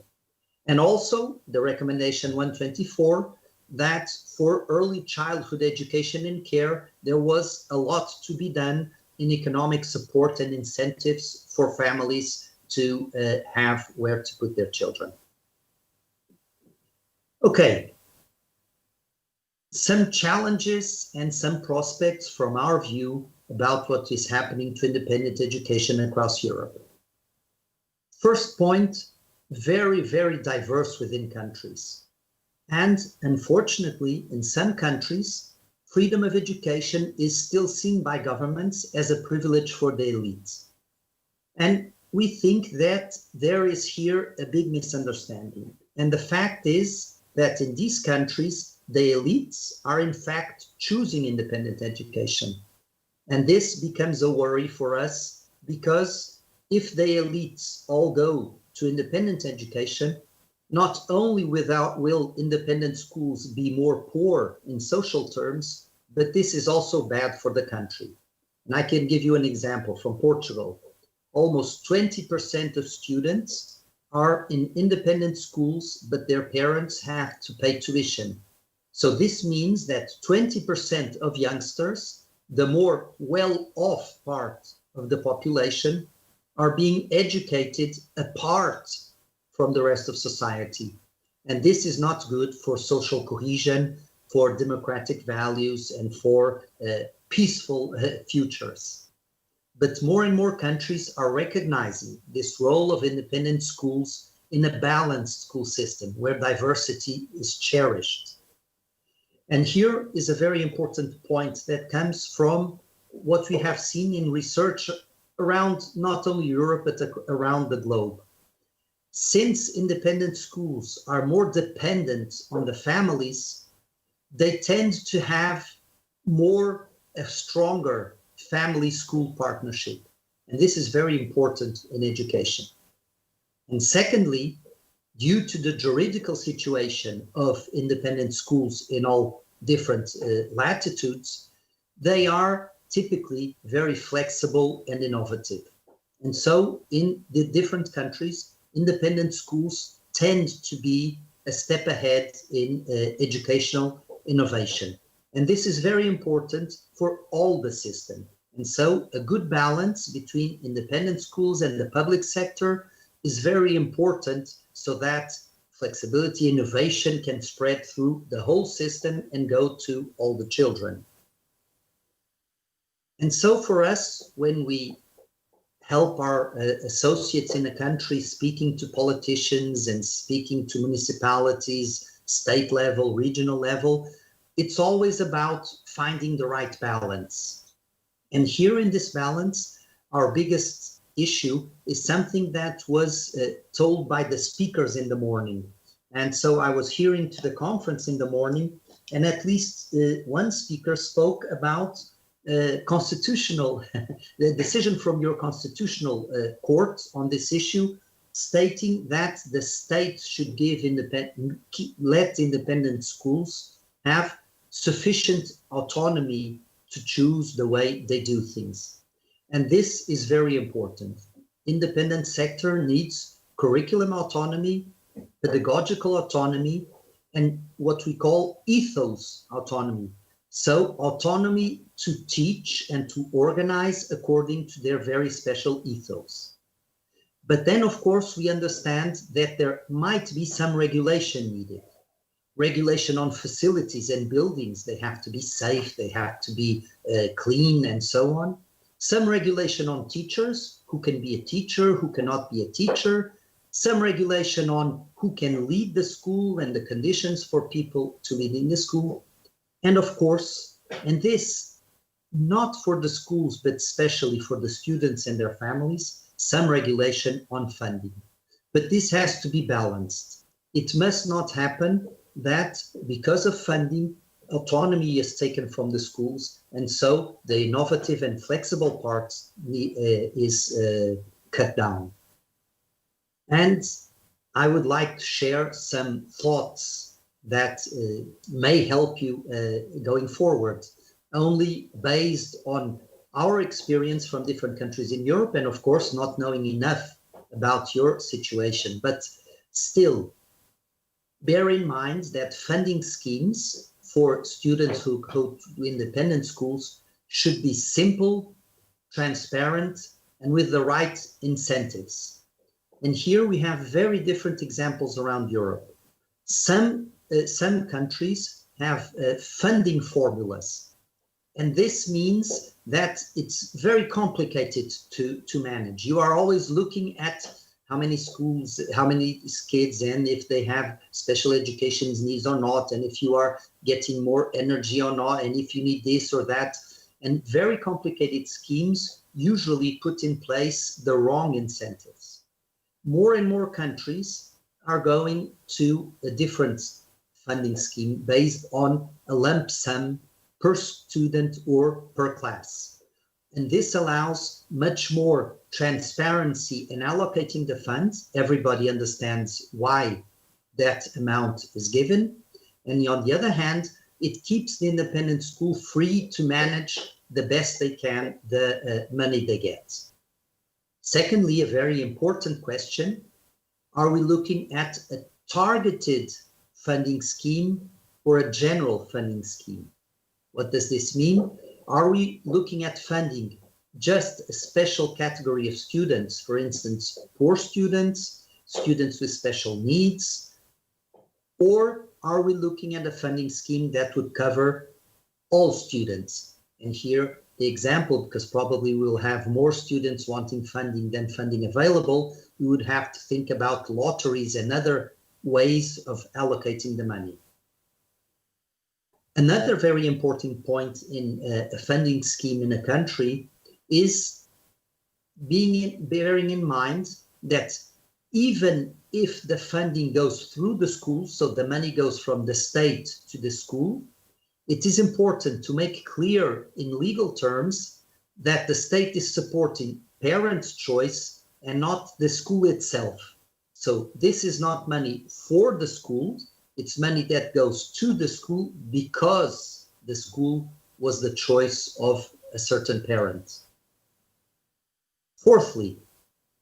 And also the recommendation 124, that for early childhood education and care, there was a lot to be done in economic support and incentives for families to have where to put their children. Okay, some challenges and some prospects from our view about what is happening to independent education across Europe. First point, very, very diverse within countries. And unfortunately, in some countries, freedom of education is still seen by governments as a privilege for the elites. And we think that there is here a big misunderstanding. And the fact is that in these countries, the elites are in fact choosing independent education. And this becomes a worry for us because if the elites all go to independent education, not only will independent schools be more poor in social terms, but this is also bad for the country. And I can give you an example from Portugal. Almost 20% of students are in independent schools, but their parents have to pay tuition. So this means that 20% of youngsters, the more well-off part of the population, are being educated apart from the rest of society. And this is not good for social cohesion, for democratic values, and for peaceful futures. But more and more countries are recognizing this role of independent schools in a balanced school system where diversity is cherished. And here is a very important point that comes from what we have seen in research around not only Europe, but around the globe. Since independent schools are more dependent on the families, they tend to have a stronger family-school partnership. And this is very important in education. And secondly, due to the juridical situation of independent schools in all different latitudes, they are typically very flexible and innovative. And so in the different countries, independent schools tend to be a step ahead in educational innovation. And this is very important for all the system. And so a good balance between independent schools and the public sector is very important so that flexibility, innovation can spread through the whole system and go to all the children. And so for us, when we help our associates in a country speaking to politicians and speaking to municipalities, state level, regional level, it's always about finding the right balance. And here in this balance, our biggest issue is something that was told by the speakers in the morning. And so I was hearing to the conference in the morning, and at least one speaker spoke about constitutional, the decision from your constitutional court on this issue, stating that the state should let independent schools have sufficient autonomy to choose the way they do things. And this is very important. Independent sector needs curriculum autonomy, pedagogical autonomy, and what we call ethos autonomy. So autonomy to teach and to organize according to their very special ethos. But then, of course, we understand that there might be some regulation needed. Regulation on facilities and buildings, they have to be safe, they have to be clean and so on. Some regulation on teachers, who can be a teacher, who cannot be a teacher. Some regulation on who can lead the school and the conditions for people to lead in the school. And of course, and this not for the schools, but especially for the students and their families, some regulation on funding. But this has to be balanced. It must not happen that because of funding, autonomy is taken from the schools, and so the innovative and flexible parts is cut down. And I would like to share some thoughts that may help you going forward, only based on our experience from different countries in Europe, and of course not knowing enough about your situation. But still, bear in mind that funding schemes for students who go to independent schools should be simple, transparent, and with the right incentives. And here we have very different examples around Europe. Some countries have funding formulas, and this means that it's very complicated to manage. You are always looking at how many schools, how many kids, and if they have special education needs or not, and if you are getting more energy or not, and if you need this or that. And very complicated schemes usually put in place the wrong incentives. More and more countries are going to a different funding scheme based on a lump sum per student or per class. And this allows much more transparency in allocating the funds. Everybody understands why that amount is given. And on the other hand, it keeps the independent school free to manage the best they can the money they get. Secondly, a very important question, are we looking at a targeted funding scheme or a general funding scheme? What does this mean? Are we looking at funding just a special category of students, for instance, poor students, students with special needs, or are we looking at a funding scheme that would cover all students? And here the example, because probably we'll have more students wanting funding than funding available, we would have to think about lotteries and other ways of allocating the money. Another very important point in a funding scheme in a country is bearing in mind that even if the funding goes through the school, so the money goes from the state to the school, it is important to make clear in legal terms that the state is supporting parents' choice and not the school itself. So this is not money for the school, it's money that goes to the school because the school was the choice of a certain parent. Fourthly,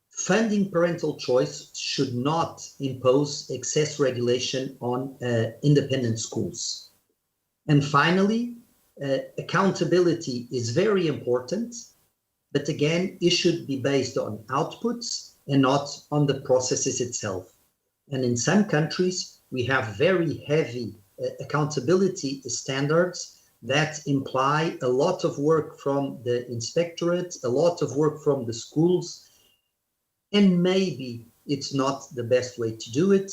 funding parental choice should not impose excess regulation on independent schools. And finally, accountability is very important, but again, it should be based on outputs and not on the processes itself. And in some countries, we have very heavy accountability standards that imply a lot of work from the inspectorate, a lot of work from the schools, and maybe it's not the best way to do it.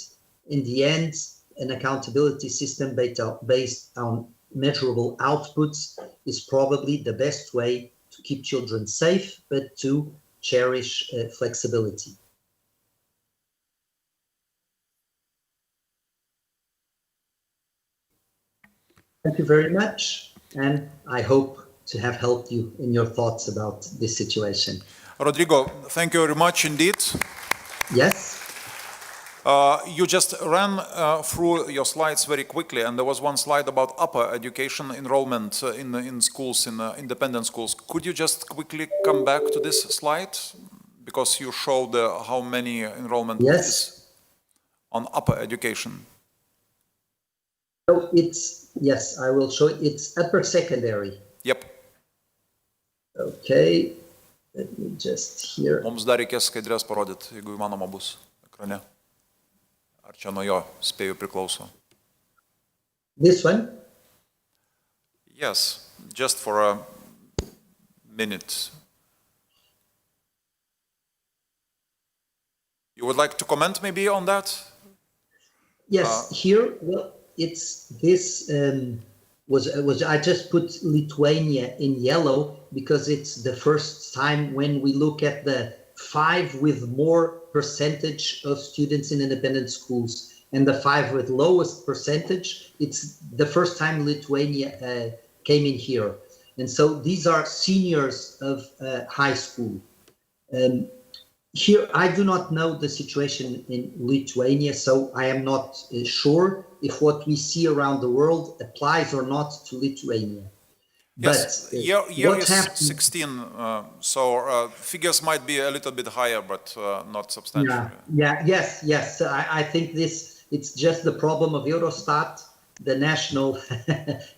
In the end, an accountability system based on measurable outputs is probably the best way to keep children safe, but to cherish flexibility. Thank you very much, and I hope to have helped you in your thoughts about this situation. Rodrigo, thank you very much indeed. Yes? You just ran through your slides very quickly, and there was one slide about upper education enrollment in schools, in independent schools. Could you just quickly come back to this slide? Because you showed how many enrollment is on upper education. So it's, yes, I will show it. It's upper secondary. Yep. Okay, let me just here. Mums dar reikės skaidrės parodyti, jeigu įmanoma bus ekrane. Ar čia nuo jo spėjų priklauso? This one? Yes, just for a minute. You would like to comment maybe on that? Yes, here, well, it's this was I just put Lithuania in yellow because it's the first time when we look at the 5 with more percentage of students in independent schools and the 5 with lowest percentage. It's the first time Lithuania came in here. And so these are seniors of high school. Here, I do not know the situation in Lithuania, so I am not sure if what we see around the world applies or not to Lithuania. Yes, but, year is 16, so figures might be a little bit higher, but not substantially. Yes. I think it's just the problem of Eurostat. The national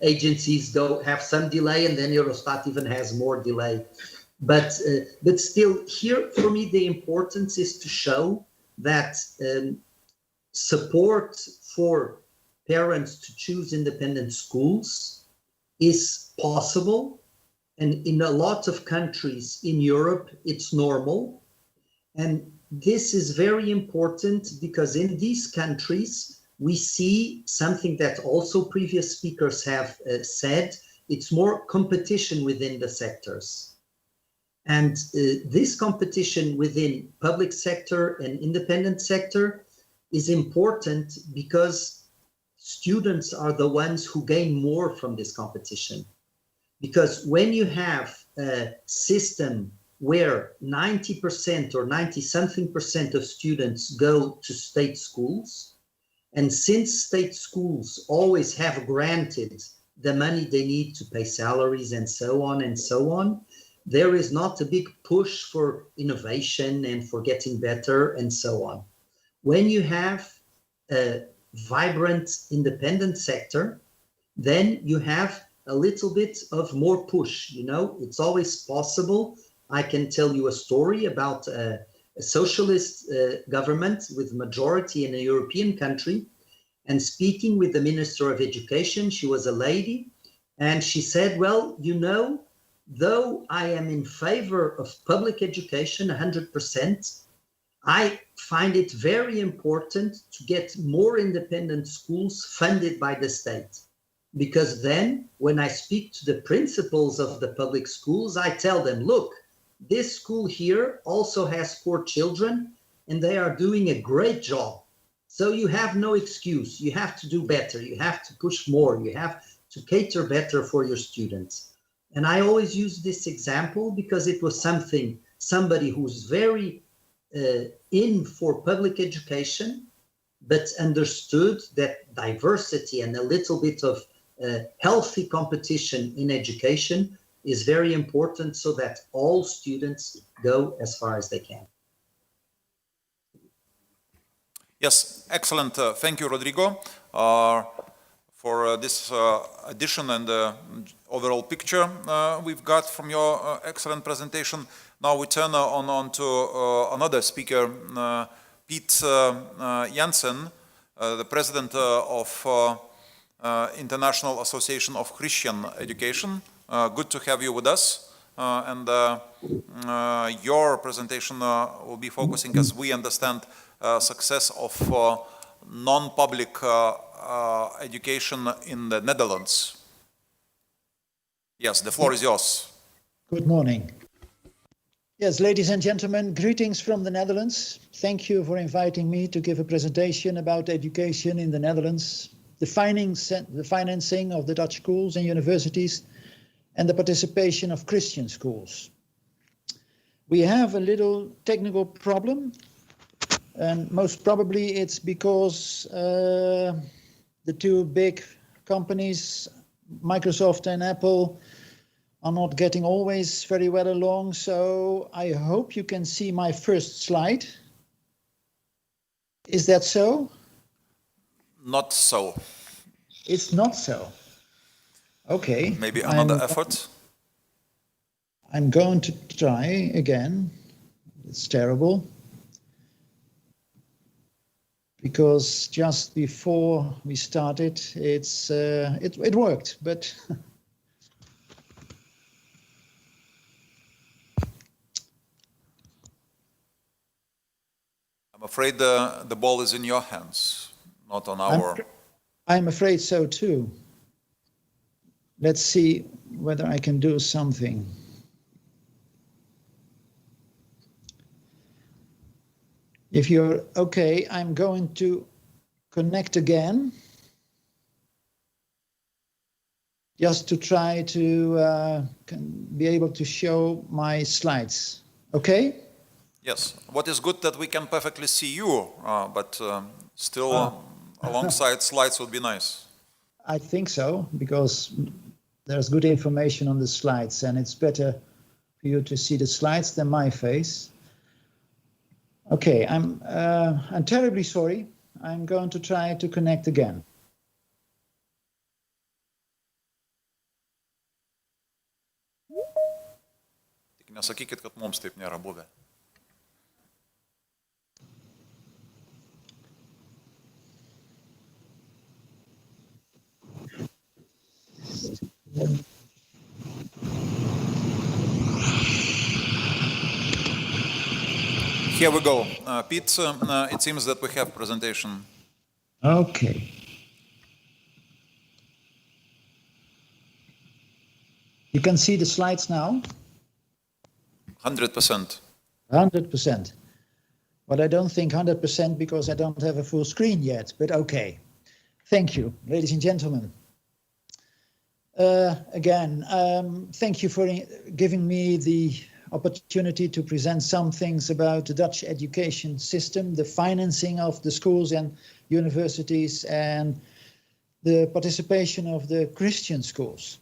agencies have some delay, and then Eurostat even has more delay. But still, here for me the importance is to show that support for parents to choose independent schools is possible, and in a lot of countries in Europe it's normal. And this is very important because in these countries we see something that also previous speakers have said, it's more competition within the sectors. And this competition within public sector and independent sector is important because students are the ones who gain more from this competition. Because when you have a system where 90% or 90-something% of students go to state schools, and since state schools always have granted the money they need to pay salaries and so on, there is not a big push for innovation and for getting better and so on. When you have a vibrant independent sector, then you have a little bit of more push. You know, it's always possible. I can tell you a story about a socialist government with majority in a European country, and speaking with the Minister of Education, she was a lady, and she said, well, you know, though I am in favor of public education 100%, I find it very important to get more independent schools funded by the state. Because then when I speak to the principals of the public schools, I tell them, look, This school here also has 4 children, and they are doing a great job. So you have no excuse. You have to do better. You have to push more. You have to cater better for your students. And I always use this example because it was somebody who's very in for public education, but understood that diversity and a little bit of healthy competition in education is very important so that all students go as far as they can. Yes, excellent. Thank you, Rodrigo, for this addition and overall picture we've got from your excellent presentation. Now we turn on to another speaker, Pete Jansen, the president of International Association of Christian Education. Good to have you with us. And your presentation will be focusing, as we understand, success of non-public education in the Netherlands. Yes, the floor is yours. Good morning. Yes, ladies and gentlemen, greetings from the Netherlands. Thank you for inviting me to give a presentation about education in the Netherlands, the financing of the Dutch schools and universities, and the participation of Christian schools. We have a little technical problem, and most probably it's because the 2 big companies, Microsoft and Apple, are not getting always very well along. So I hope you can see my first slide. Is that so? Not so. It's not so. Okay. Maybe another effort. I'm going to try again. It's terrible. Because just before we started, it worked, but I'm afraid the ball is in your hands, not on our... I'm afraid so too. Let's see whether I can do something. If you're okay, I'm going to connect again, just to try to be able to show my slides. Okay? Yes. What is good that we can perfectly see you, but still alongside slides would be nice. I think so, because there's good information on the slides, and it's better for you to see the slides than my face. Okay, I'm terribly sorry. I'm going to try to connect again. Tik nesakykit, kad mums taip nėra buvę. Here we go. Pete, it seems that we have presentation. Okay. You can see the slides now? 100%. 100%. But I don't think 100% because I don't have a full screen yet, but okay. Thank you, ladies and gentlemen. Again, thank you for giving me the opportunity to present some things about the Dutch education system, the financing of the schools and universities, and the participation of the Christian schools.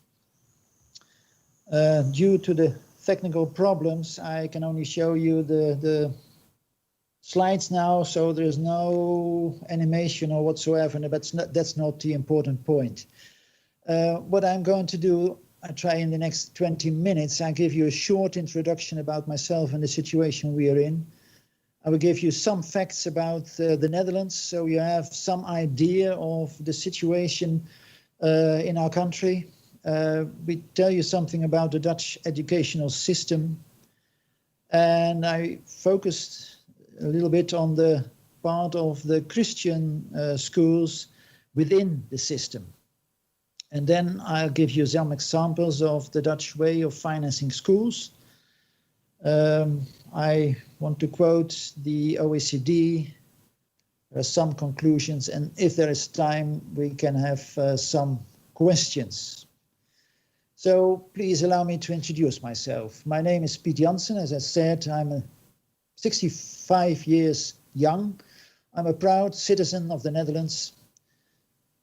Due to the technical problems, I can only show you the slides now, so there's no animation or whatsoever, but that's not the important point. What I'm going to do, I try in the next 20 minutes, I'll give you a short introduction about myself and the situation we are in. I will give you some facts about the Netherlands, so you have some idea of the situation in our country. We tell you something about the Dutch educational system, and I focused a little bit on the part of the Christian schools within the system. And then I'll give you some examples of the Dutch way of financing schools. I want to quote the OECD. There are some conclusions, and if there is time, we can have some questions. So please allow me to introduce myself. My name is Piet Jansen. As I said, I'm 65 years young. I'm a proud citizen of the Netherlands,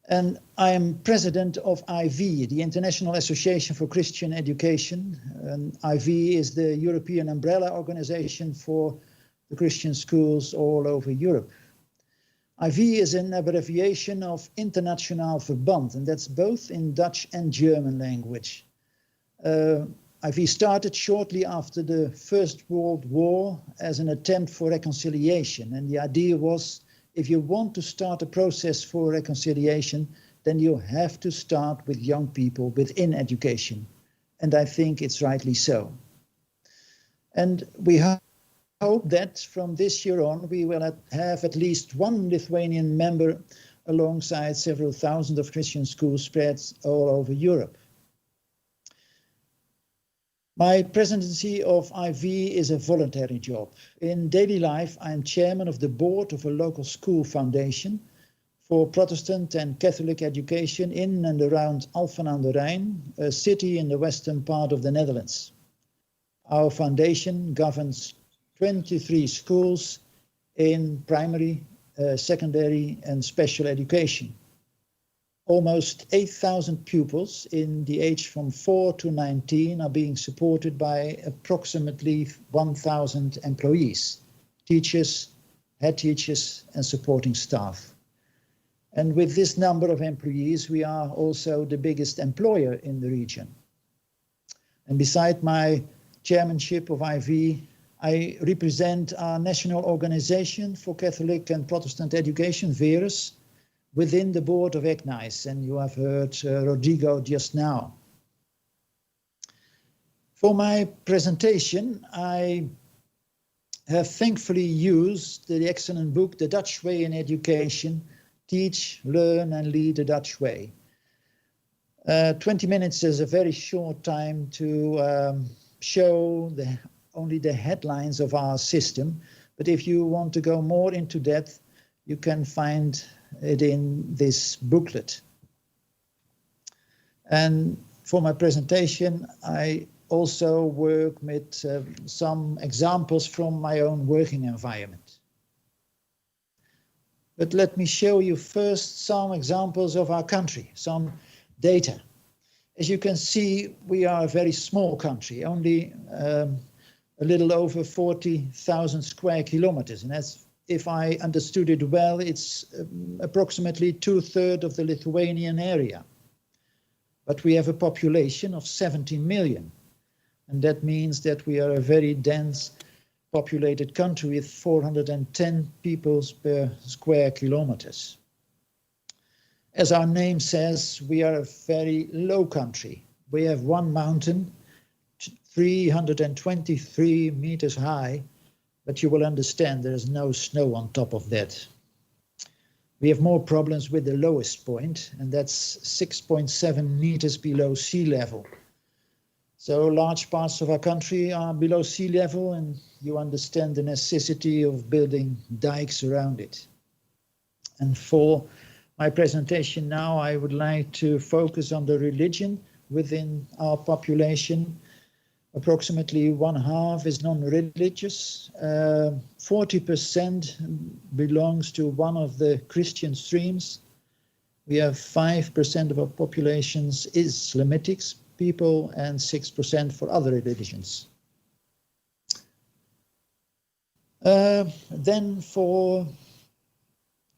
and I am president of IV, the International Association for Christian Education. And IV is the European umbrella organization for the Christian schools all over Europe. IV is an abbreviation of Internationaal Verband, and that's both in Dutch and German language. IV started shortly after the First World War as an attempt for reconciliation, and the idea was, if you want to start a process for reconciliation, then you have to start with young people within education, and I think it's rightly so. And we hope that from this year on, we will have at least one Lithuanian member alongside several thousand of Christian schools spread all over Europe. My presidency of IV is a voluntary job. In daily life, I'm chairman of the board of a local school foundation for Protestant and Catholic education in and around Alphen aan den Rijn, a city in the western part of the Netherlands. Our foundation governs 23 schools in primary, secondary and special education. Almost 8,000 pupils in the age from 4 to 19 are being supported by approximately 1,000 employees, teachers, head teachers and supporting staff. And with this number of employees, we are also the biggest employer in the region. And beside my chairmanship of IV, I represent our national organization for Catholic and Protestant education, VERUS, within the board of ECNICE, and you have heard Rodrigo just now. For my presentation, I have thankfully used the excellent book, The Dutch Way in Education, Teach, Learn and Lead the Dutch Way. 20 minutes is a very short time to show only the headlines of our system, but if you want to go more into depth, you can find it in this booklet. And for my presentation, I also work with some examples from my own working environment. But let me show you first some examples of our country, some data. As you can see, we are a very small country, only a little over 40,000 square kilometers. And that's, if I understood it well, it's approximately 2/3 of the Lithuanian area. But we have a population of 70 million. And that means that we are a very dense populated country with 410 people per square kilometers. As our name says, we are a very low country. We have one mountain, 323 meters high, but you will understand there is no snow on top of that. We have more problems with the lowest point, and that's 6.7 meters below sea level. So large parts of our country are below sea level, and you understand the necessity of building dikes around it. And for my presentation now, I would like to focus on the religion within our population. Approximately 1/2 is non-religious. 40% belongs to one of the Christian streams. We have 5% of our populations Islamic people and 6% for other religions. Then for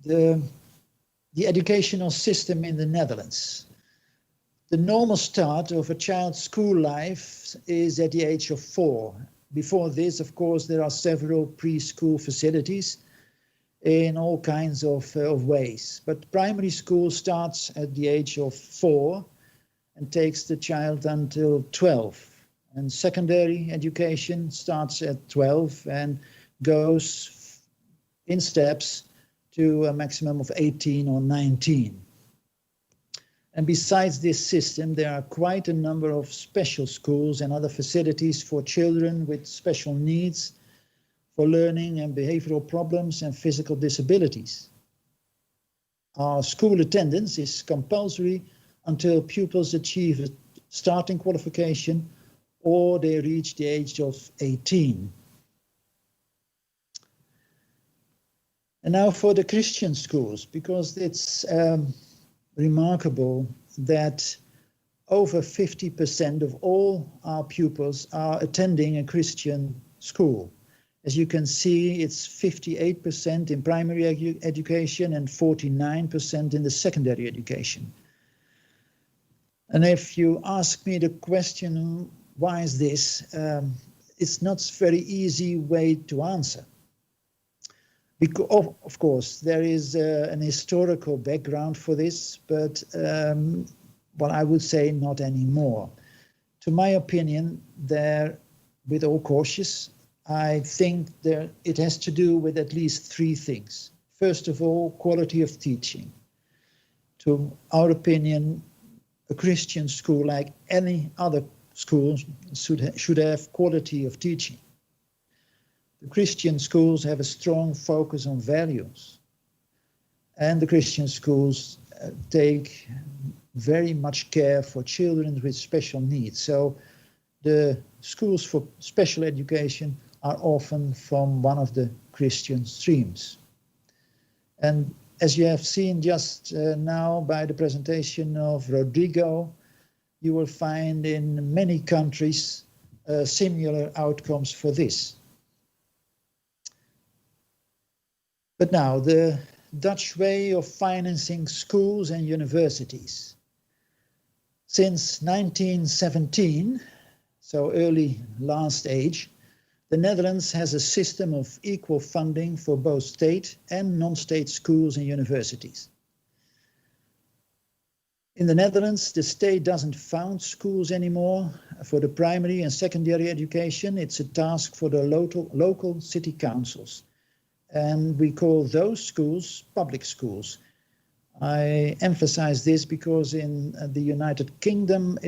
the educational system in the Netherlands. The normal start of a child's school life is at the age of 4. Before this, of course, there are several preschool facilities in all kinds of ways. But primary school starts at the age of 4 and takes the child until 12. And secondary education starts at 12 and goes in steps to a maximum of 18 or 19. And besides this system, there are quite a number of special schools and other facilities for children with special needs, for learning and behavioral problems and physical disabilities. Our school attendance is compulsory until pupils achieve a starting qualification or they reach the age of 18. And now for the Christian schools, because it's remarkable that over 50% of all our pupils are attending a Christian school. As you can see, it's 58% in primary education and 49% in the secondary education. And if you ask me the question, why is this? It's not a very easy way to answer. Because, of course, there is an historical background for this, but well, I would say not anymore. To my opinion, with all cautious, I think it has to do with at least three things. First of all, quality of teaching. To our opinion, a Christian school, like any other school, should have quality of teaching. The Christian schools have a strong focus on values, and the Christian schools take very much care for children with special needs. So the schools for special education are often from one of the Christian streams. And as you have seen just now by the presentation of Rodrigo, you will find in many countries similar outcomes for this. But now, the Dutch way of financing schools and universities. Since 1917, so early last age, the Netherlands has a system of equal funding for both state and non-state schools and universities. In the Netherlands, the state doesn't fund schools anymore. For the primary and secondary education, it's a task for the local city councils. And we call those schools public schools. I emphasize this because in the United Kingdom,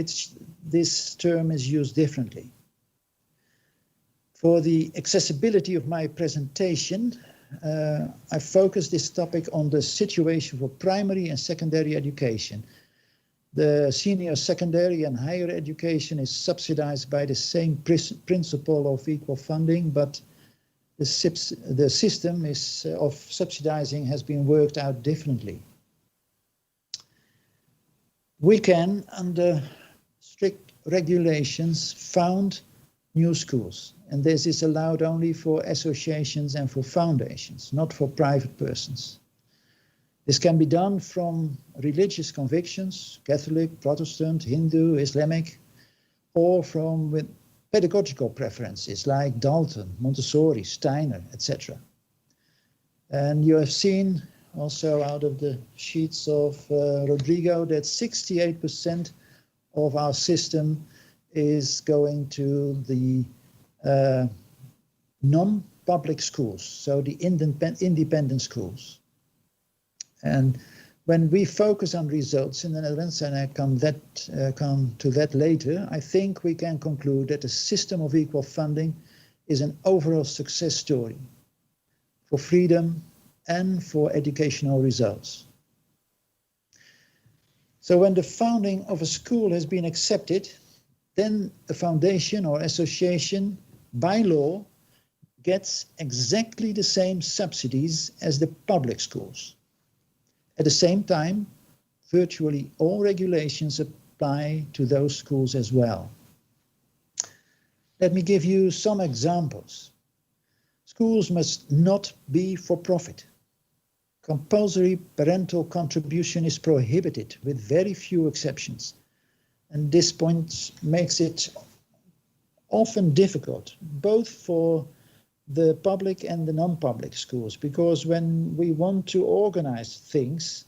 this term is used differently. For the accessibility of my presentation, I focus this topic on the situation for primary and secondary education. The senior secondary and higher education is subsidized by the same principle of equal funding, but the system of subsidizing has been worked out differently. We can, under strict regulations, found new schools, and this is allowed only for associations and for foundations, not for private persons. This can be done from religious convictions, Catholic, Protestant, Hindu, Islamic, or from pedagogical preferences like Dalton, Montessori, Steiner, etc. And you have seen also out of the sheets of Rodrigo that 68% of our system is going to the non-public schools, so the independent schools. And when we focus on results in the Netherlands, and I come to that later, I think we can conclude that the system of equal funding is an overall success story for freedom and for educational results. So when the founding of a school has been accepted, then a foundation or association by law gets exactly the same subsidies as the public schools. At the same time, virtually all regulations apply to those schools as well. Let me give you some examples. Schools must not be for profit. Compulsory parental contribution is prohibited with very few exceptions. And this point makes it often difficult, both for the public and the non-public schools, because when we want to organize things,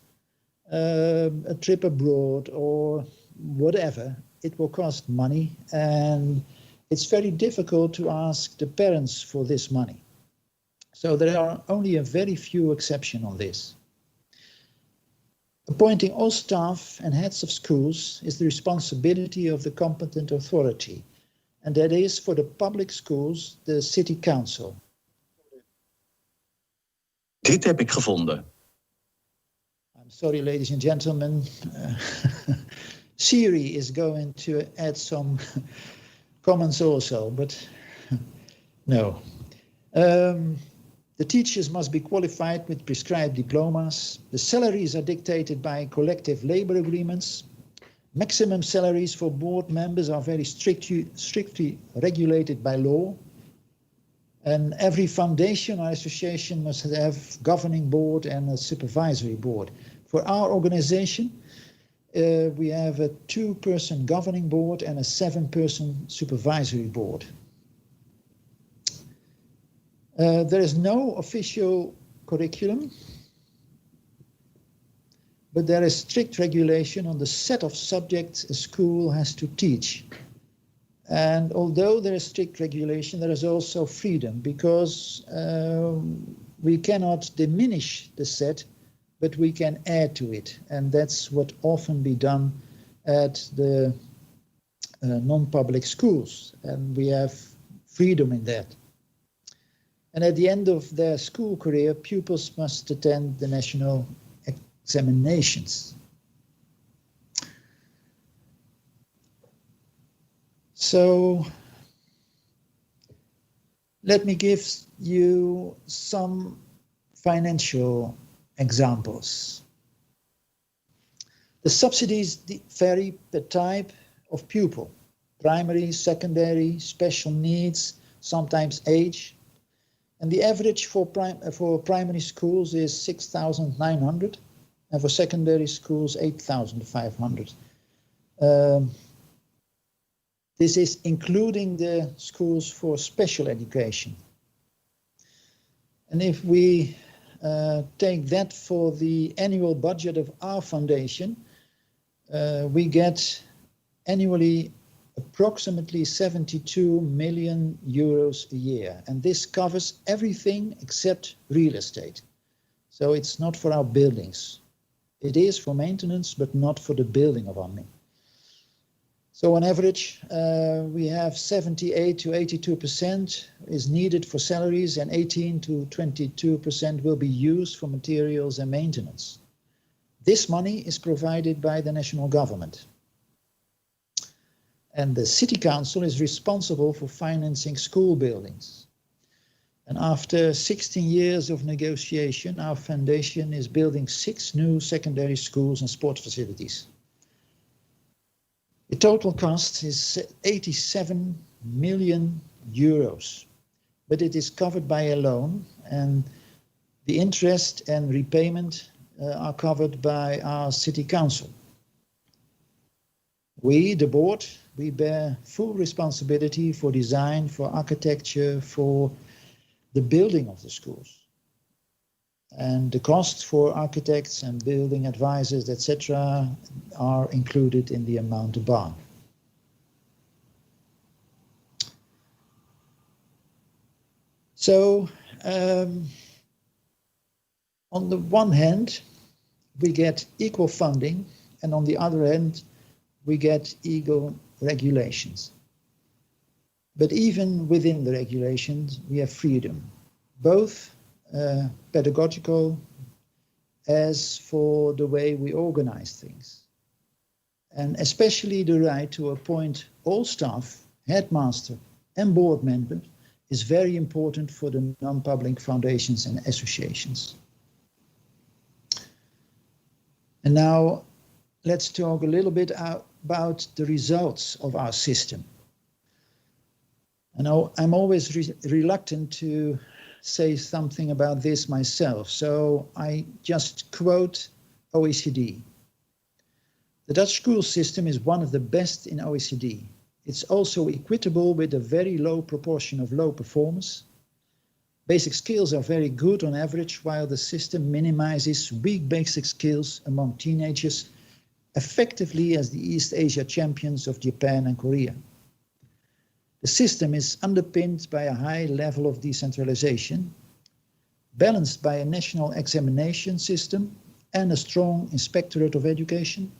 a trip abroad or whatever, it will cost money, and it's very difficult to ask the parents for this money. So there are only a very few exceptions on this. Appointing all staff and heads of schools is the responsibility of the competent authority, and that is for the public schools, the city council. Dit heb ik gevonden. I'm sorry, ladies and gentlemen. Siri is going to add some comments also, but no. The teachers must be qualified with prescribed diplomas. The salaries are dictated by collective labor agreements. Maximum salaries for board members are very strictly regulated by law. And every foundation or association must have governing board and a supervisory board. For our organization, we have a 2-person governing board and a 7-person supervisory board. There is no official curriculum, but there is strict regulation on the set of subjects a school has to teach. And although there is strict regulation, there is also freedom, because we cannot diminish the set, but we can add to it. And that's what often be done at the non-public schools. And we have freedom in that. And at the end of their school career, pupils must attend the national examinations. So let me give you some financial examples. The subsidies vary per type of pupil: primary, secondary, special needs, sometimes age. And the average for primary schools is 6,900, and for secondary schools 8,500. This is including the schools for special education. And if we take that for the annual budget of our foundation, we get annually approximately 72 million euros a year. And this covers everything except real estate. So it's not for our buildings. It is for maintenance, but not for the building of our main. So on average, we have 78 to 82% is needed for salaries, and 18 to 22% will be used for materials and maintenance. This money is provided by the national government. And the city council is responsible for financing school buildings. And after 16 years of negotiation, our foundation is building 6 new secondary schools and sport facilities. The total cost is 87 million euros, but it is covered by a loan, and the interest and repayment are covered by our city council. We, the board, we bear full responsibility for design, for architecture, for the building of the schools. And the costs for architects and building advisors, etc., are included in the amount above. So, on the one hand, we get equal funding, and on the other hand, we get equal regulations. But even within the regulations, we have freedom, both pedagogical as for the way we organize things. And especially the right to appoint all staff, headmaster and board members is very important for the non-public foundations and associations. And now let's talk a little bit about the results of our system. I know I'm always reluctant to say something about this myself, so I just quote OECD. The Dutch school system is one of the best in OECD. It's also equitable with a very low proportion of low performers. Basic skills are very good on average, while the system minimizes weak basic skills among teenagers, effectively as the East Asia champions of Japan and Korea. The system is underpinned by a high level of decentralization, balanced by a national examination system, and a strong inspectorate of education,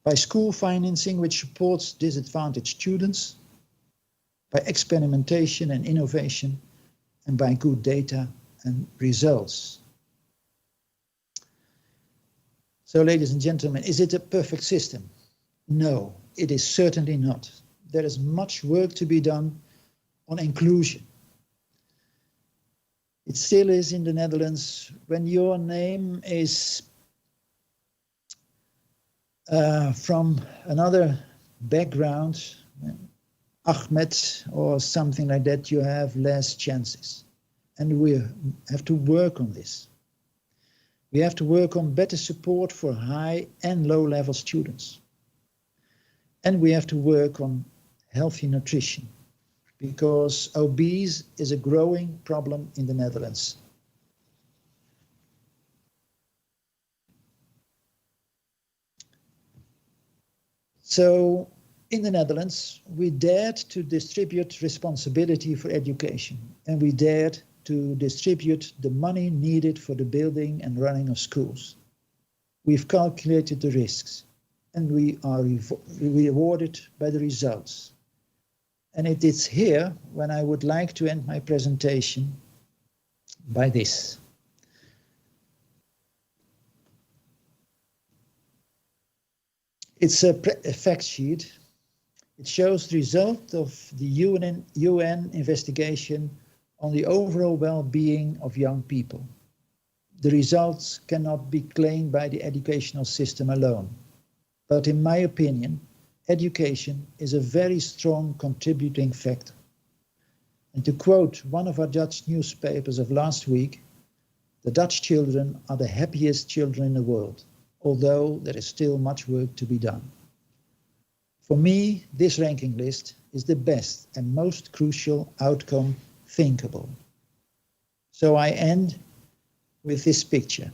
by school financing which supports disadvantaged students, by experimentation and innovation, and by good data and results. So, ladies and gentlemen, is it a perfect system? No, it is certainly not. There is much work to be done on inclusion. It still is in the Netherlands when your name is from another background, Ahmed or something like that, you have less chances. And we have to work on this. We have to work on better support for high and low level students. And we have to work on healthy nutrition, because obese is a growing problem in the Netherlands. So in the Netherlands, we dared to distribute responsibility for education, and we dared to distribute the money needed for the building and running of schools. We've calculated the risks, and we are rewarded by the results. And it is here when I would like to end my presentation by this. It's a fact sheet. It shows the result of the UN investigation on the overall well-being of young people. The results cannot be claimed by the educational system alone. But in my opinion, education is a very strong contributing factor. And to quote one of our Dutch newspapers of last week, the Dutch children are the happiest children in the world, although there is still much work to be done. For me, this ranking list is the best and most crucial outcome thinkable. So I end with this picture.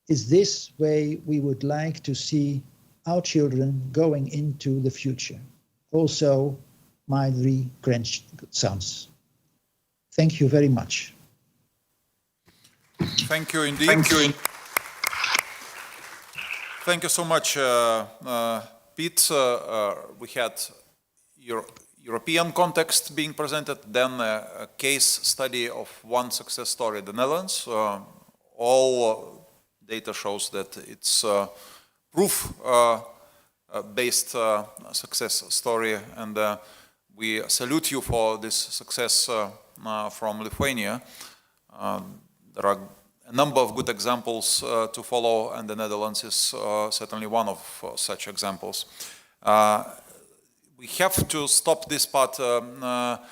Is this way we would like to see our children going into the future? Also, my 3 grandsons. Thank you very much. Thank you indeed. Thank you so much, Pete. We had your European context being presented, then a case study of one success story in the Netherlands. All data shows that it's proof-based success story, and we salute you for this success from Lithuania. There are a number of good examples to follow, and the Netherlands is certainly one of such examples. We have to stop this part of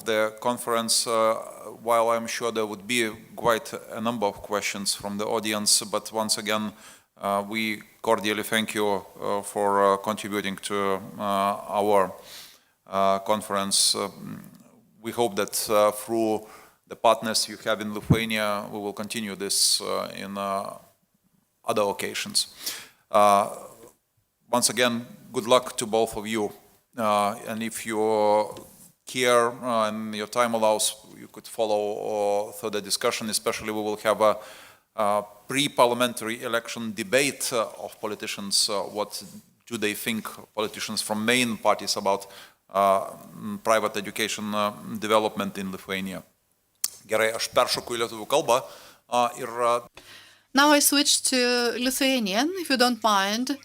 the conference, while I'm sure there would be quite a number of questions from the audience, but once again, we cordially thank you for contributing to our conference. We hope that through the partners you have in Lithuania, we will continue this in other occasions. Once again, good luck to both of you. And if you care and your time allows, you could follow further discussion. Especially we will have a pre-parliamentary election debate of politicians. What do they think, politicians from main parties, about private education development in Lithuania? Gerai, aš peršoku į lietuvių kalbą ir... Now I switch to Lithuanian, if you don't mind.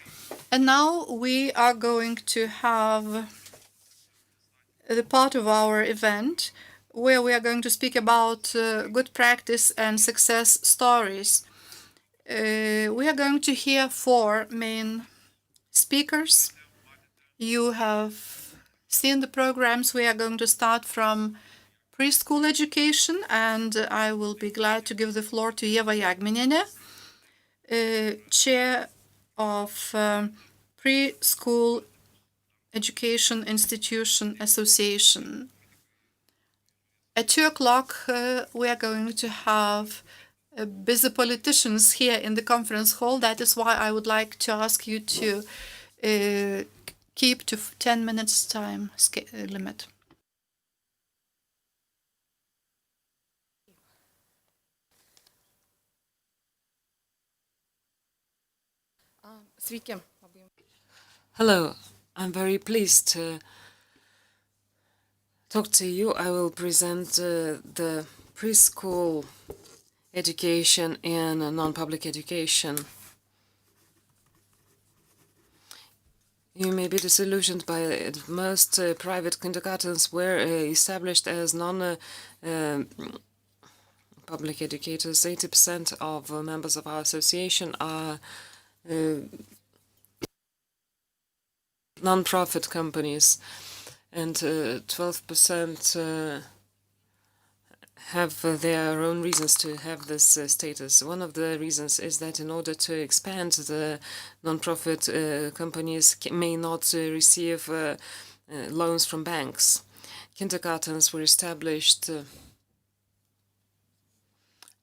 And now we are going to have the part of our event where we are going to speak about good practice and success stories. We are going to hear 4 main speakers. You have seen the programs. We are going to start from preschool education, and I will be glad to give the floor to Ieva Jagminienė, Chair of Preschool Education Institution Association. At 2 o'clock, we are going to have busy politicians here in the conference hall. That is why I would like to ask you to keep to 10 minutes time limit. Sveiki. Labai. Hello, I'm very pleased to talk to you. I will present the preschool education and non-public education. You may be disillusioned by it. Most private kindergartens were established as non-public educators. 80% of members of our association are non-profit companies, and 12% have their own reasons to have this status. One of the reasons is that in order to expand, the non-profit companies may not receive loans from banks. Kindergartens were established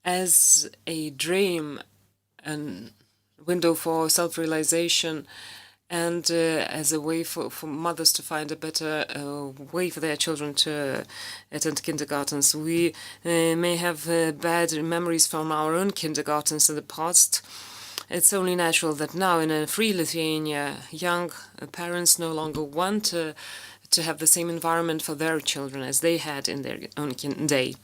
as a dream and window for self-realization, and as a way for mothers to find a better way for their children to attend kindergartens. We may have bad memories from our own kindergartens in the past. It's only natural that now in a free Lithuania, young parents no longer want to have the same environment for their children as they had in their own day.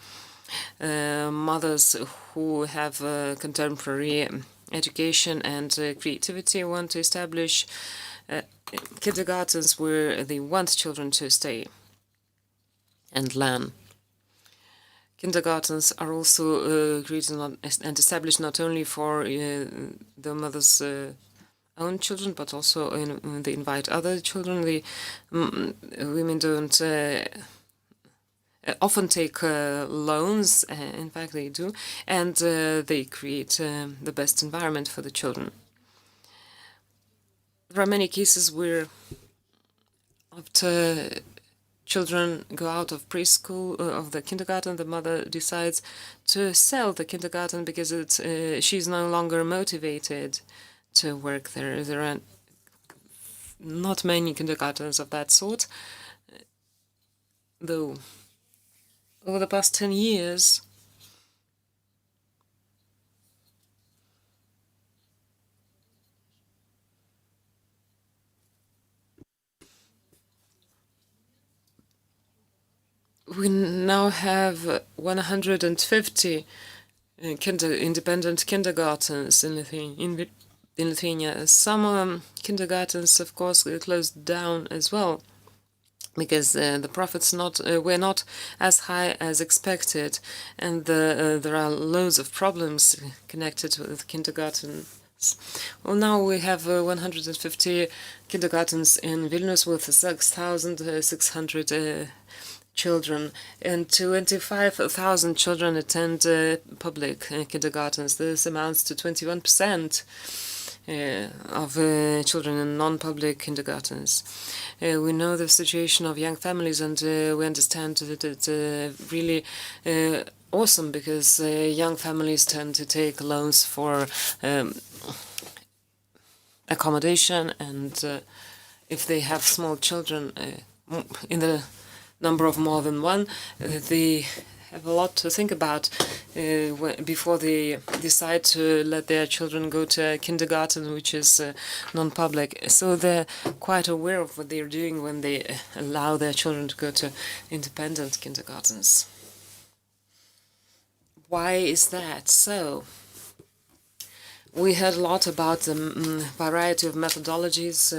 Mothers who have contemporary education and creativity want to establish kindergartens where they want children to stay and learn. Kindergartens are also created and established not only for the mother's own children, but also they invite other children. The women don't often take loans, in fact they do, and they create the best environment for the children. There are many cases where after children go out of preschool, of the kindergarten, the mother decides to sell the kindergarten because she's no longer motivated to work there. There are not many kindergartens of that sort, though over the past 10 years, we now have 150 independent kindergartens in Lithuania. Some kindergartens, of course, closed down as well, because the profits were not as high as expected, and there are loads of problems connected with kindergartens. Well, now we have 150 kindergartens in Vilnius with 6,600 children, and 25,000 children attend public kindergartens. This amounts to 21% of children in non-public kindergartens. We know the situation of young families, and we understand that it's really awesome, because young families tend to take loans for accommodation, and if they have small children in the number of more than one, they have a lot to think about before they decide to let their children go to a kindergarten which is non-public. So they're quite aware of what they're doing when they allow their children to go to independent kindergartens. Why is that so? We heard a lot about the variety of methodologies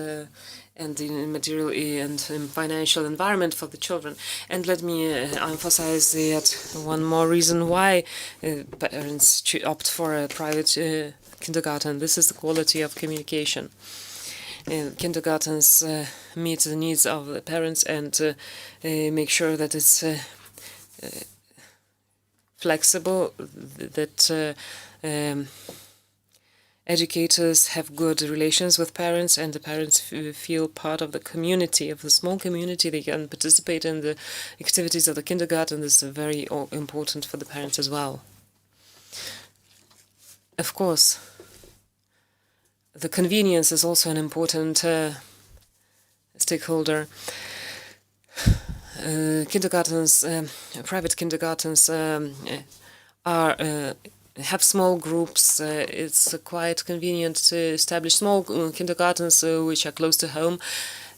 and the material and financial environment for the children. And let me emphasize yet one more reason why parents opt for a private kindergarten. This is the quality of communication. Kindergartens meet the needs of the parents and make sure that it's flexible, that educators have good relations with parents, and the parents feel part of the community, of the small community. They can participate in the activities of the kindergarten. This is very important for the parents as well. Of course, the convenience is also an important stakeholder. Kindergartens, private kindergartens are have small groups. It's quite convenient to establish small kindergartens which are close to home,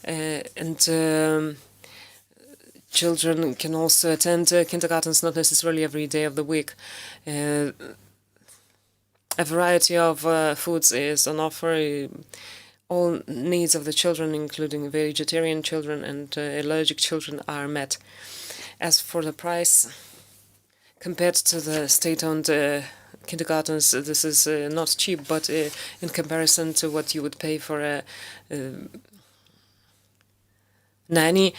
and children can also attend kindergartens not necessarily every day of the week. A variety of foods is on offer. All needs of the children, including vegetarian children and allergic children, are met. As for the price, compared to the state-owned kindergartens, this is not cheap, but in comparison to what you would pay for a nanny,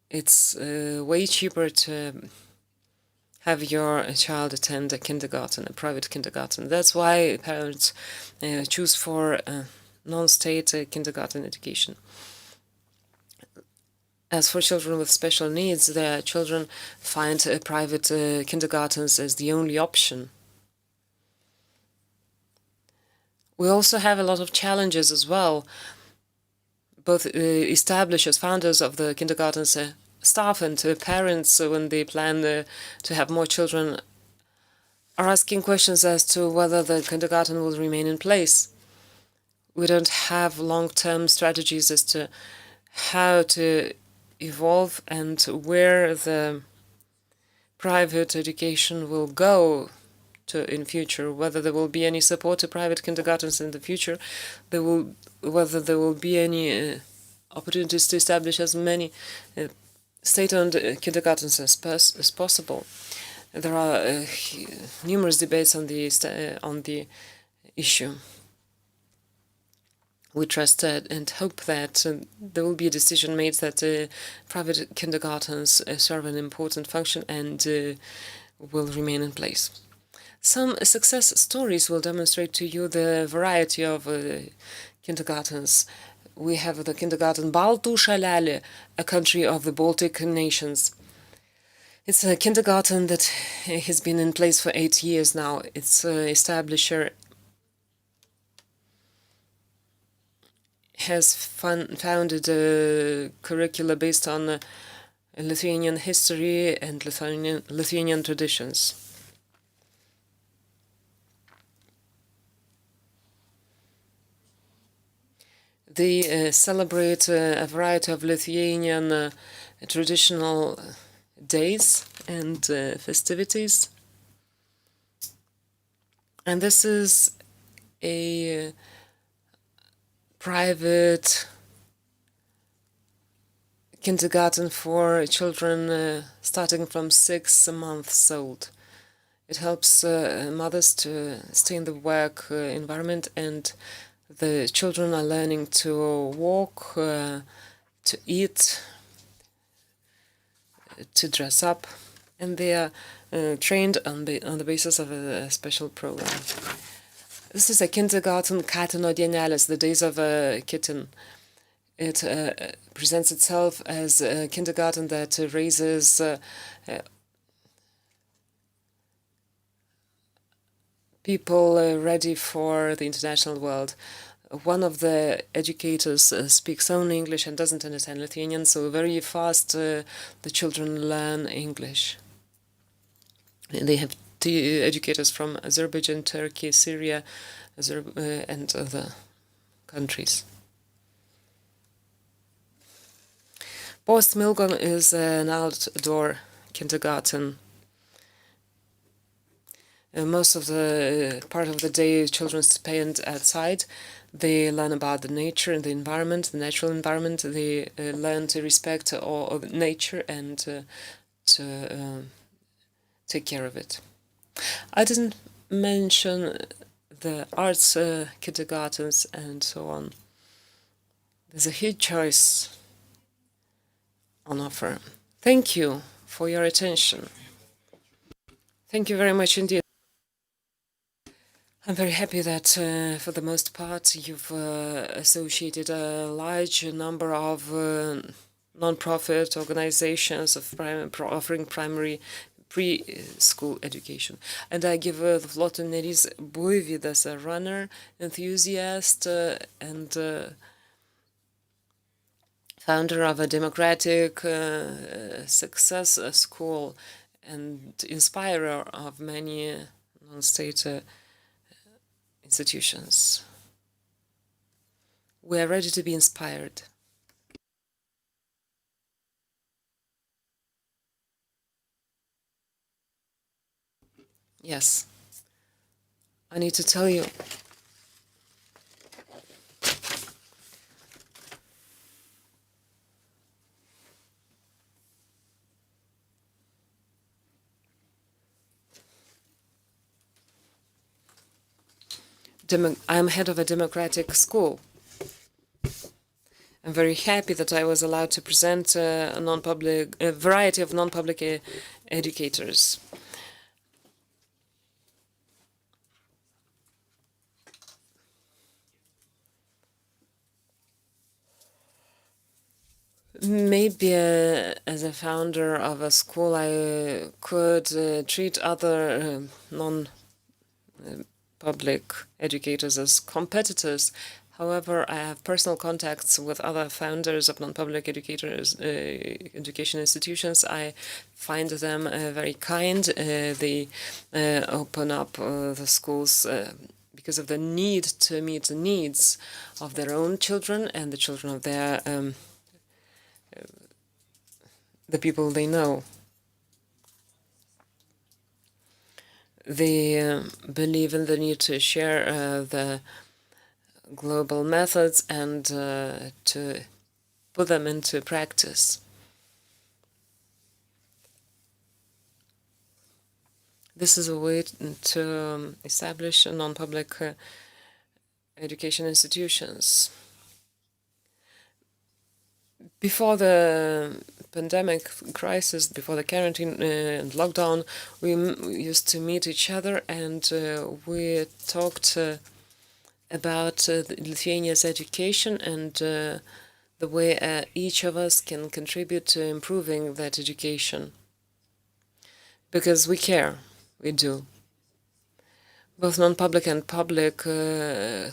it's way cheaper to have your child attend a kindergarten, a private kindergarten. That's why parents choose for non-state kindergarten education. As for children with special needs, their children find private kindergartens as the only option. We also have a lot of challenges as well. Both establishers, founders of the kindergartens, staff and parents, when they plan to have more children, are asking questions as to whether the kindergarten will remain in place. We don't have long-term strategies as to how to evolve and where the private education will go to in future, whether there will be any support to private kindergartens in the future, whether there will be any opportunities to establish as many state-owned kindergartens as possible. There are numerous debates on the issue. We trust and hope that there will be a decision made that private kindergartens serve an important function and will remain in place. Some success stories will demonstrate to you the variety of kindergartens. We have the kindergarten Baltų šalelė, a country of the Baltic nations. It's a kindergarten that has been in place for 8 years now. Its establisher has founded a curricula based on Lithuanian history and Lithuanian traditions. They celebrate a variety of Lithuanian traditional days and festivities. And this is a private kindergarten for children starting from 6 months old. It helps mothers to stay in the work environment, and the children are learning to walk, to eat, to dress up, and they are trained on the basis of a special program. This is a kindergarten Katino dienelės, the days of a kitten. It presents itself as a kindergarten that raises people ready for the international world. One of the educators speaks only English and doesn't understand Lithuanian, so very fast the children learn English. They have educators from Azerbaijan, Turkey, Syria, and other countries. Post-Milgon is an outdoor kindergarten. Most of the part of the day children spend outside. They learn about the nature and the environment, the natural environment. They learn to respect all of nature and to take care of it. I didn't mention the arts kindergartens and so on. There's a huge choice on offer. Thank you for your attention. Thank you very much indeed. I'm very happy that for the most part you've associated a large number of non-profit organizations offering primary preschool education. And I give the floor to Neris Buivydas, a runner, enthusiast, and founder of a democratic success school and inspirer of many non-state institutions. We are ready to be inspired. Yes, I need to tell you. I am head of a democratic school. I'm very happy that I was allowed to present a variety of non-public educators. Maybe as a founder of a school, I could treat other non-public educators as competitors. However, I have personal contacts with other founders of non-public education institutions. I find them very kind. They open up the schools because of the need to meet the needs of their own children and the children of their the people they know. They believe in the need to share the global methods and to put them into practice. This is a way to establish non-public education institutions. Before the pandemic crisis, before the quarantine and lockdown, we used to meet each other and we talked about Lithuania's education and the way each of us can contribute to improving that education. Because we care, we do. Both non-public and public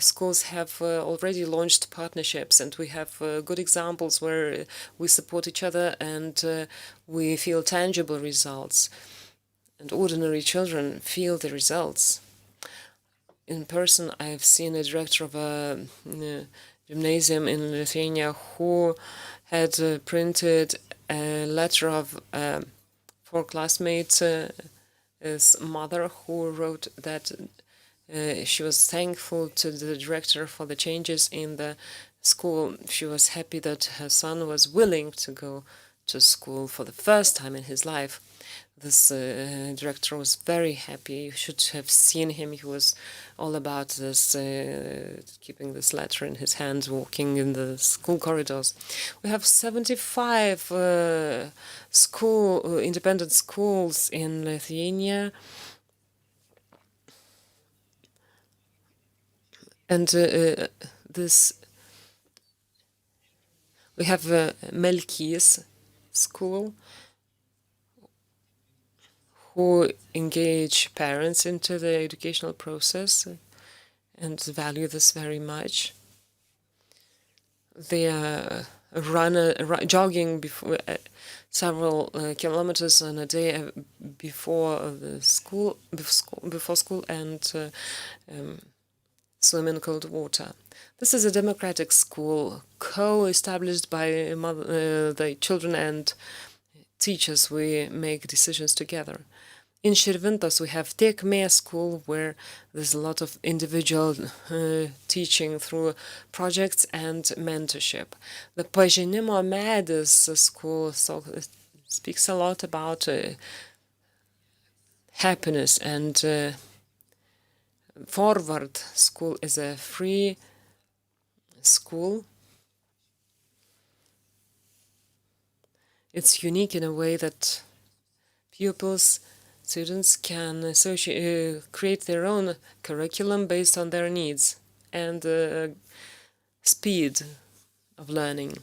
schools have already launched partnerships, and we have good examples where we support each other and we feel tangible results. And ordinary children feel the results. In person, I've seen a director of a gymnasium in Lithuania who had printed a letter of 4 classmates' his mother, who wrote that she was thankful to the director for the changes in the school. She was happy that her son was willing to go to school for the first time in his life. This director was very happy. You should have seen him. He was all about this, keeping this letter in his hand, walking in the school corridors. We have 75 independent schools in Lithuania. And we have Melkys school, who engage parents into the educational process and value this very much. They jogging before several kilometers on a day before school, and swim in cold water. This is a democratic school, co-established by the children and teachers. We make decisions together. In Širvintos, we have Tekmė school, where there's a lot of individual teaching through projects and mentorship. The Pažinimo Medis school speaks a lot about happiness, and Forward school is a free school. It's unique in a way that pupils, students can create their own curriculum based on their needs and the speed of learning.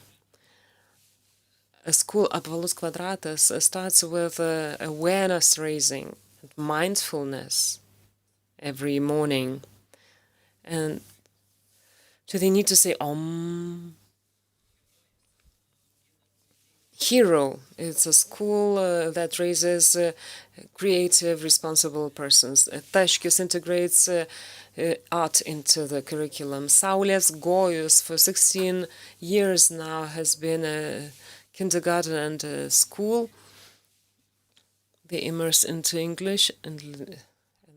A school, Apvalus Kvadratas, starts with awareness raising, mindfulness every morning. And so they need to say Om. hero. It's a school that raises creative, responsible persons. Taškis integrates art into the curriculum. Saulės Gojus for 16 years now has been a kindergarten and a school. They immerse into English, and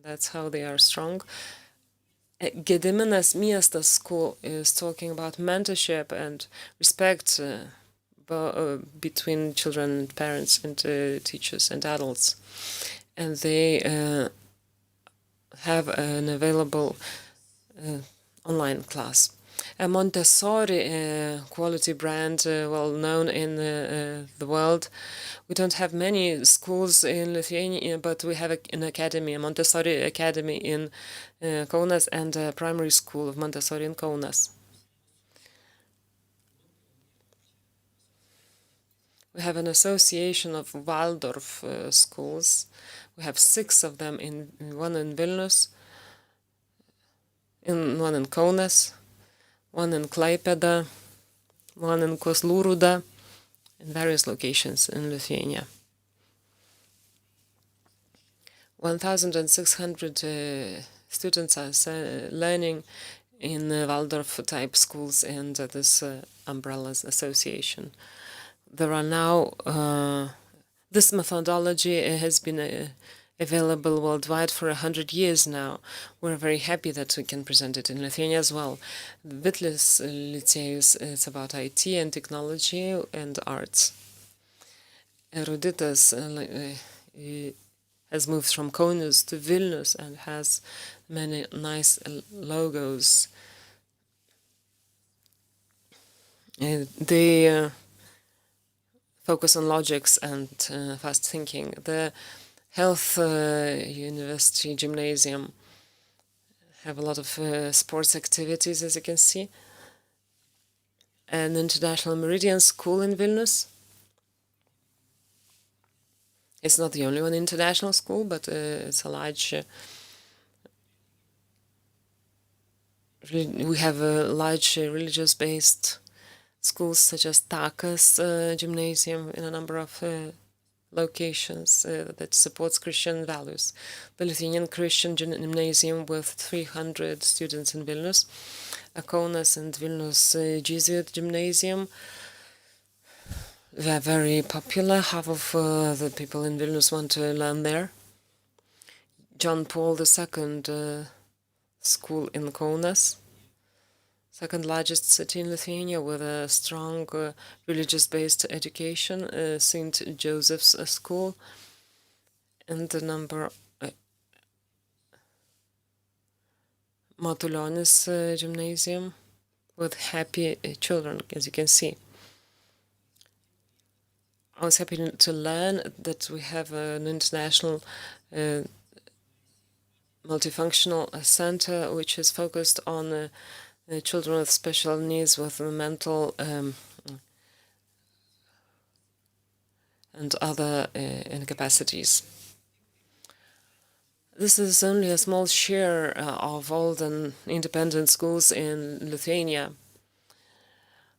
that's how they are strong. Gediminas Miestas School is talking about mentorship and respect between children and parents and teachers and adults. And they have an available online class. A Montessori quality brand, well known in the world. We don't have many schools in Lithuania, but we have an academy, a Montessori academy in Kaunas, and a primary school of Montessori in Kaunas. We have an association of Waldorf schools. We have 6 of them, one in Vilnius, one in Kaunas, one in Klaipėda, one in Kozlūrūda, in various locations in Lithuania. 1,600 students are learning in Waldorf-type schools and this umbrellas association. There are now, this methodology has been available worldwide for 100 years now. We're very happy that we can present it in Lithuania as well. Vitlis Licėjus is about IT and technology and arts. Eruditas has moved from Kaunas to Vilnius and has many nice logos. They focus on logics and fast thinking. The Health University Gymnasium have a lot of sports activities, as you can see. An International Meridian School in Vilnius. It's not the only one international school, but it's a large. We have a large religious-based schools such as Takas Gymnasium in a number of locations that supports Christian values. The Lithuanian Christian Gymnasium with 300 students in Vilnius, a Kaunas and Vilnius Jesuit Gymnasium. They are very popular. Half of the people in Vilnius want to learn there. John Paul II School in Kaunas, second largest city in Lithuania with a strong religious-based education, St. Joseph's School, and the number Matulionis Gymnasium with happy children, as you can see. I was happy to learn that we have an international multifunctional center which is focused on children with special needs, with mental and other incapacities. This is only a small share of all the independent schools in Lithuania.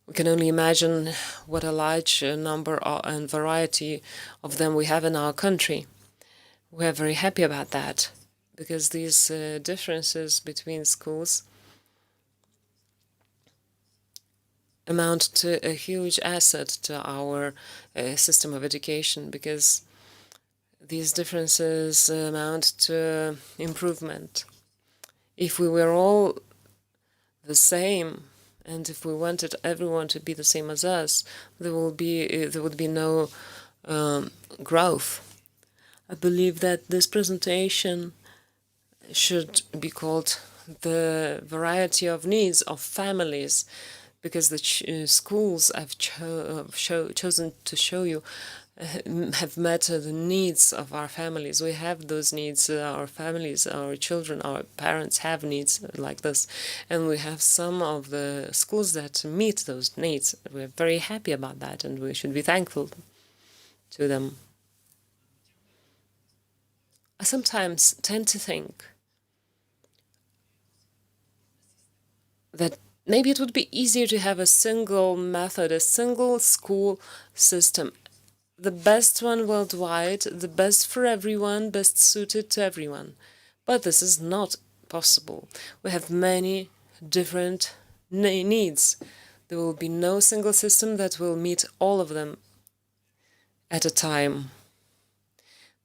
We can only imagine what a large number and variety of them we have in our country. We are very happy about that, because these differences between schools amount to a huge asset to our system of education, because these differences amount to improvement. If we were all the same, and if we wanted everyone to be the same as us, there would be no growth. I believe that this presentation should be called the variety of needs of families, because the schools I've chosen to show you have met the needs of our families. We have those needs, our families, our children, our parents have needs like this. And we have some of the schools that meet those needs. We're very happy about that, and we should be thankful to them. I sometimes tend to think that maybe it would be easier to have a single method, a single school system. The best one worldwide, the best for everyone, best suited to everyone. But this is not possible. We have many different needs. There will be no single system that will meet all of them at a time.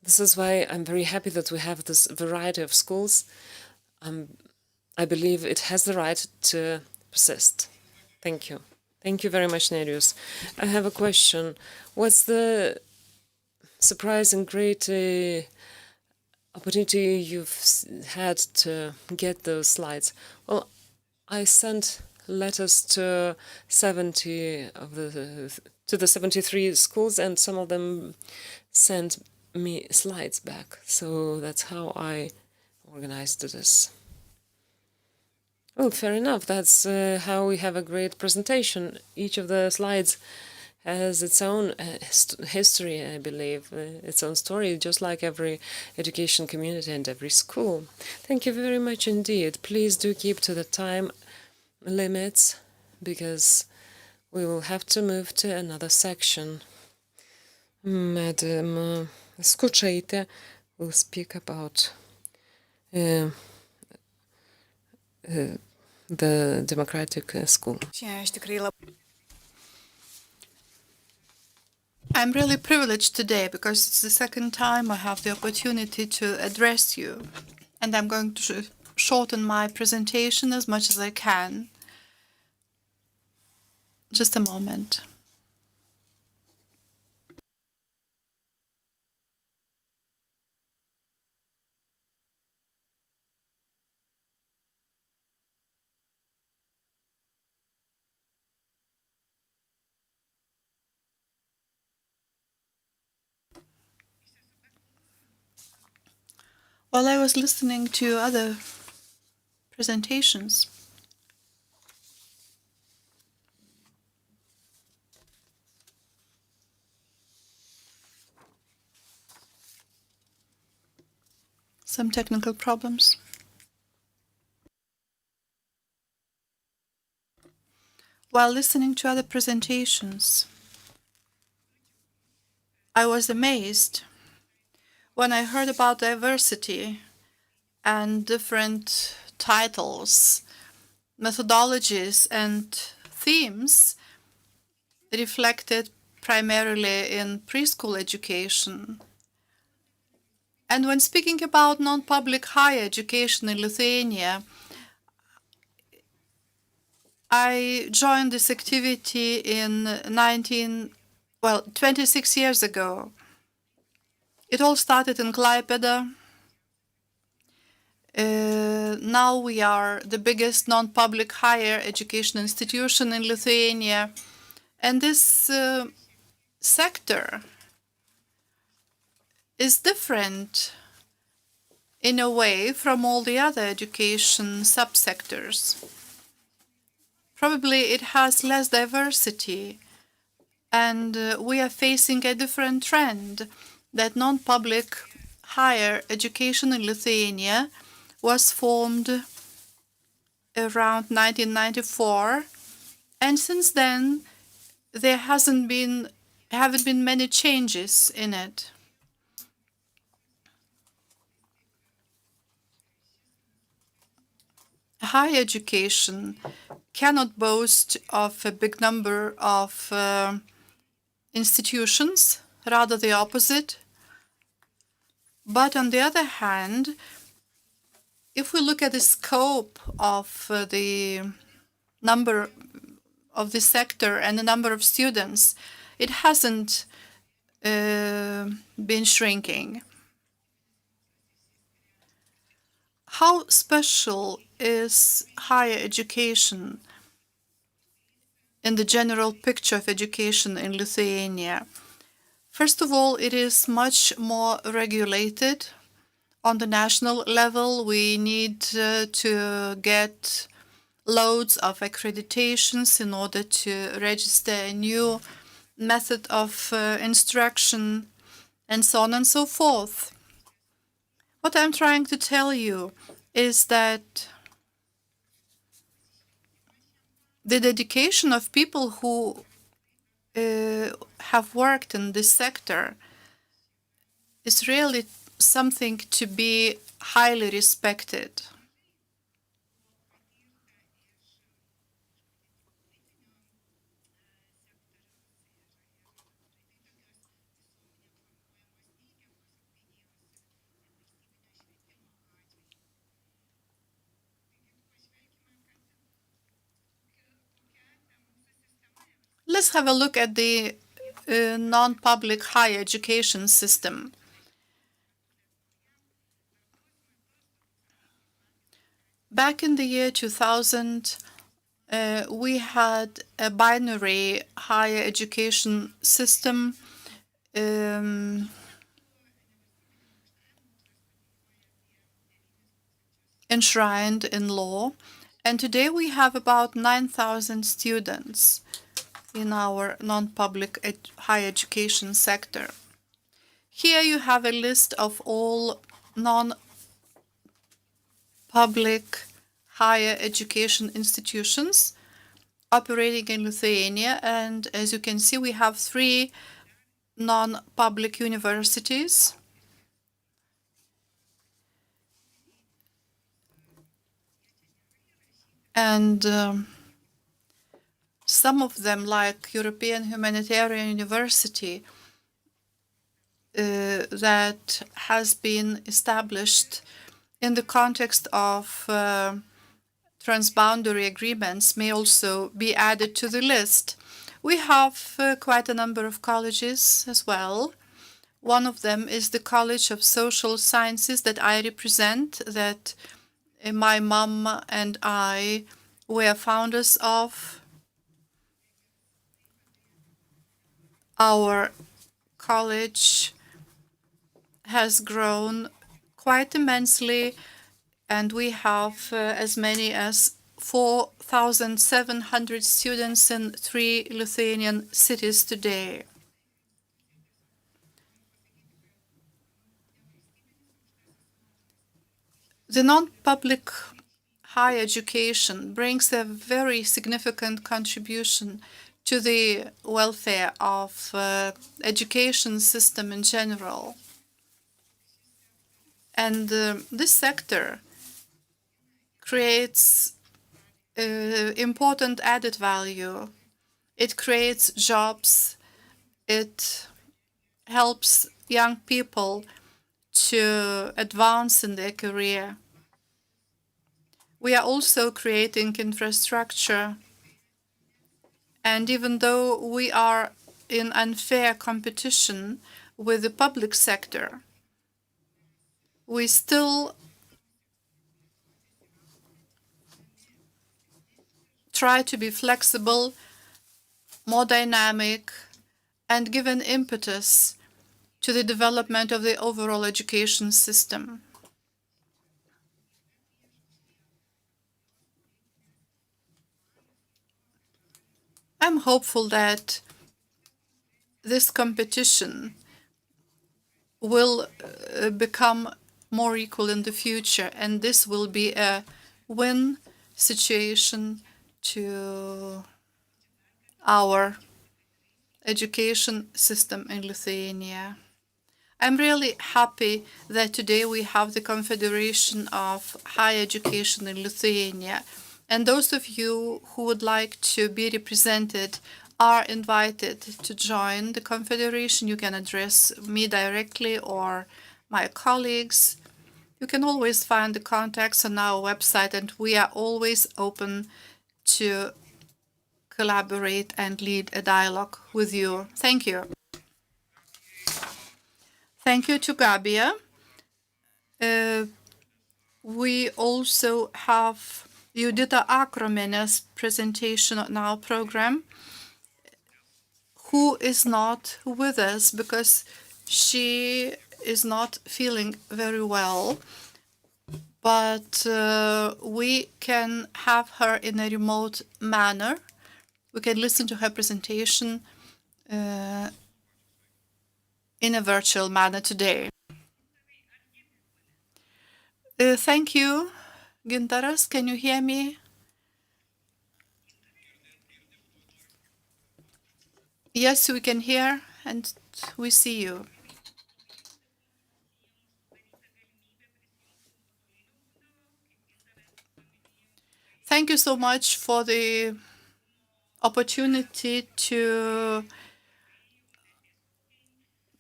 This is why I'm very happy that we have this variety of schools. I believe it has the right to persist. Thank you. Thank you very much, Nerijus. I have a question. What's the surprising great opportunity you've had to get those slides? Well, I sent letters to 70 of the 73 schools, and some of them sent me slides back. So that's how I organized this. Well, fair enough. That's how we have a great presentation. Each of the slides has its own history, I believe, its own story, just like every education community and every school. Thank you very much indeed. Please do keep to the time limits, because we will have to move to another section. Madam Skučaitė will speak about the democratic school. I'm really privileged today because it's the second time I have the opportunity to address you, and I'm going to shorten my presentation as much as I can. Just a moment. While I was listening to other presentations, some technical problems. While listening to other presentations, I was amazed when I heard about diversity and different titles, methodologies, and themes reflected primarily in preschool education. And when speaking about non-public higher education in Lithuania, I joined this activity in 26 years ago. It all started in Klaipėda. Now we are the biggest non-public higher education institution in Lithuania. And this sector is different in a way from all the other education subsectors. Probably it has less diversity, and we are facing a different trend that non-public higher education in Lithuania was formed around 1994, and since then there haven't been many changes in it. Higher education cannot boast of a big number of institutions, rather the opposite. But on the other hand, if we look at the scope of the number of the sector and the number of students, it hasn't been shrinking. How special is higher education in the general picture of education in Lithuania? First of all, it is much more regulated. On the national level, we need to get loads of accreditations in order to register a new method of instruction, and so on and so forth. What I'm trying to tell you is that the dedication of people who have worked in this sector is really something to be highly respected. Let's have a look at the non-public higher education system. Back in the year 2000, we had a binary higher education system enshrined in law, and today we have about 9,000 students in our non-public higher education sector. Here you have a list of all non-public higher education institutions operating in Lithuania, and as you can see, we have 3 non-public universities. And some of them, like European Humanitarian University, that has been established in the context of transboundary agreements, may also be added to the list. We have quite a number of colleges as well. One of them is the College of Social Sciences that I represent, that my mom and I were founders of. Our college has grown quite immensely, and we have as many as 4,700 students in 3 Lithuanian cities today. The non-public higher education brings a very significant contribution to the welfare of education system in general. And this sector creates important added value. It creates jobs. It helps young people to advance in their career. We are also creating infrastructure. And even though we are in unfair competition with the public sector, we still try to be flexible, more dynamic, and give an impetus to the development of the overall education system. I'm hopeful that this competition will become more equal in the future, and this will be a win situation to our education system in Lithuania. I'm really happy that today we have the Confederation of Higher Education in Lithuania. And those of you who would like to be represented are invited to join the Confederation. You can address me directly or my colleagues. You can always find the contacts on our website, and we are always open to collaborate and lead a dialogue with you. Thank you. Thank you to Gabija. We also have Judita Akromenės presentation on our program, who is not with us because she is not feeling very well. But we can have her in a remote manner. We can listen to her presentation in a virtual manner today. Thank you, Gintaras. Can you hear me? Yes, we can hear and we see you. Thank you so much for the opportunity to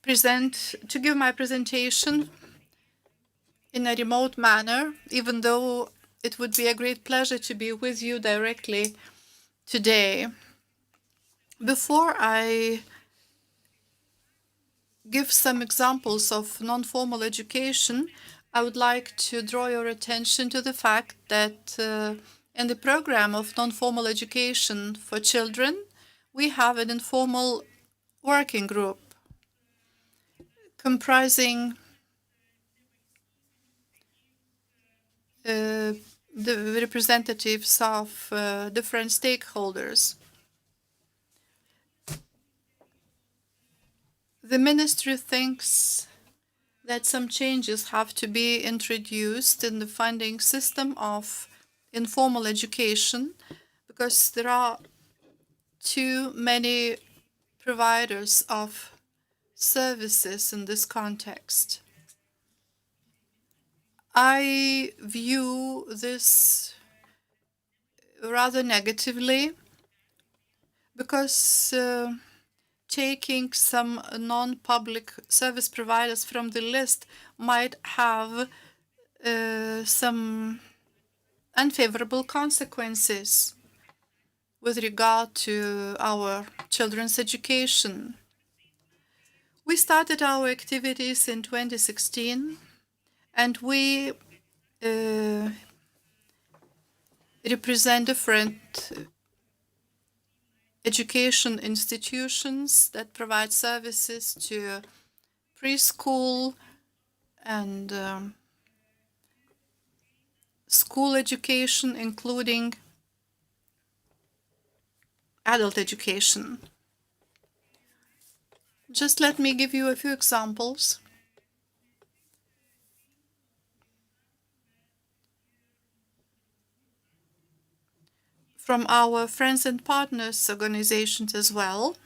give my presentation in a remote manner, even though it would be a great pleasure to be with you directly today. Before I give some examples of non-formal education, I would like to draw your attention to the fact that in the program of non-formal education for children, we have an informal working group comprising the representatives of different stakeholders. The ministry thinks that some changes have to be introduced in the funding system of informal education because there are too many providers of services in this context. I view this rather negatively because taking some non-public service providers from the list might have some unfavorable consequences with regard to our children's education. We started our activities in 2016, and we represent different education institutions that provide services to preschool and school education, including adult education. Just let me give you a few examples. From our friends and partners organizations as well.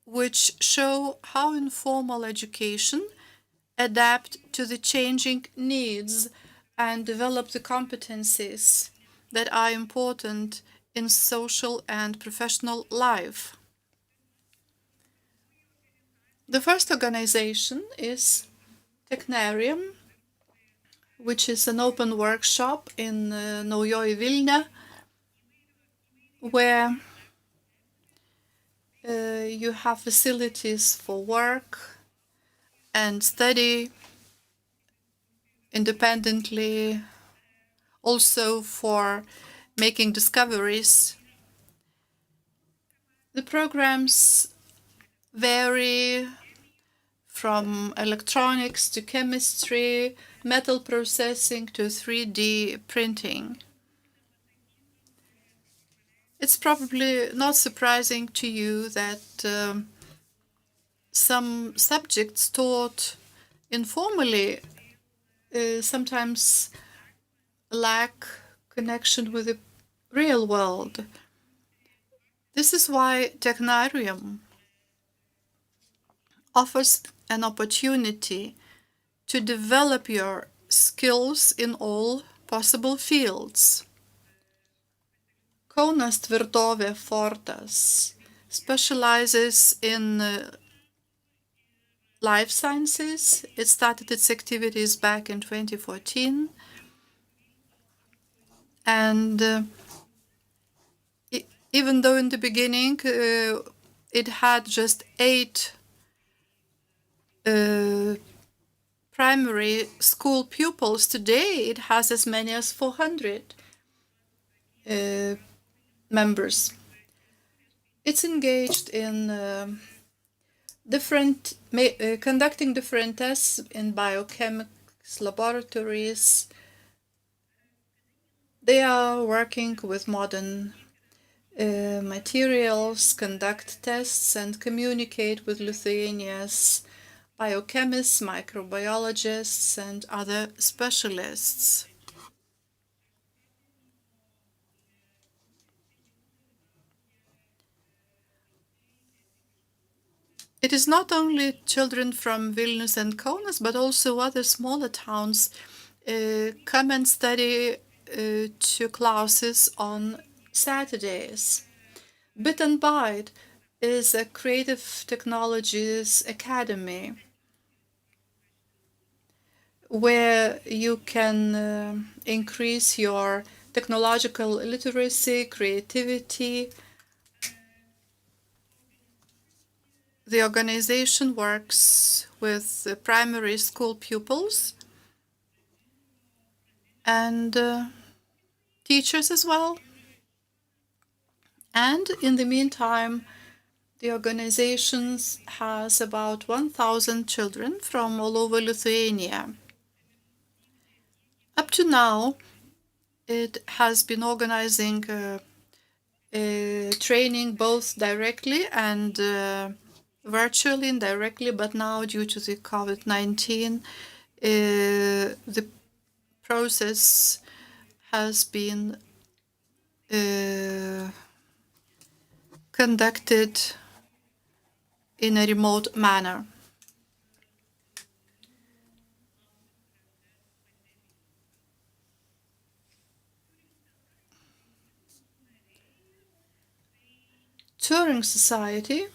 Which show how informal education adapt to the changing needs and develop the competencies that are important in social and professional life. The first organization is Technarium, which is an open workshop in Naujoji Vilnia, where you have facilities for work and study independently, also for making discoveries. The programs vary from electronics to chemistry, metal processing to 3D printing. It's probably not surprising to you that some subjects taught informally sometimes lack connection with the real world. This is why Technarium offers an opportunity to develop your skills in all possible fields. Kaunas Tvirtovė Fortas specializes in life sciences. It started its activities back in 2014. And even though in the beginning it had just 8 primary school pupils, today it has as many as 400 members. It's engaged in conducting different tests in biochemics laboratories. They are working with modern materials, conduct tests, and communicate with Lithuania's biochemists, microbiologists, and other specialists. It is not only children from Vilnius and Kaunas, but also other smaller towns come and study to classes on Saturdays. Bit and Byte is a creative technologies academy where you can increase your technological literacy, creativity. The organization works with primary school pupils and teachers as well. And in the meantime, the organization has about 1,000 children from all over Lithuania. Up to now, it has been organizing training both directly and virtually and directly, but now due to the COVID-19, the process has been conducted in a remote manner. Turing Society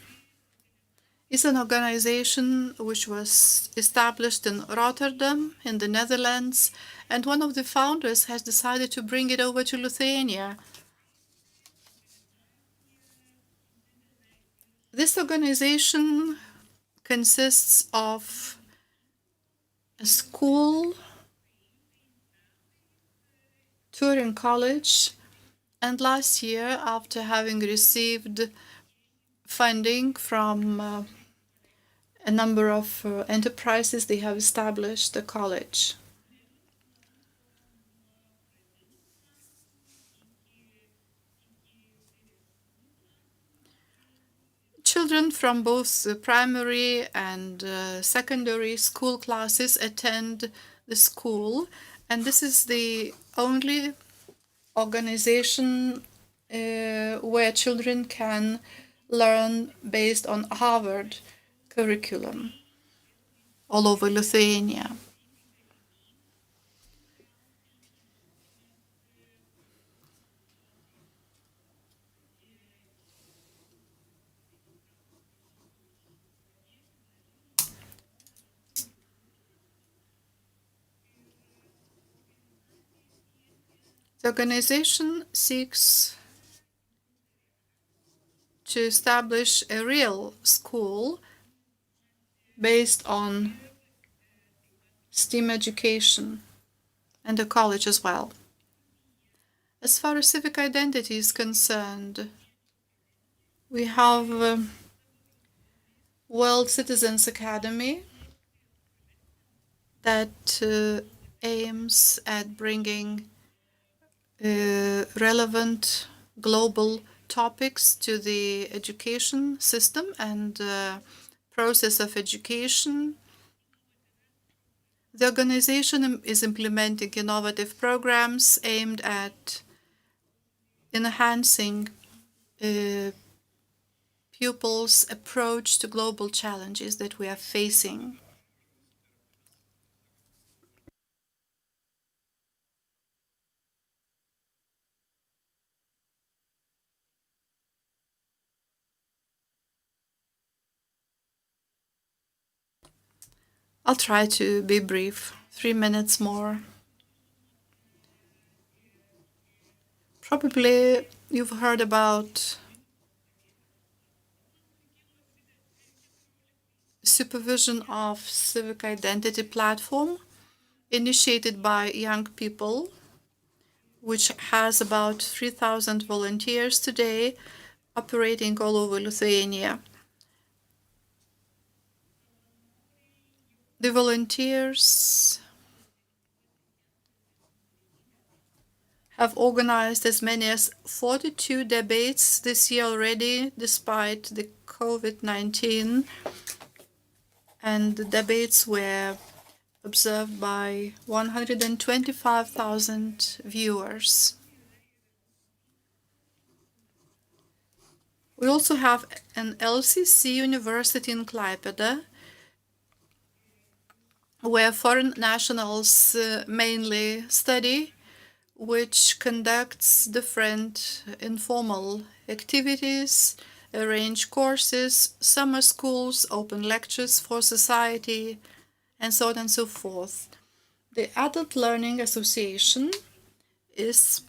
is an organization which was established in Rotterdam in the Netherlands, and one of the founders has decided to bring it over to Lithuania. This organization consists of a school, Turing College, and last year, after having received funding from a number of enterprises, they have established a college. Children from both primary and secondary school classes attend the school, and this is the only organization where children can learn based on Harvard curriculum all over Lithuania. The organization seeks to establish a real school based on STEAM education and a college as well. As far as civic identity is concerned, we have World Citizens Academy that aims at bringing relevant global topics to the education system and process of education. The organization is implementing innovative programs aimed at enhancing pupils' approach to global challenges that we are facing. I'll try to be brief, 3 minutes more. Probably you've heard about supervision of civic identity platform initiated by young people, which has about 3,000 volunteers today operating all over Lithuania. The volunteers have organized as many as 42 debates this year already, despite the COVID-19, and the debates were observed by 125,000 viewers. We also have an LCC University in Klaipėda, where foreign nationals mainly study, which conducts different informal activities, arrange courses, summer schools, open lectures for society, and so on and so forth. The Adult Learning Association is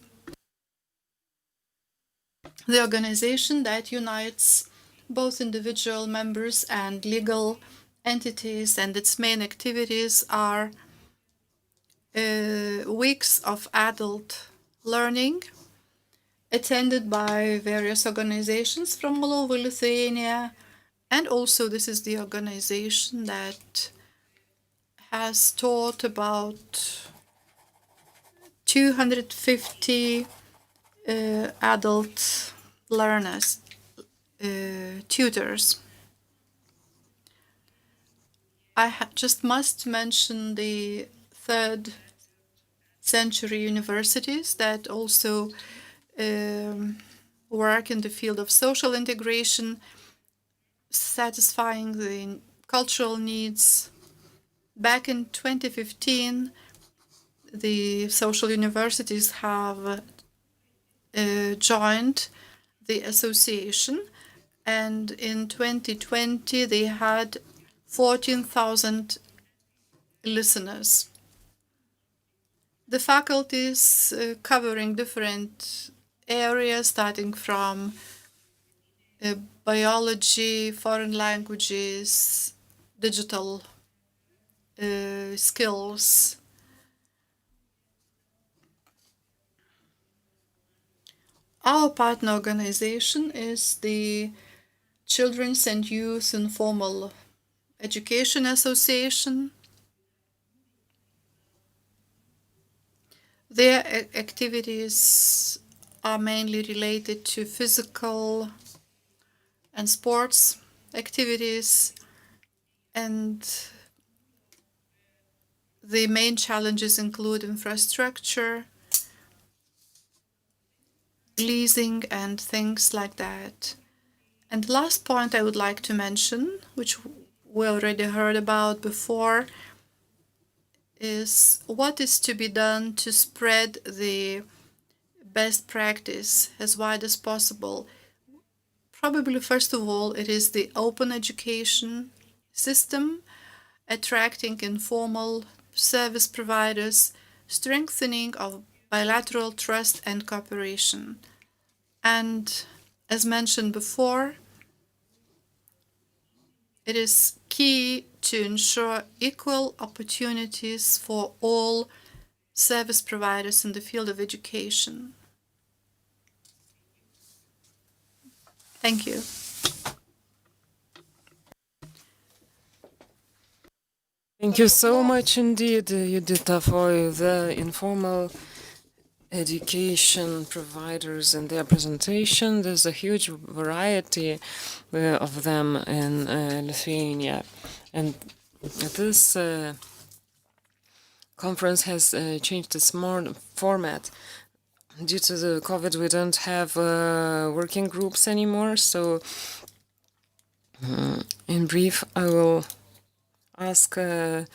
the organization that unites both individual members and legal entities, and its main activities are weeks of adult learning attended by various organizations from all over Lithuania, and also this is the organization that has taught about 250 adult learners, tutors. I just must mention the third century universities that also work in the field of social integration, satisfying the cultural needs. Back in 2015, the social universities have joined the association, and in 2020 they had 14,000 listeners. The faculties covering different areas, starting from biology, foreign languages, digital skills. Our partner organization is the Children's and Youth Informal Education Association. Their activities are mainly related to physical and sports activities, and the main challenges include infrastructure, leasing, and things like that. And the last point I would like to mention, which we already heard about before, is what is to be done to spread the best practice as wide as possible. Probably, first of all, it is the open education system, attracting informal service providers, strengthening of bilateral trust and cooperation. And as mentioned before, it is key to ensure equal opportunities for all service providers in the field of education. Thank you. Thank you so much indeed, Judita, for the informal education providers and their presentation. There's a huge variety of them in Lithuania. And this conference has changed its format. Due to the COVID, we don't have working groups anymore. So in brief, I will ask the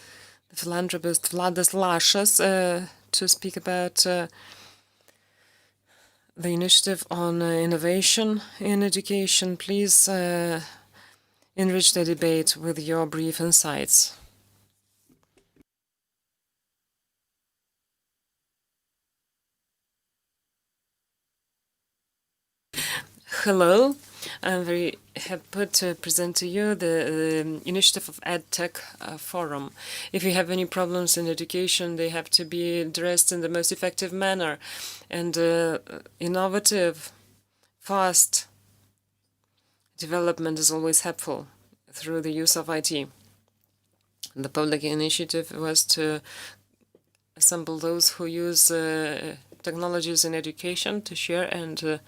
philanthropist Vladas Lašas to speak about the initiative on innovation in education. Please enrich the debate with your brief insights. Hello. I'm very happy to present to you the initiative of EdTech Forum. If you have any problems in education, they have to be addressed in the most effective manner. And innovative, fast development is always helpful through the use of IT. The public initiative was to assemble those who use technologies in education to share and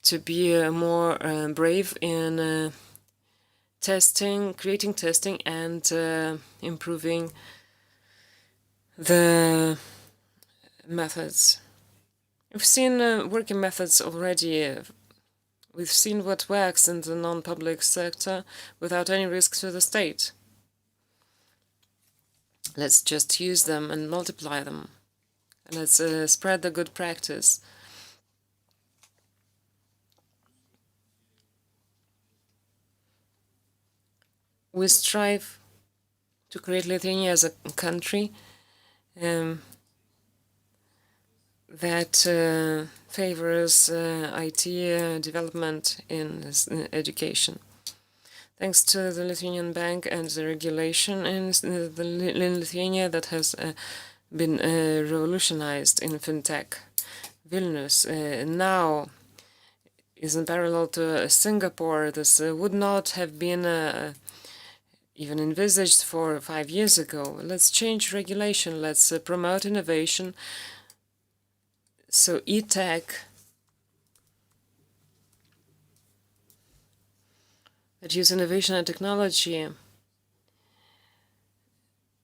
to be more brave in creating testing and improving the methods. We've seen working methods already We've seen what works in the non-public sector without any risk to the state. Let's just use them and multiply them. And let's spread the good practice. We strive to create Lithuania as a country that favors IT development in education. Thanks to the Lithuanian Bank and the regulation in Lithuania that has been revolutionized in fintech. Vilnius now is in parallel to Singapore. This would not have been even envisaged 4 or 5 years ago. Let's change regulation. Let's promote innovation. So e-tech that use innovation and technology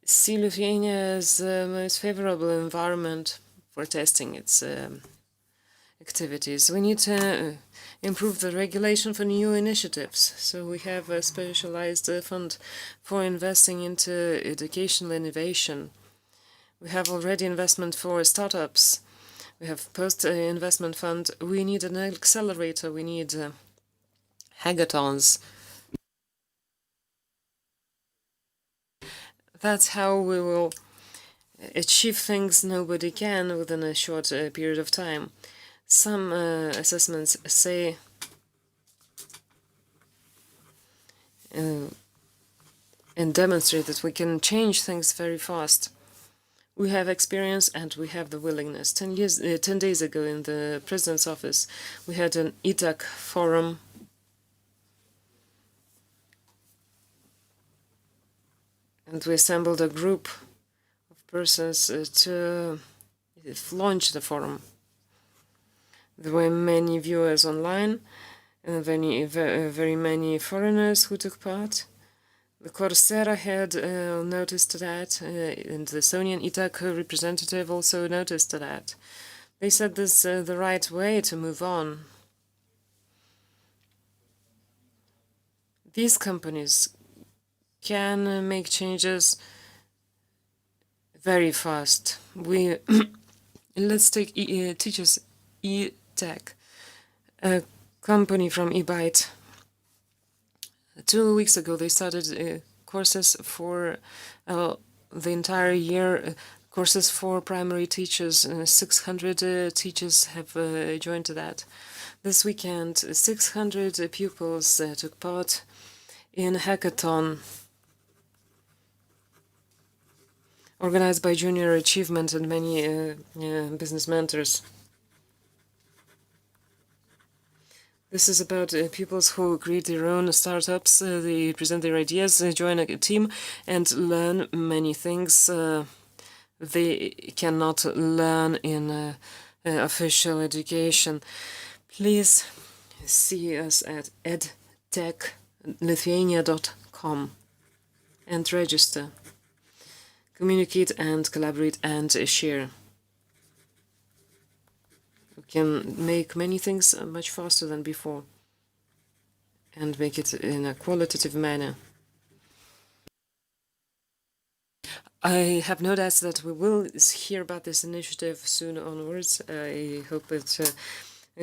see Lithuania as the most favorable environment for testing its activities. We need to improve the regulation for new initiatives. So we have a specialized fund for investing into educational innovation. We have already investment for startups. We have post-investment fund. We need an accelerator. We need hackathons. That's how we will achieve things nobody can within a short period of time. Some assessments say and demonstrate that we can change things very fast. We have experience and we have the willingness. 10 days ago in the President's office, we had an ETAC forum. And we assembled a group of persons to launch the forum. There were many viewers online and very many foreigners who took part. The Coursera had noticed that, and the Estonian ETAC representative also noticed that. They said this is the right way to move on. These companies can make changes very fast. Let's take teachers e-tech, a company from eByte. 2 weeks ago, they started courses for the entire year, courses for primary teachers. 600 teachers have joined that. This weekend, 600 pupils took part in a hackathon organized by Junior Achievement and many business mentors. This is about pupils who create their own startups. They present their ideas, join a team, and learn many things they cannot learn in official education. Please see us at edtechlithuania.com and register. Communicate and collaborate and share. We can make many things much faster than before and make it in a qualitative manner. I have no doubts that we will hear about this initiative soon onwards. I hope it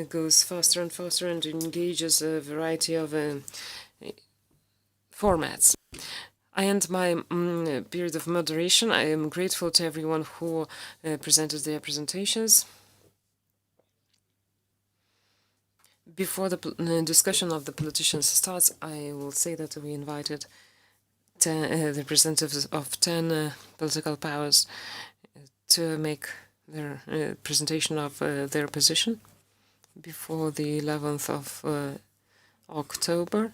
goes faster and faster and engages a variety of formats. I end my period of moderation. I am grateful to everyone who presented their presentations. Before the discussion of the politicians starts, I will say that we invited the representatives of 10 political powers to make their presentation of their position before the 11th of October.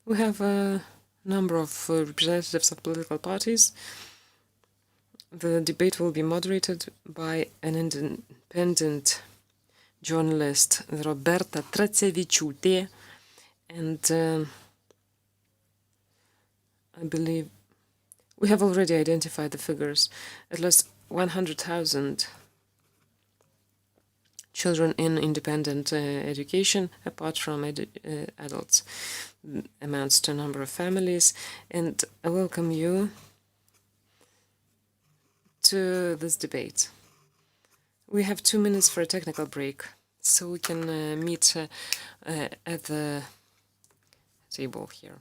We have a number of representatives of political parties. The debate will be moderated by an independent journalist, Roberta Tracevičiūtė, and I believe we have already identified the figures. At least 100,000 children in independent education apart from adults. Amounts to a number of families, and I welcome you to this debate. We have 2 minutes for a technical break, so we can meet at the table here.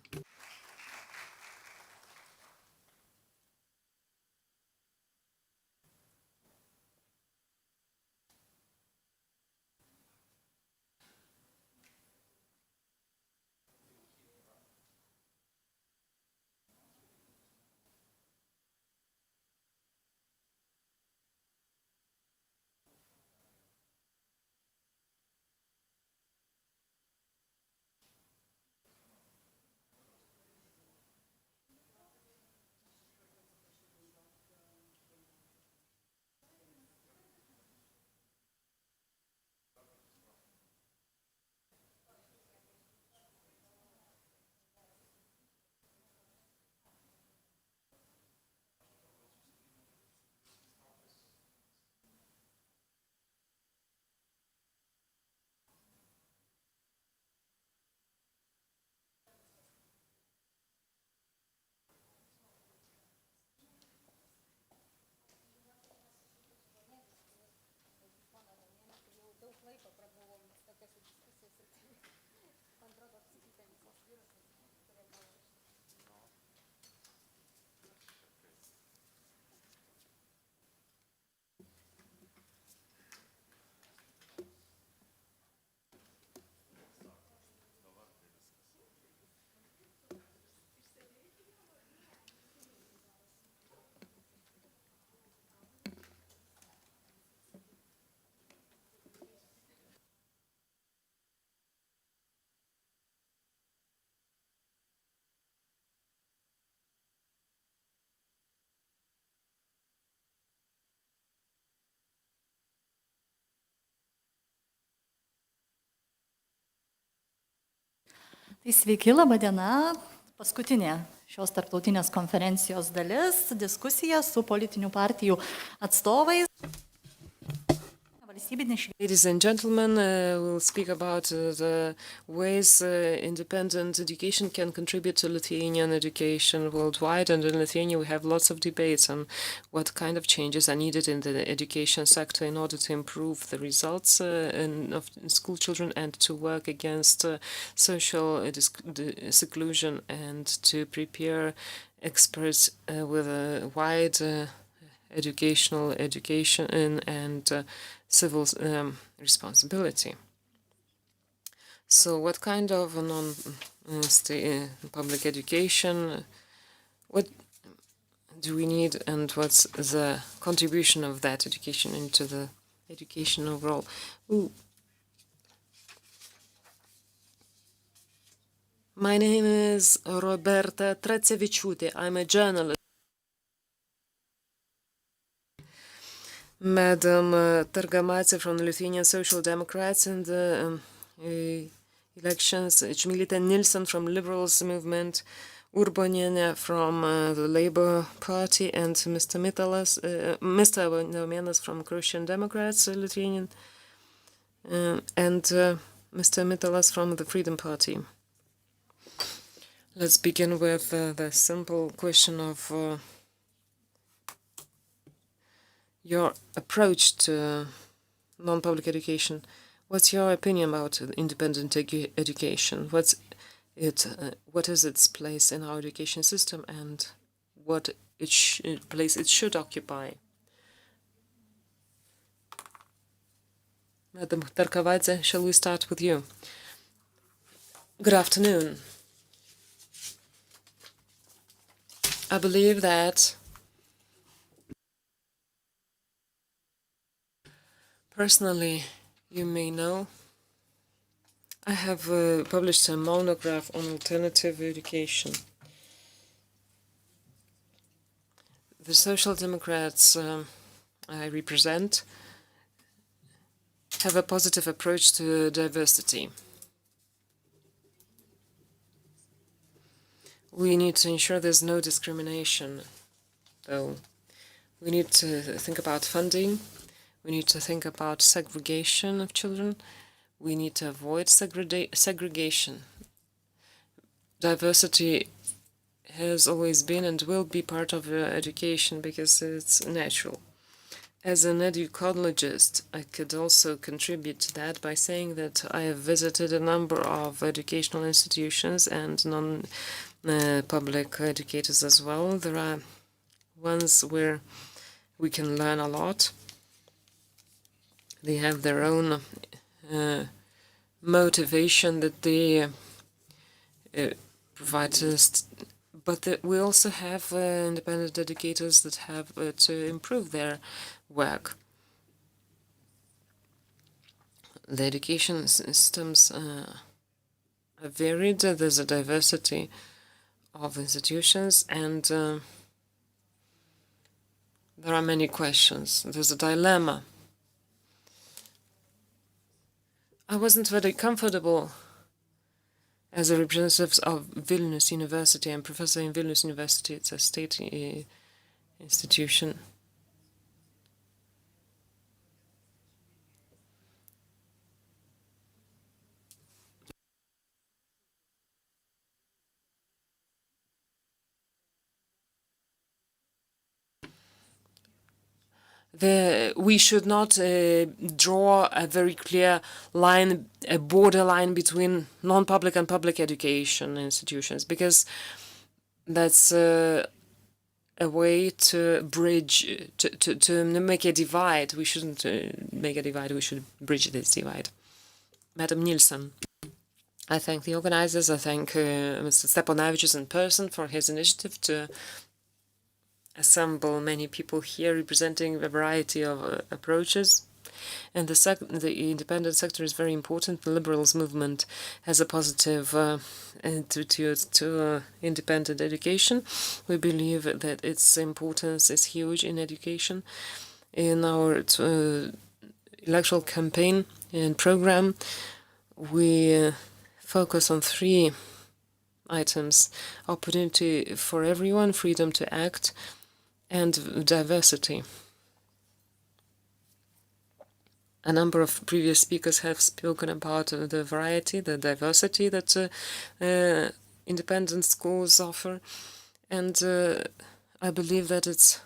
Tai sveiki, laba diena. Paskutinė šios tarptautinės konferencijos dalis - diskusija su politinių partijų atstovais. Ladies and gentlemen, we'll speak about the ways independent education can contribute to Lithuanian education worldwide. And in Lithuania, we have lots of debates on what kind of changes are needed in the education sector in order to improve the results of school children and to work against social seclusion and to prepare experts with a wide education and civil responsibility. So what kind of public education, what do we need, and what's the contribution of that education into the education overall? My name is Roberta Tracevičiūtė. I'm a journalist. Madam Targamadze from the Lithuanian Social Democrats in the elections, Čmilytė Nilsson from Liberals Movement, Urbonienė from the Labour Party, and Mr. Neumenas from Christian Democrats, Lithuanian, and Mr. Mitalas from the Freedom Party. Let's begin with the simple question of your approach to non-public education. What's your opinion about independent education? What is its place in our education system and what place it should occupy? Madam Targamadze, shall we start with you? Good afternoon. I believe that personally, you may know, I have published a monograph on alternative education. The Social Democrats I represent have a positive approach to diversity. We need to ensure there's no discrimination, though. We need to think about funding. We need to think about segregation of children. We need to avoid segregation. Diversity has always been and will be part of education because it's natural. As an educologist, I could also contribute to that by saying that I have visited a number of educational institutions and non-public educators as well. There are ones where we can learn a lot. They have their own motivation that they provide us, but we also have independent educators that have to improve their work. The education systems are varied. There's a diversity of institutions, and there are many questions. There's a dilemma. I wasn't very comfortable as a representative of Vilnius University. I'm professor in Vilnius University. It's a state institution. We should not draw a very clear line, a borderline between non-public and public education institutions, because that's a way to bridge, to make a divide. We shouldn't make a divide, we should bridge this divide. Madam Nielsen, I thank the organizers, I thank Mr. Steponavičius in person for his initiative to assemble many people here representing a variety of approaches. And the independent sector is very important. The liberals movement has a positive attitude to independent education. We believe that its importance is huge in education. In our electoral campaign and program, we focus on 3 items: opportunity for everyone, freedom to act, and diversity. A number of previous speakers have spoken about the variety, the diversity that independent schools offer, and I believe that it's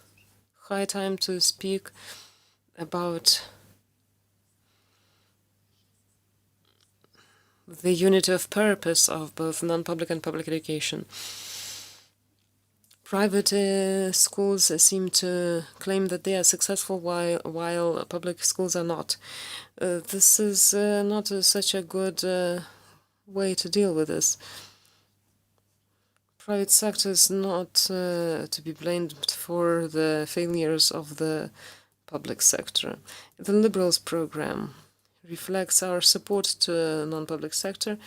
high time to speak about the unity of purpose of both non-public and public education. Private schools seem to claim that they are successful while public schools are not. This is not such a good way to deal with this. Private sector is not to be blamed for the failures of the public sector. The Liberals program reflects our support to non-public sector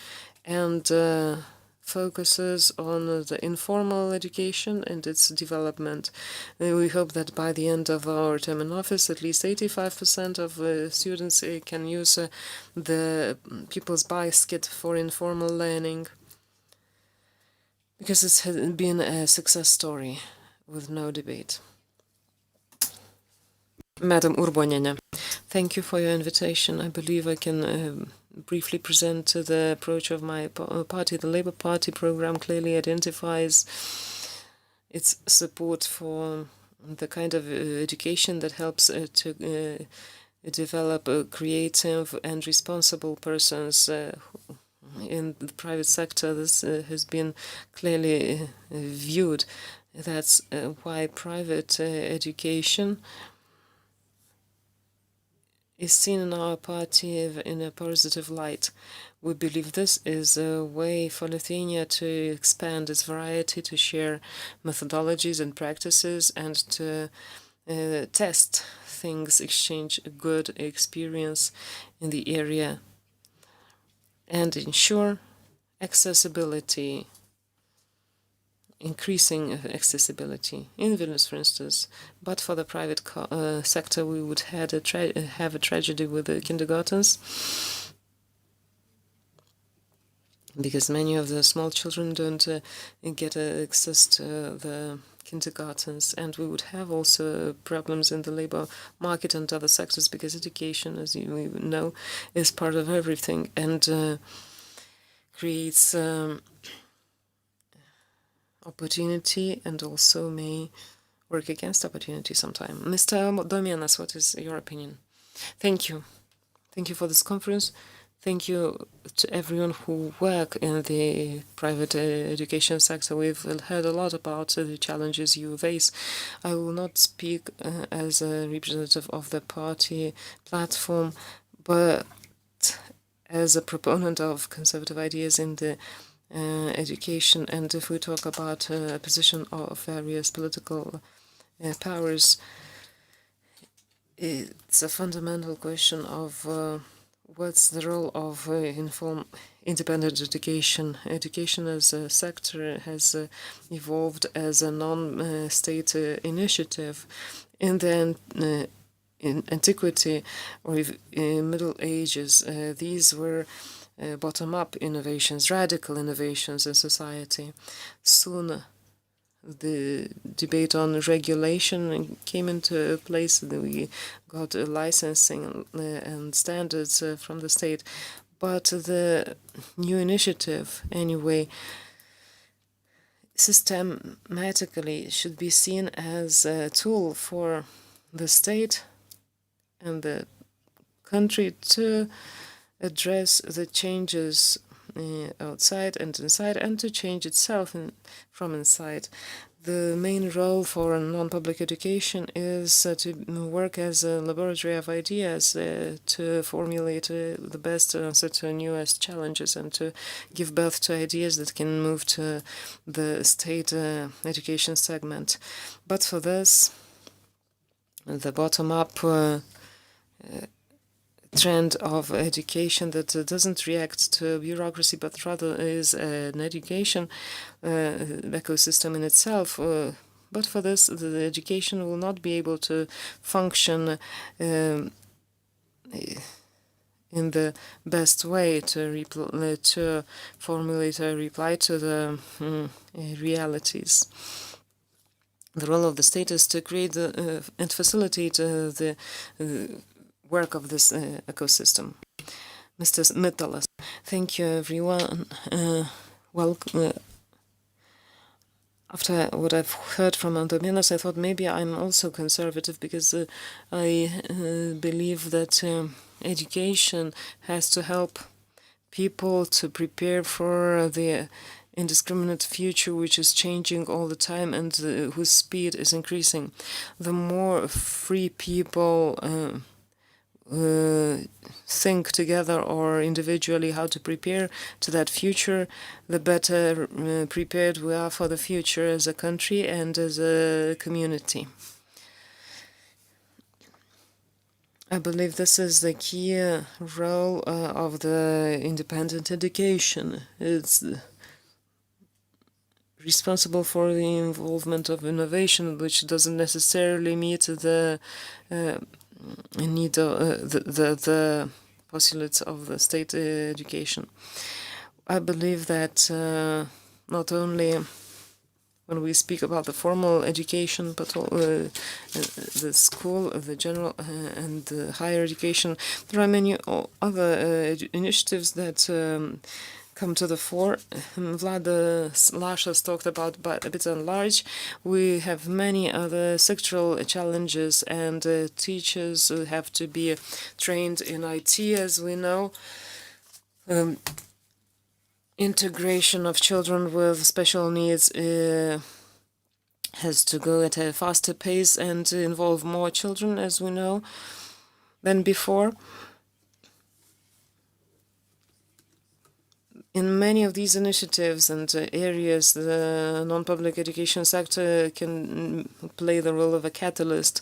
and focuses on the informal education and its development. We hope that by the end of our term in office, at least 85% of students can use the People's Basket for informal learning, because it's been a success story with no debate. Madam Urboniene, thank you for your invitation. I believe I can briefly present the approach of my party. The Labour Party program clearly identifies its support for the kind of education that helps to develop creative and responsible persons in the private sector. This has been clearly viewed. That's why private education is seen in our party in a positive light. We believe this is a way for Lithuania to expand its variety, to share methodologies and practices, and to test things, exchange good experience in the area, and ensure accessibility, increasing accessibility in Vilnius, for instance. But for the private sector, we would have a tragedy with the kindergartens, because many of the small children don't get access to the kindergartens, and we would have also problems in the labor market and other sectors, because education, as you know, is part of everything and creates opportunity and also may work against opportunity sometime. Mr. Domėnas, what is your opinion? Thank you. Thank you for this conference. Thank you to everyone who work in the private education sector. We've heard a lot about the challenges you face. I will not speak as a representative of the party platform, but as a proponent of conservative ideas in the education. And if we talk about a position of various political powers, it's a fundamental question of what's the role of independent education. Education as a sector has evolved as a non-state initiative. In the in antiquity or in Middle Ages, these were bottom-up innovations, radical innovations in society. Soon the debate on regulation came into place. We got licensing and standards from the state. But the new initiative, anyway, systematically should be seen as a tool for the state and the country to address the changes outside and inside, and to change itself from inside. The main role for non-public education is to work as a laboratory of ideas, to formulate the best answer to newest challenges, and to give birth to ideas that can move to the state education segment. But for this, the bottom-up trend of education that doesn't react to bureaucracy, but rather is an education ecosystem in itself. But for this, the education will not be able to function in the best way to formulate a reply to the realities. The role of the state is to create and facilitate the work of this ecosystem. Mr. Mitalas, thank you, everyone. After what I've heard from Antominas, I thought maybe I'm also conservative, because I believe that education has to help people to prepare for the indiscriminate future, which is changing all the time and whose speed is increasing. The more free people think together or individually how to prepare to that future, the better prepared we are for the future as a country and as a community. I believe this is the key role of the independent education. It's responsible for the involvement of innovation, which doesn't necessarily meet the need the postulates of the state education. I believe that not only when we speak about the formal education, but the school, the general and the higher education, there are many other initiatives that come to the fore. Vlad Lašas talked about a bit on large. We have many other sectoral challenges, and teachers have to be trained in IT, as we know. Integration of children with special needs has to go at a faster pace and involve more children, as we know, than before. In many of these initiatives and areas, the non-public education sector can play the role of a catalyst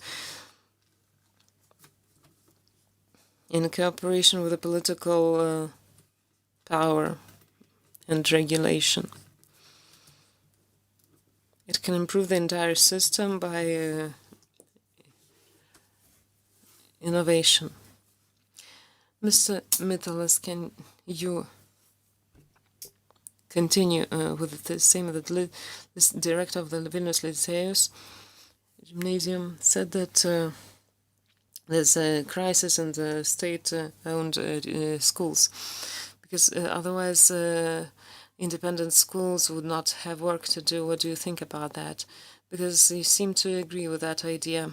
in cooperation with the political power and regulation. It can improve the entire system by innovation. Mr. Mitalas, can you continue with the same that this director of the Vilnius Licėjus Gymnasium said that there's a crisis in the state-owned schools, because otherwise independent schools would not have work to do. What do you think about that? Because you seem to agree with that idea.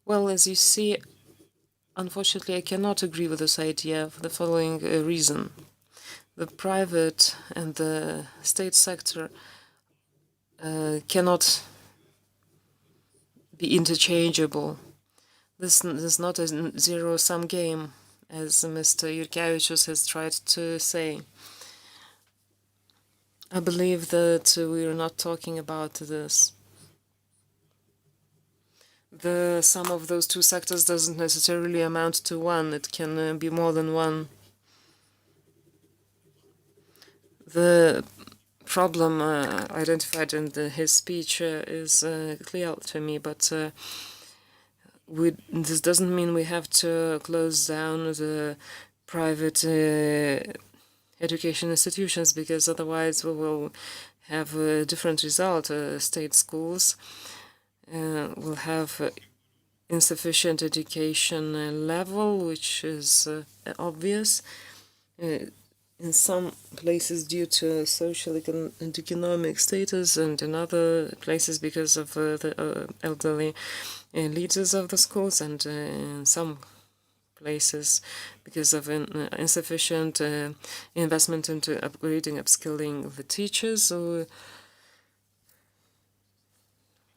Well, as you see, unfortunately, I cannot agree with this idea for the following reason. The private and the state sector cannot be interchangeable. This is not a zero-sum game, as Mr. Jurkevičius has tried to say. I believe that we are not talking about this. The sum of those two sectors doesn't necessarily amount to one. It can be more than one. The problem identified in his speech is clear to me, but this doesn't mean we have to close down the private education institutions, because otherwise we will have a different result. State schools will have insufficient education level, which is obvious. In some places due to social and economic status, and in other places because of the elderly leaders of the schools, and in some places because of insufficient investment into upgrading, upskilling the teachers. So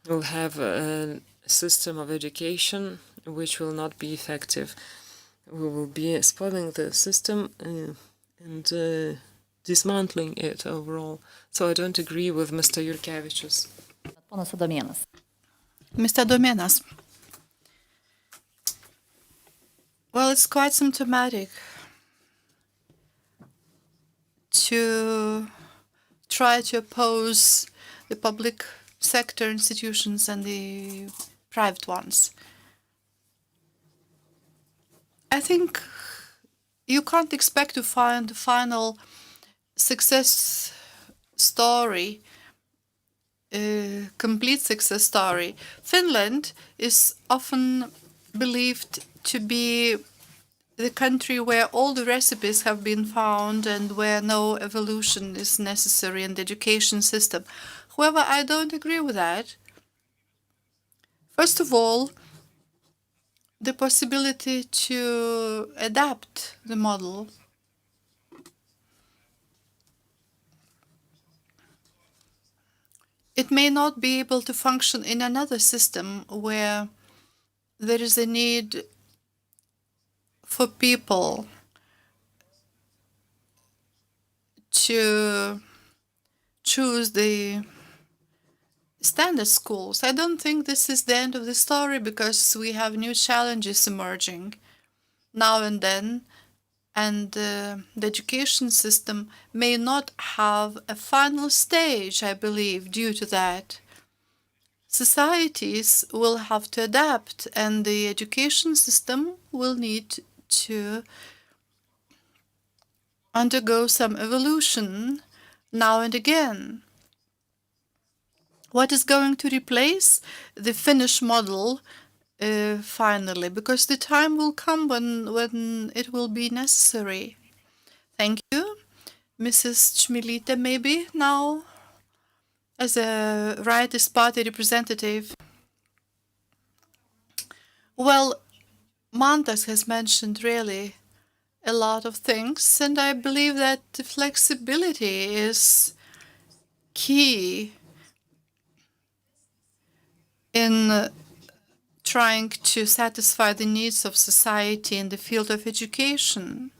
we'll have a system of education which will not be effective. We will be spoiling the system and dismantling it overall. So I don't agree with Mr. Jurkevičius. Mr. Domėnas. Well, it's quite symptomatic to try to oppose the public sector institutions and the private ones. I think you can't expect to find the final success story, complete success story. Finland is often believed to be the country where all the recipes have been found and where no evolution is necessary in the education system. However, I don't agree with that. First of all, the possibility to adapt the model. It may not be able to function in another system where there is a need for people to choose the standard schools. I don't think this is the end of the story, because we have new challenges emerging now and then, and the education system may not have a final stage, I believe, due to that. Societies will have to adapt, and the education system will need to undergo some evolution now and again. What is going to replace the Finnish model finally? Because the time will come when it will be necessary. Thank you. Mrs. Chmilytė, maybe now, as a Rightist Party representative. Well, Mantas has mentioned really a lot of things, and I believe that the flexibility is key in trying to satisfy the needs of society in the field of education.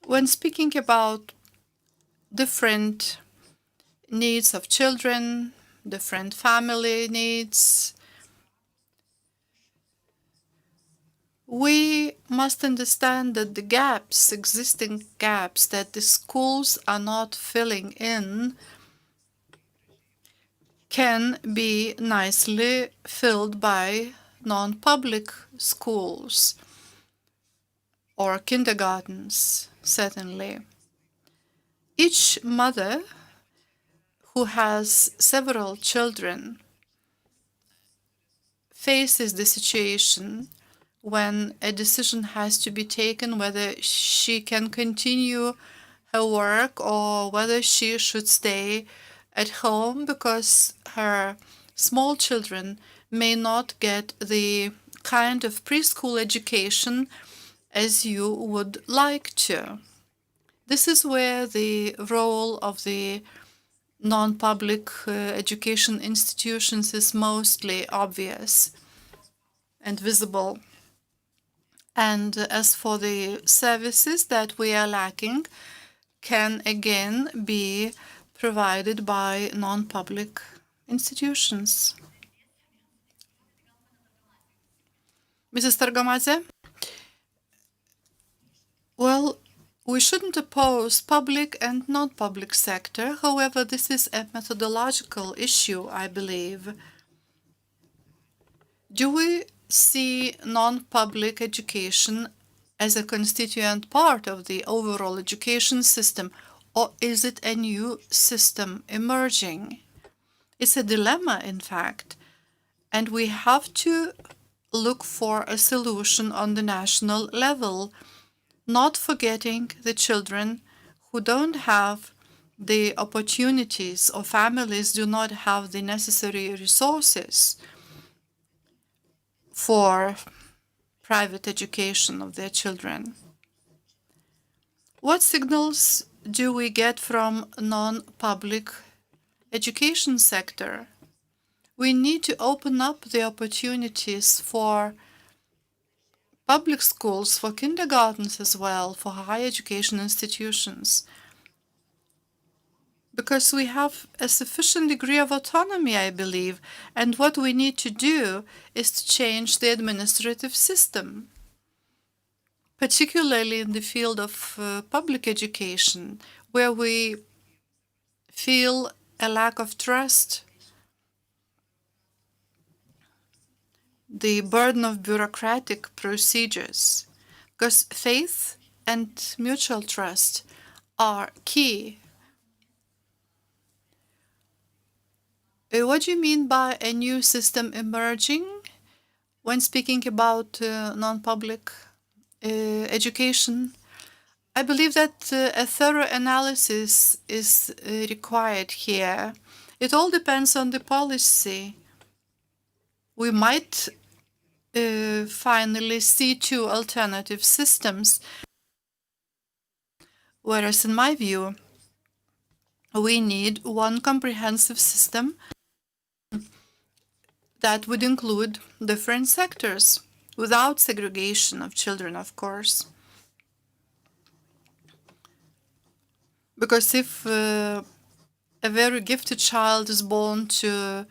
When speaking about different needs of children, different family needs, we must understand that the gaps, existing gaps that the schools are not filling in, can be nicely filled by non-public schools or kindergartens, certainly. Each mother who has several children faces the situation when a decision has to be taken whether she can continue her work or whether she should stay at home because her small children may not get the kind of preschool education as you would like to. This is where the role of the non-public education institutions is mostly obvious and visible. And as for the services that we are lacking, can again be provided by non-public institutions. Mrs. Targamadze? Well, we shouldn't oppose public and non-public sector. However, this is a methodological issue, I believe. Do we see non-public education as a constituent part of the overall education system, or is it a new system emerging? It's a dilemma, in fact, and we have to look for a solution on the national level, not forgetting the children who don't have the opportunities or families do not have the necessary resources for private education of their children. What signals do we get from non-public education sector? We need to open up the opportunities for public schools, for kindergartens as well, for higher education institutions, because we have a sufficient degree of autonomy, I believe, and what we need to do is to change the administrative system, particularly in the field of public education, where we feel a lack of trust, the burden of bureaucratic procedures, because faith and mutual trust are key. What do you mean by a new system emerging when speaking about non-public education? I believe that a thorough analysis is required here. It all depends on the policy. We might finally see two alternative systems, whereas in my view, we need one comprehensive system that would include different sectors, without segregation of children, of course. Because if a very gifted child is born to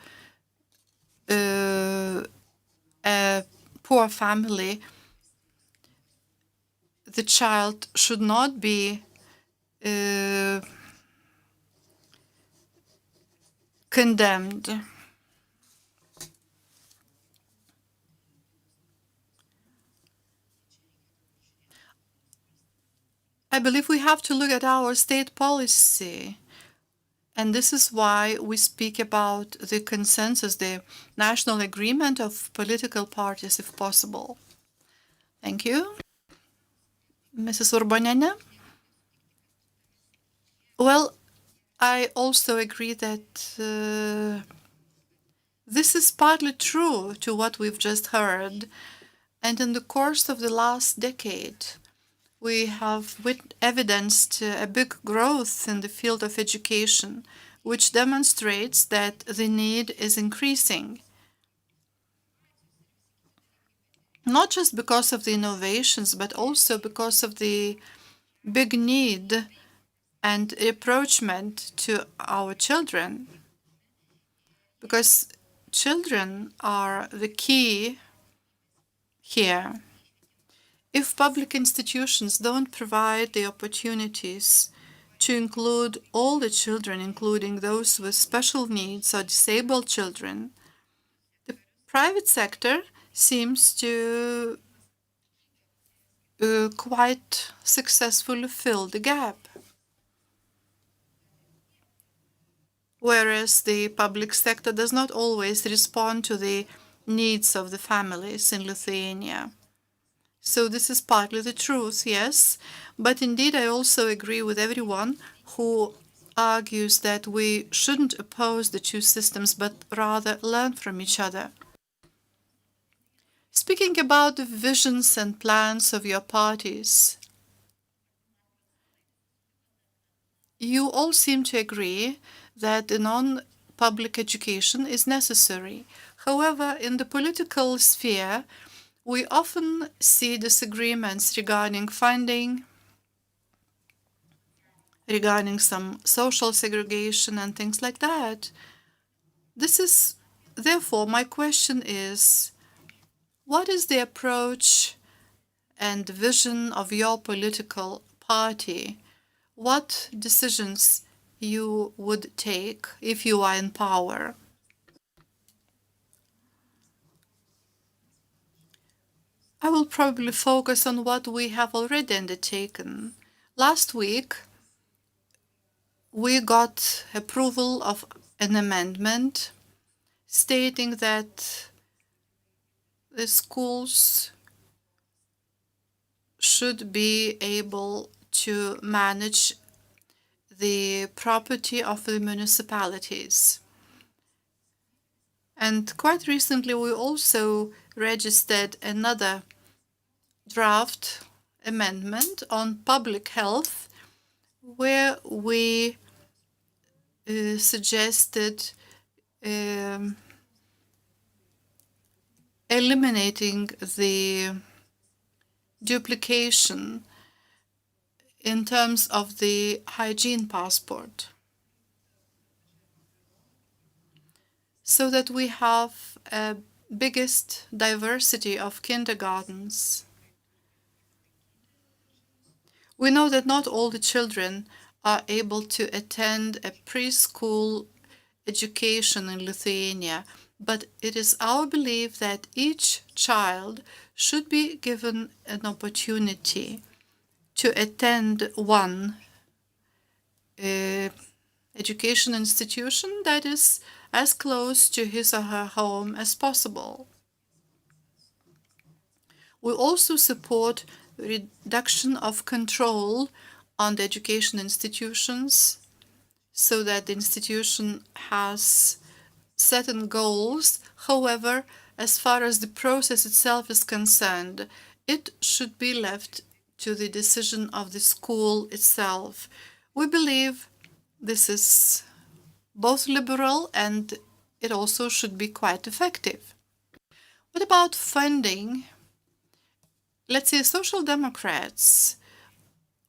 a poor family, the child should not be condemned. I believe we have to look at our state policy, and this is why we speak about the consensus, the national agreement of political parties, if possible. Thank you. Mrs. Urbaniene? Well, I also agree that this is partly true to what we've just heard, and in the course of the last decade, we have evidenced a big growth in the field of education, which demonstrates that the need is increasing. Not just because of the innovations, but also because of the big need and approachment to our children. Because children are the key here. If public institutions don't provide the opportunities to include all the children, including those with special needs or disabled children, the private sector seems to quite successfully fill the gap. Whereas the public sector does not always respond to the needs of the families in Lithuania. So this is partly the truth, yes, but indeed I also agree with everyone who argues that we shouldn't oppose the two systems, but rather learn from each other. Speaking about the visions and plans of your parties, you all seem to agree that a non-public education is necessary. However, in the political sphere, we often see disagreements regarding funding, regarding some social segregation and things like that. Therefore, my question is, what is the approach and vision of your political party? What decisions you would take if you are in power? I will probably focus on what we have already undertaken. Last week, we got approval of an amendment stating that the schools should be able to manage the property of the municipalities. And quite recently, we also registered another draft amendment on public health, where we suggested eliminating the duplication in terms of the hygiene passport, so that we have a biggest diversity of kindergartens. We know that not all the children are able to attend a preschool education in Lithuania, but it is our belief that each child should be given an opportunity to attend one education institution that is as close to his or her home as possible. We also support reduction of control on the education institutions, so that the institution has certain goals. However, as far as the process itself is concerned, it should be left to the decision of the school itself. We believe this is both liberal and it also should be quite effective. What about funding? Let's say Social Democrats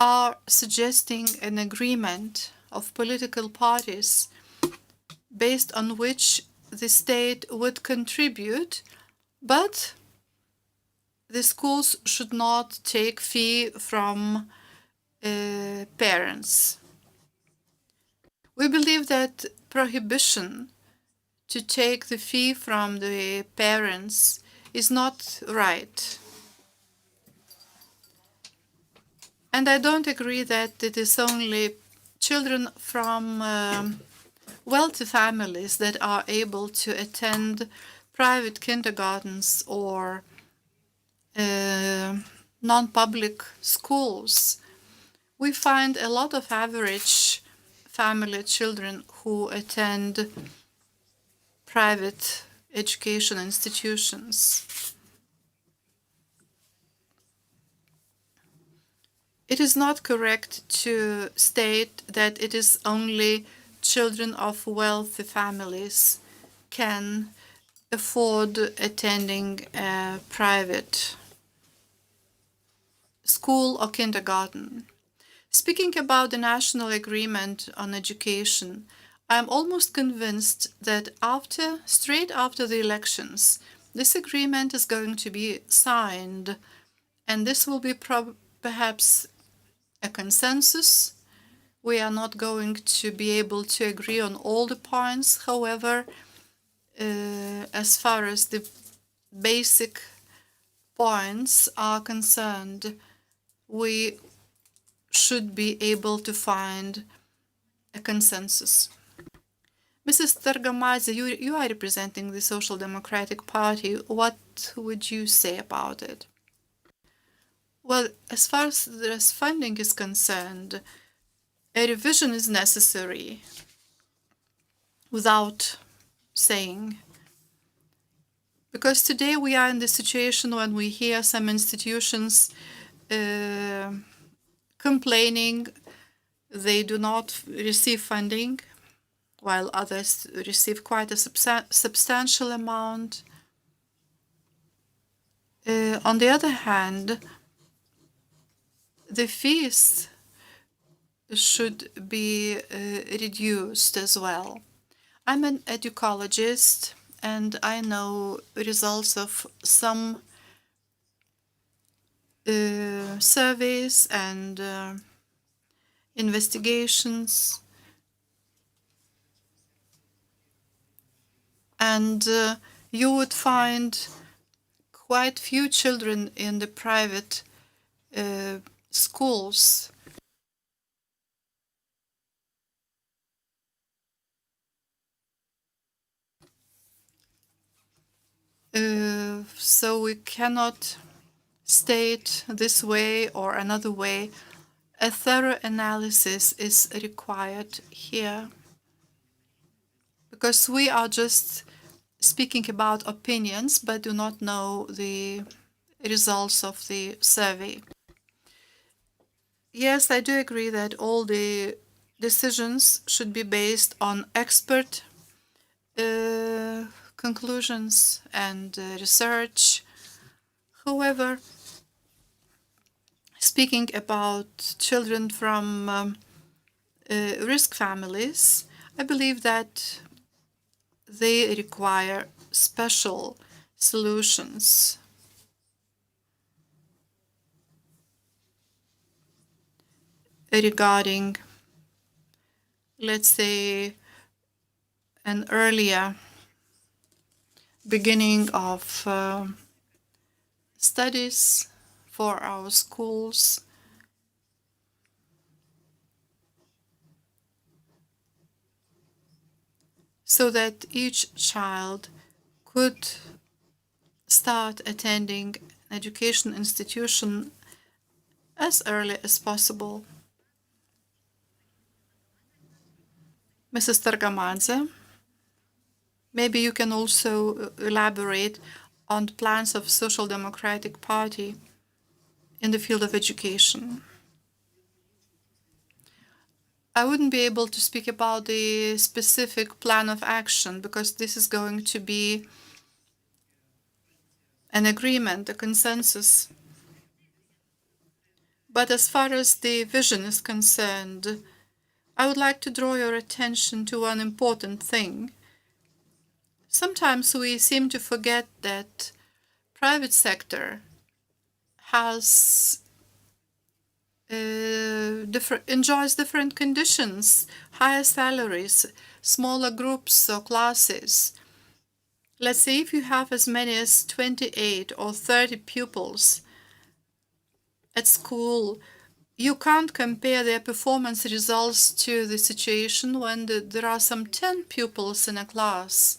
are suggesting an agreement of political parties based on which the state would contribute, but the schools should not take fee from parents. We believe that prohibition to take the fee from the parents is not right. And I don't agree that it is only children from wealthy families that are able to attend private kindergartens or non-public schools. We find a lot of average family children who attend private education institutions. It is not correct to state that it is only children of wealthy families can afford attending a private school or kindergarten. Speaking about the national agreement on education, I am almost convinced that straight after the elections, this agreement is going to be signed, and this will be perhaps a consensus. We are not going to be able to agree on all the points. However, as far as the basic points are concerned, we should be able to find a consensus. Mrs. Targamadze, you are representing the Social Democratic Party. What would you say about it? Well, as far as funding is concerned, a revision is necessary without saying. Because today we are in the situation when we hear some institutions complaining they do not receive funding, while others receive quite a substantial amount. On the other hand, the fees should be reduced as well. I'm an educologist, and I know results of some surveys and investigations. And you would find quite few children in the private schools so we cannot state this way or another way. A thorough analysis is required here, because we are just speaking about opinions but do not know the results of the survey. Yes, I do agree that all the decisions should be based on expert conclusions and research. However, speaking about children from risk families, I believe that they require special solutions. Regarding, let's say, an earlier beginning of studies for our schools, so that each child could start attending an education institution as early as possible. Mrs. Targamadze, maybe you can also elaborate on the plans of Social Democratic Party in the field of education. I wouldn't be able to speak about the specific plan of action, because this is going to be an agreement, a consensus. But as far as the vision is concerned, I would like to draw your attention to one important thing. Sometimes we seem to forget that private sector has enjoys different conditions, higher salaries, smaller groups or classes. Let's say if you have as many as 28 or 30 pupils at school, you can't compare their performance results to the situation when there are some 10 pupils in a class.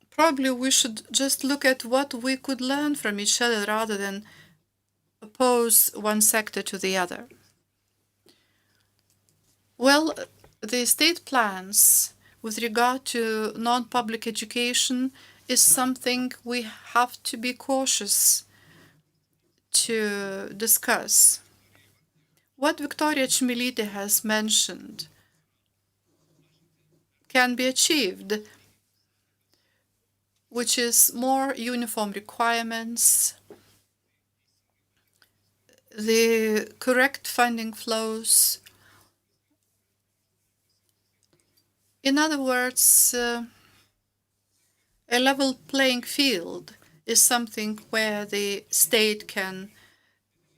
Probably we should just look at what we could learn from each other rather than oppose one sector to the other. Well, the state plans with regard to non-public education is something we have to be cautious to discuss. What Victoria Chmielite has mentioned can be achieved, which is more uniform requirements, the correct funding flows. In other words, a level playing field is something where the state can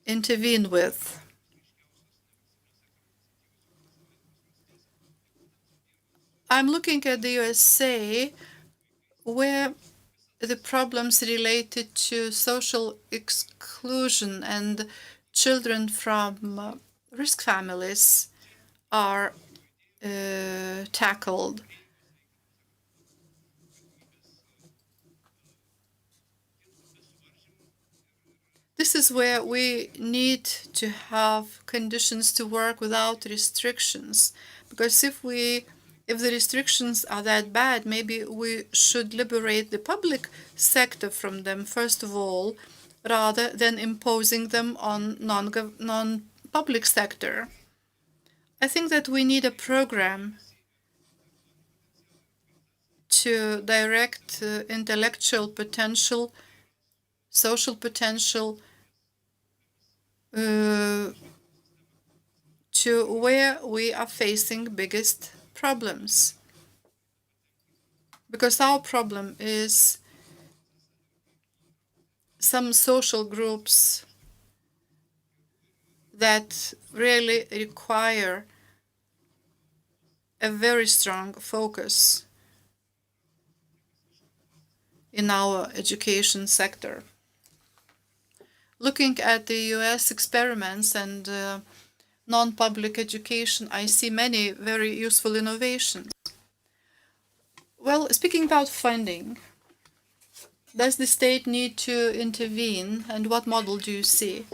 intervene with. I'm looking at the USA, where the problems related to social exclusion and children from risk families are tackled. This is where we need to have conditions to work without restrictions, because if the restrictions are that bad, maybe we should liberate the public sector from them first of all, rather than imposing them on non-public sector. I think that we need a program to direct intellectual potential, social potential to where we are facing biggest problems. Because our problem is some social groups that really require a very strong focus in our education sector. Looking at the US experiments and non-public education, I see many very useful innovations. Well, speaking about funding, does the state need to intervene, and what model do you see?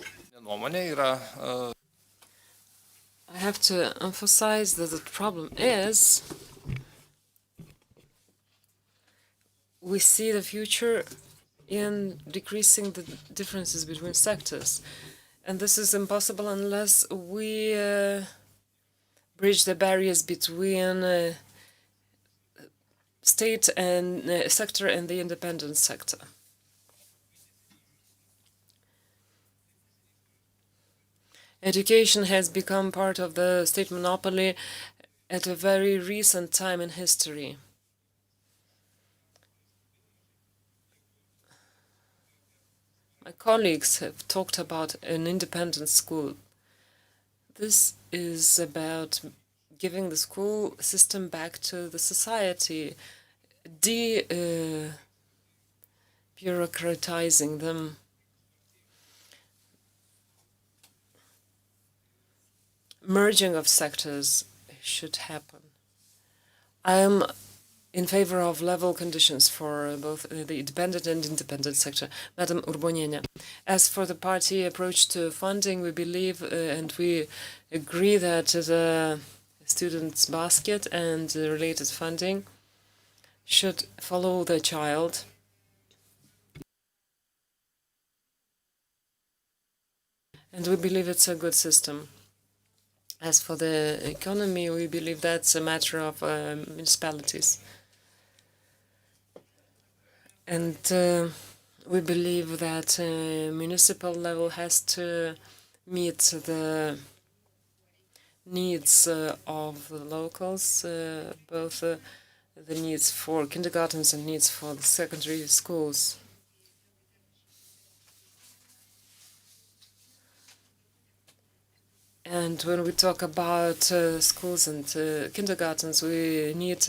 I have to emphasize that the problem is we see the future in decreasing the differences between sectors. And this is impossible unless we bridge the barriers between state and sector and the independent sector. Education has become part of the state monopoly at a very recent time in history. My colleagues have talked about an independent school. This is about giving the school system back to the society, bureaucratizing them. Merging of sectors should happen. I am in favor of level conditions for both the independent and independent sector. Madam Urboniene, as for the party approach to funding, we believe and we agree that the students' basket and the related funding should follow the child. And we believe it's a good system. As for the economy, we believe that's a matter of municipalities. And we believe that municipal level has to meet the needs of the locals, both the needs for kindergartens and needs for the secondary schools. And when we talk about schools and kindergartens, we need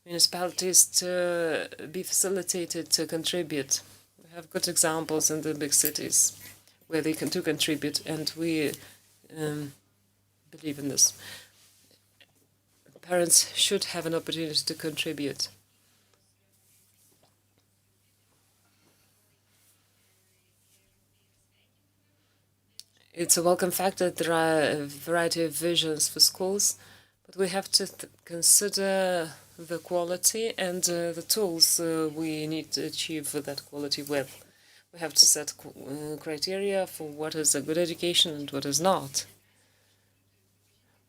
municipalities to be facilitated to contribute. We have good examples in the big cities where they can contribute, and we believe in this. Parents should have an opportunity to contribute. It's a welcome fact that there are a variety of visions for schools, but we have to consider the quality and the tools we need to achieve that quality with. We have to set criteria for what is a good education and what is not.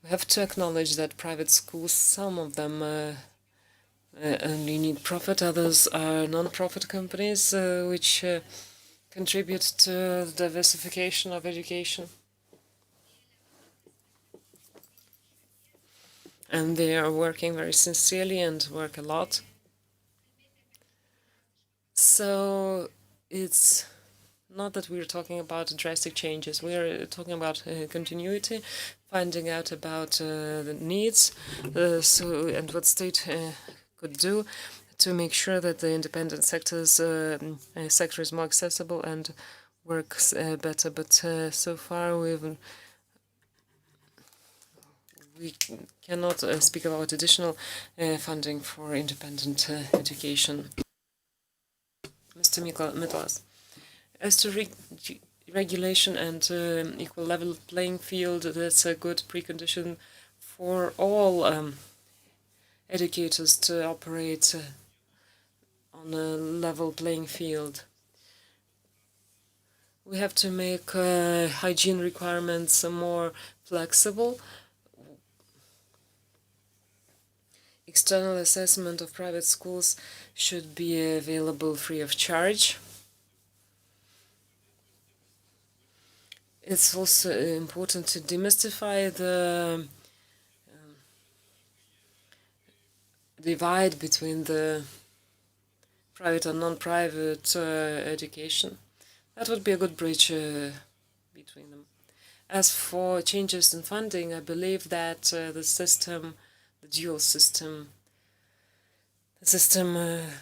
We have to acknowledge that private schools, some of them only need profit, others are non-profit companies which contribute to the diversification of education. And they are working very sincerely and work a lot. So it's not that we're talking about drastic changes. We're talking about continuity, finding out about the needs, and what state could do to make sure that the independent sector is more accessible and works better. But so far we cannot speak about additional funding for independent education. Mr. Miklas, as to regulation and equal level playing field, that's a good precondition for all educators to operate on a level playing field. We have to make hygiene requirements more flexible. External assessment of private schools should be available free of charge. It's also important to demystify the divide between the private and non-private education. That would be a good bridge between them. As for changes in funding, I believe that the dual system, the system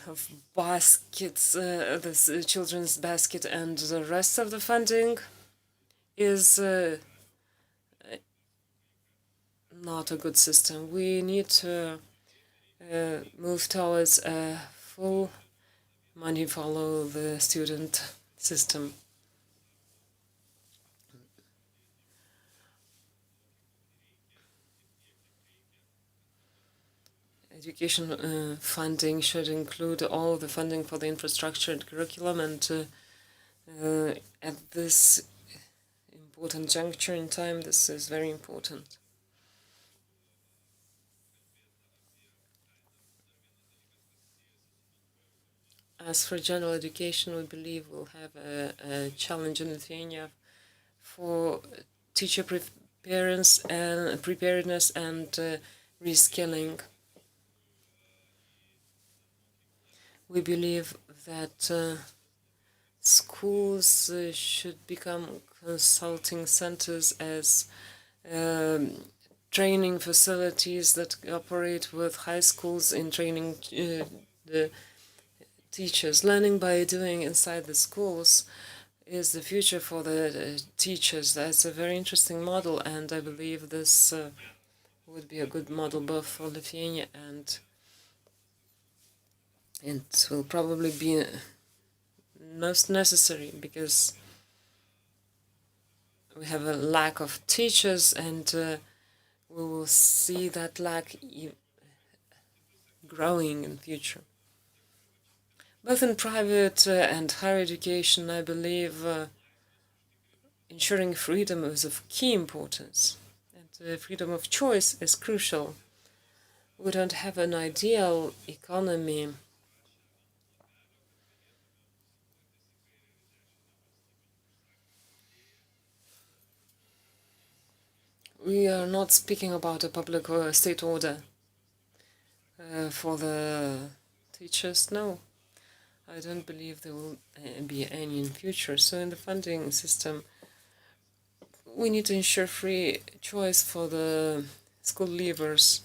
of baskets, the children's basket and the rest of the funding is not a good system. We need to move towards a full money follow the student system. Education funding should include all the funding for the infrastructure and curriculum, and at this important juncture in time, this is very important. As for general education, we believe we'll have a challenge in Lithuania for teacher preparedness and reskilling. We believe that schools should become consulting centers as training facilities that operate with high schools in training the teachers. Learning by doing inside the schools is the future for the teachers. That's a very interesting model, and I believe this would be a good model both for Lithuania and it will probably be most necessary because we have a lack of teachers, and we will see that lack growing in the future. Both in private and higher education, I believe ensuring freedom is of key importance, and freedom of choice is crucial. We don't have an ideal economy we are not speaking about a public or state order for the teachers. No, I don't believe there will be any in future. So in the funding system, we need to ensure free choice for the school leavers,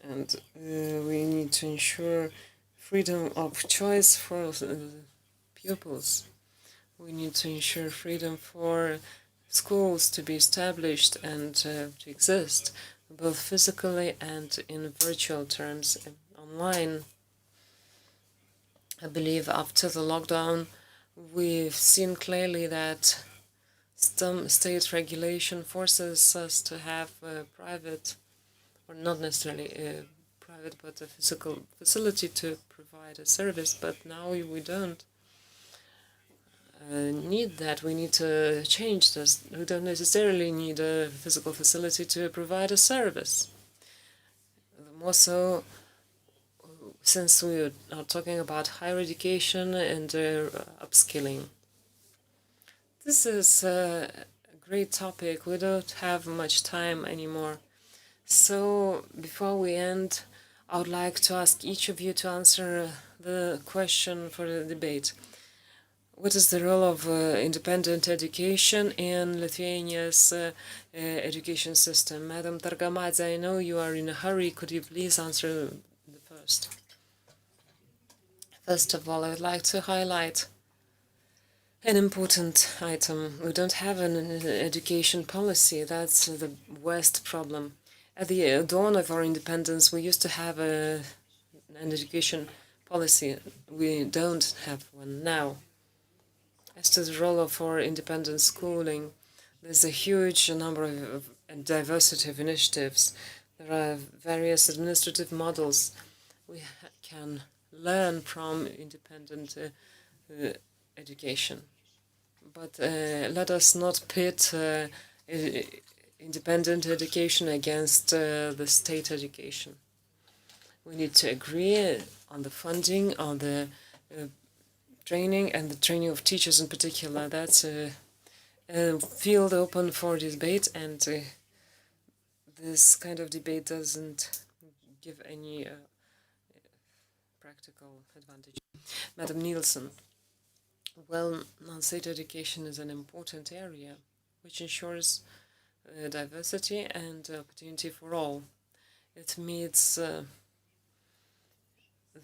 and we need to ensure freedom of choice for pupils. We need to ensure freedom for schools to be established and to exist, both physically and in virtual terms, online. I believe after the lockdown, we've seen clearly that some state regulation forces us to have private, or not necessarily private, but a physical facility to provide a service, but now we don't need that. We need to change this. We don't necessarily need a physical facility to provide a service. More so, since we are talking about higher education and upskilling. This is a great topic. We don't have much time anymore. So before we end, I would like to ask each of you to answer the question for the debate. What is the role of independent education in Lithuania's education system? Madam Targamadze, I know you are in a hurry. Could you please answer the first? First of all, I would like to highlight an important item. We don't have an education policy. That's the worst problem. At the dawn of our independence, we used to have an education policy. We don't have one now. As to the role of our independent schooling, there's a huge number of diversity of initiatives. There are various administrative models we can learn from independent education. But let us not pit independent education against the state education. We need to agree on the funding, on the training, and the training of teachers in particular. That's a field open for debate, and this kind of debate doesn't give any practical advantage. Madam Nielsen, well, non-state education is an important area which ensures diversity and opportunity for all. It meets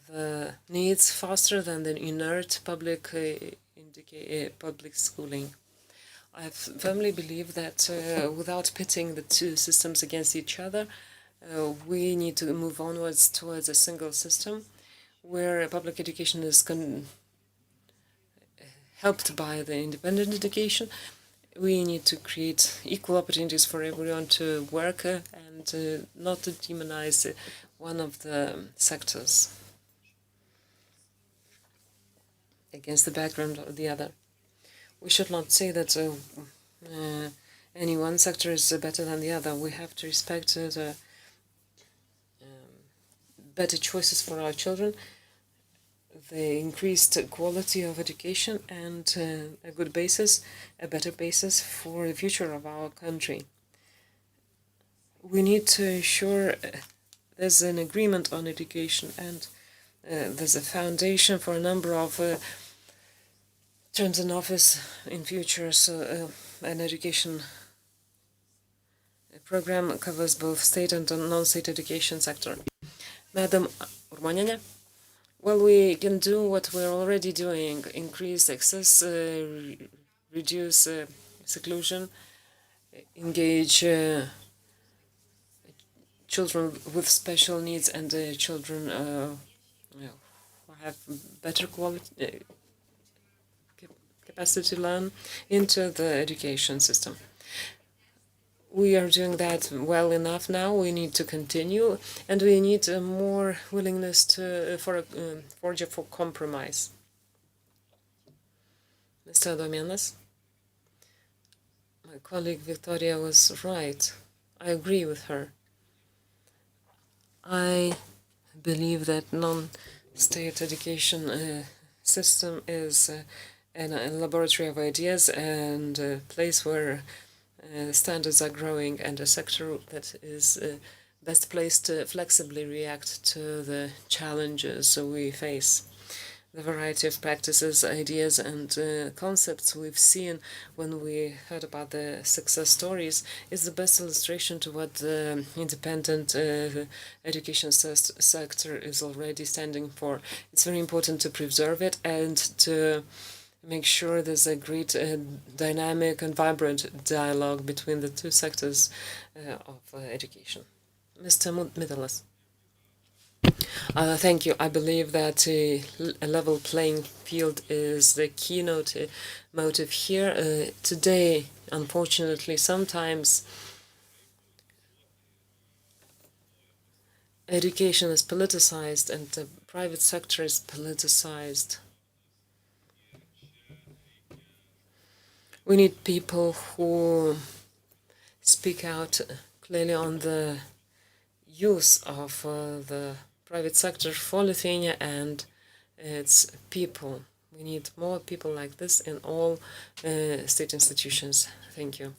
the needs faster than the inert public public schooling. I firmly believe that without pitting the two systems against each other, we need to move onwards towards a single system where public education is helped by the independent education. We need to create equal opportunities for everyone to work and not to demonize one of the sectors against the background of the other. We should not say that any one sector is better than the other. We have to respect the better choices for our children, the increased quality of education, and a good basis, a better basis for the future of our country. We need to ensure there's an agreement on education, and there's a foundation for a number of terms in office in future. So an education program covers both state and non-state education sector. Madam Urmanene, well, we can do what we're already doing: increase access, reduce seclusion, engage children with special needs and children who have better quality capacity to learn into the education system. We are doing that well enough now. We need to continue, and we need more willingness to forge for compromise. Mr. Domėnas, my colleague Victoria was right. I agree with her. I believe that non-state education system is a laboratory of ideas and a place where standards are growing, and a sector that is best placed to flexibly react to the challenges we face. The variety of practices, ideas, and concepts we've seen when we heard about the success stories is the best illustration to what the independent education sector is already standing for. It's very important to preserve it and to make sure there's a great dynamic and vibrant dialogue between the two sectors of education. Mr. Midalas. Thank you. I believe that a level playing field is the keynote motive here. Today, unfortunately, sometimes education is politicized and the private sector is politicized. We need people who speak out clearly on the use of the private sector for Lithuania and its people. We need more people like this in all state institutions. Thank you.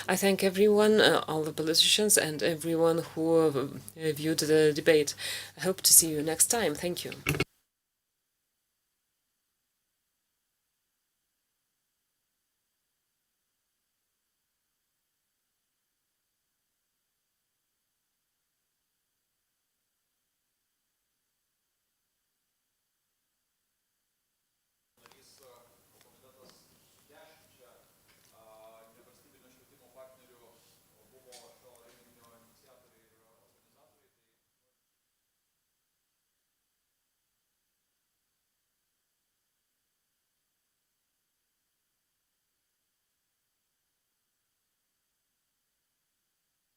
I thank everyone, all the politicians and everyone who viewed the debate. I hope to see you next time. Thank you.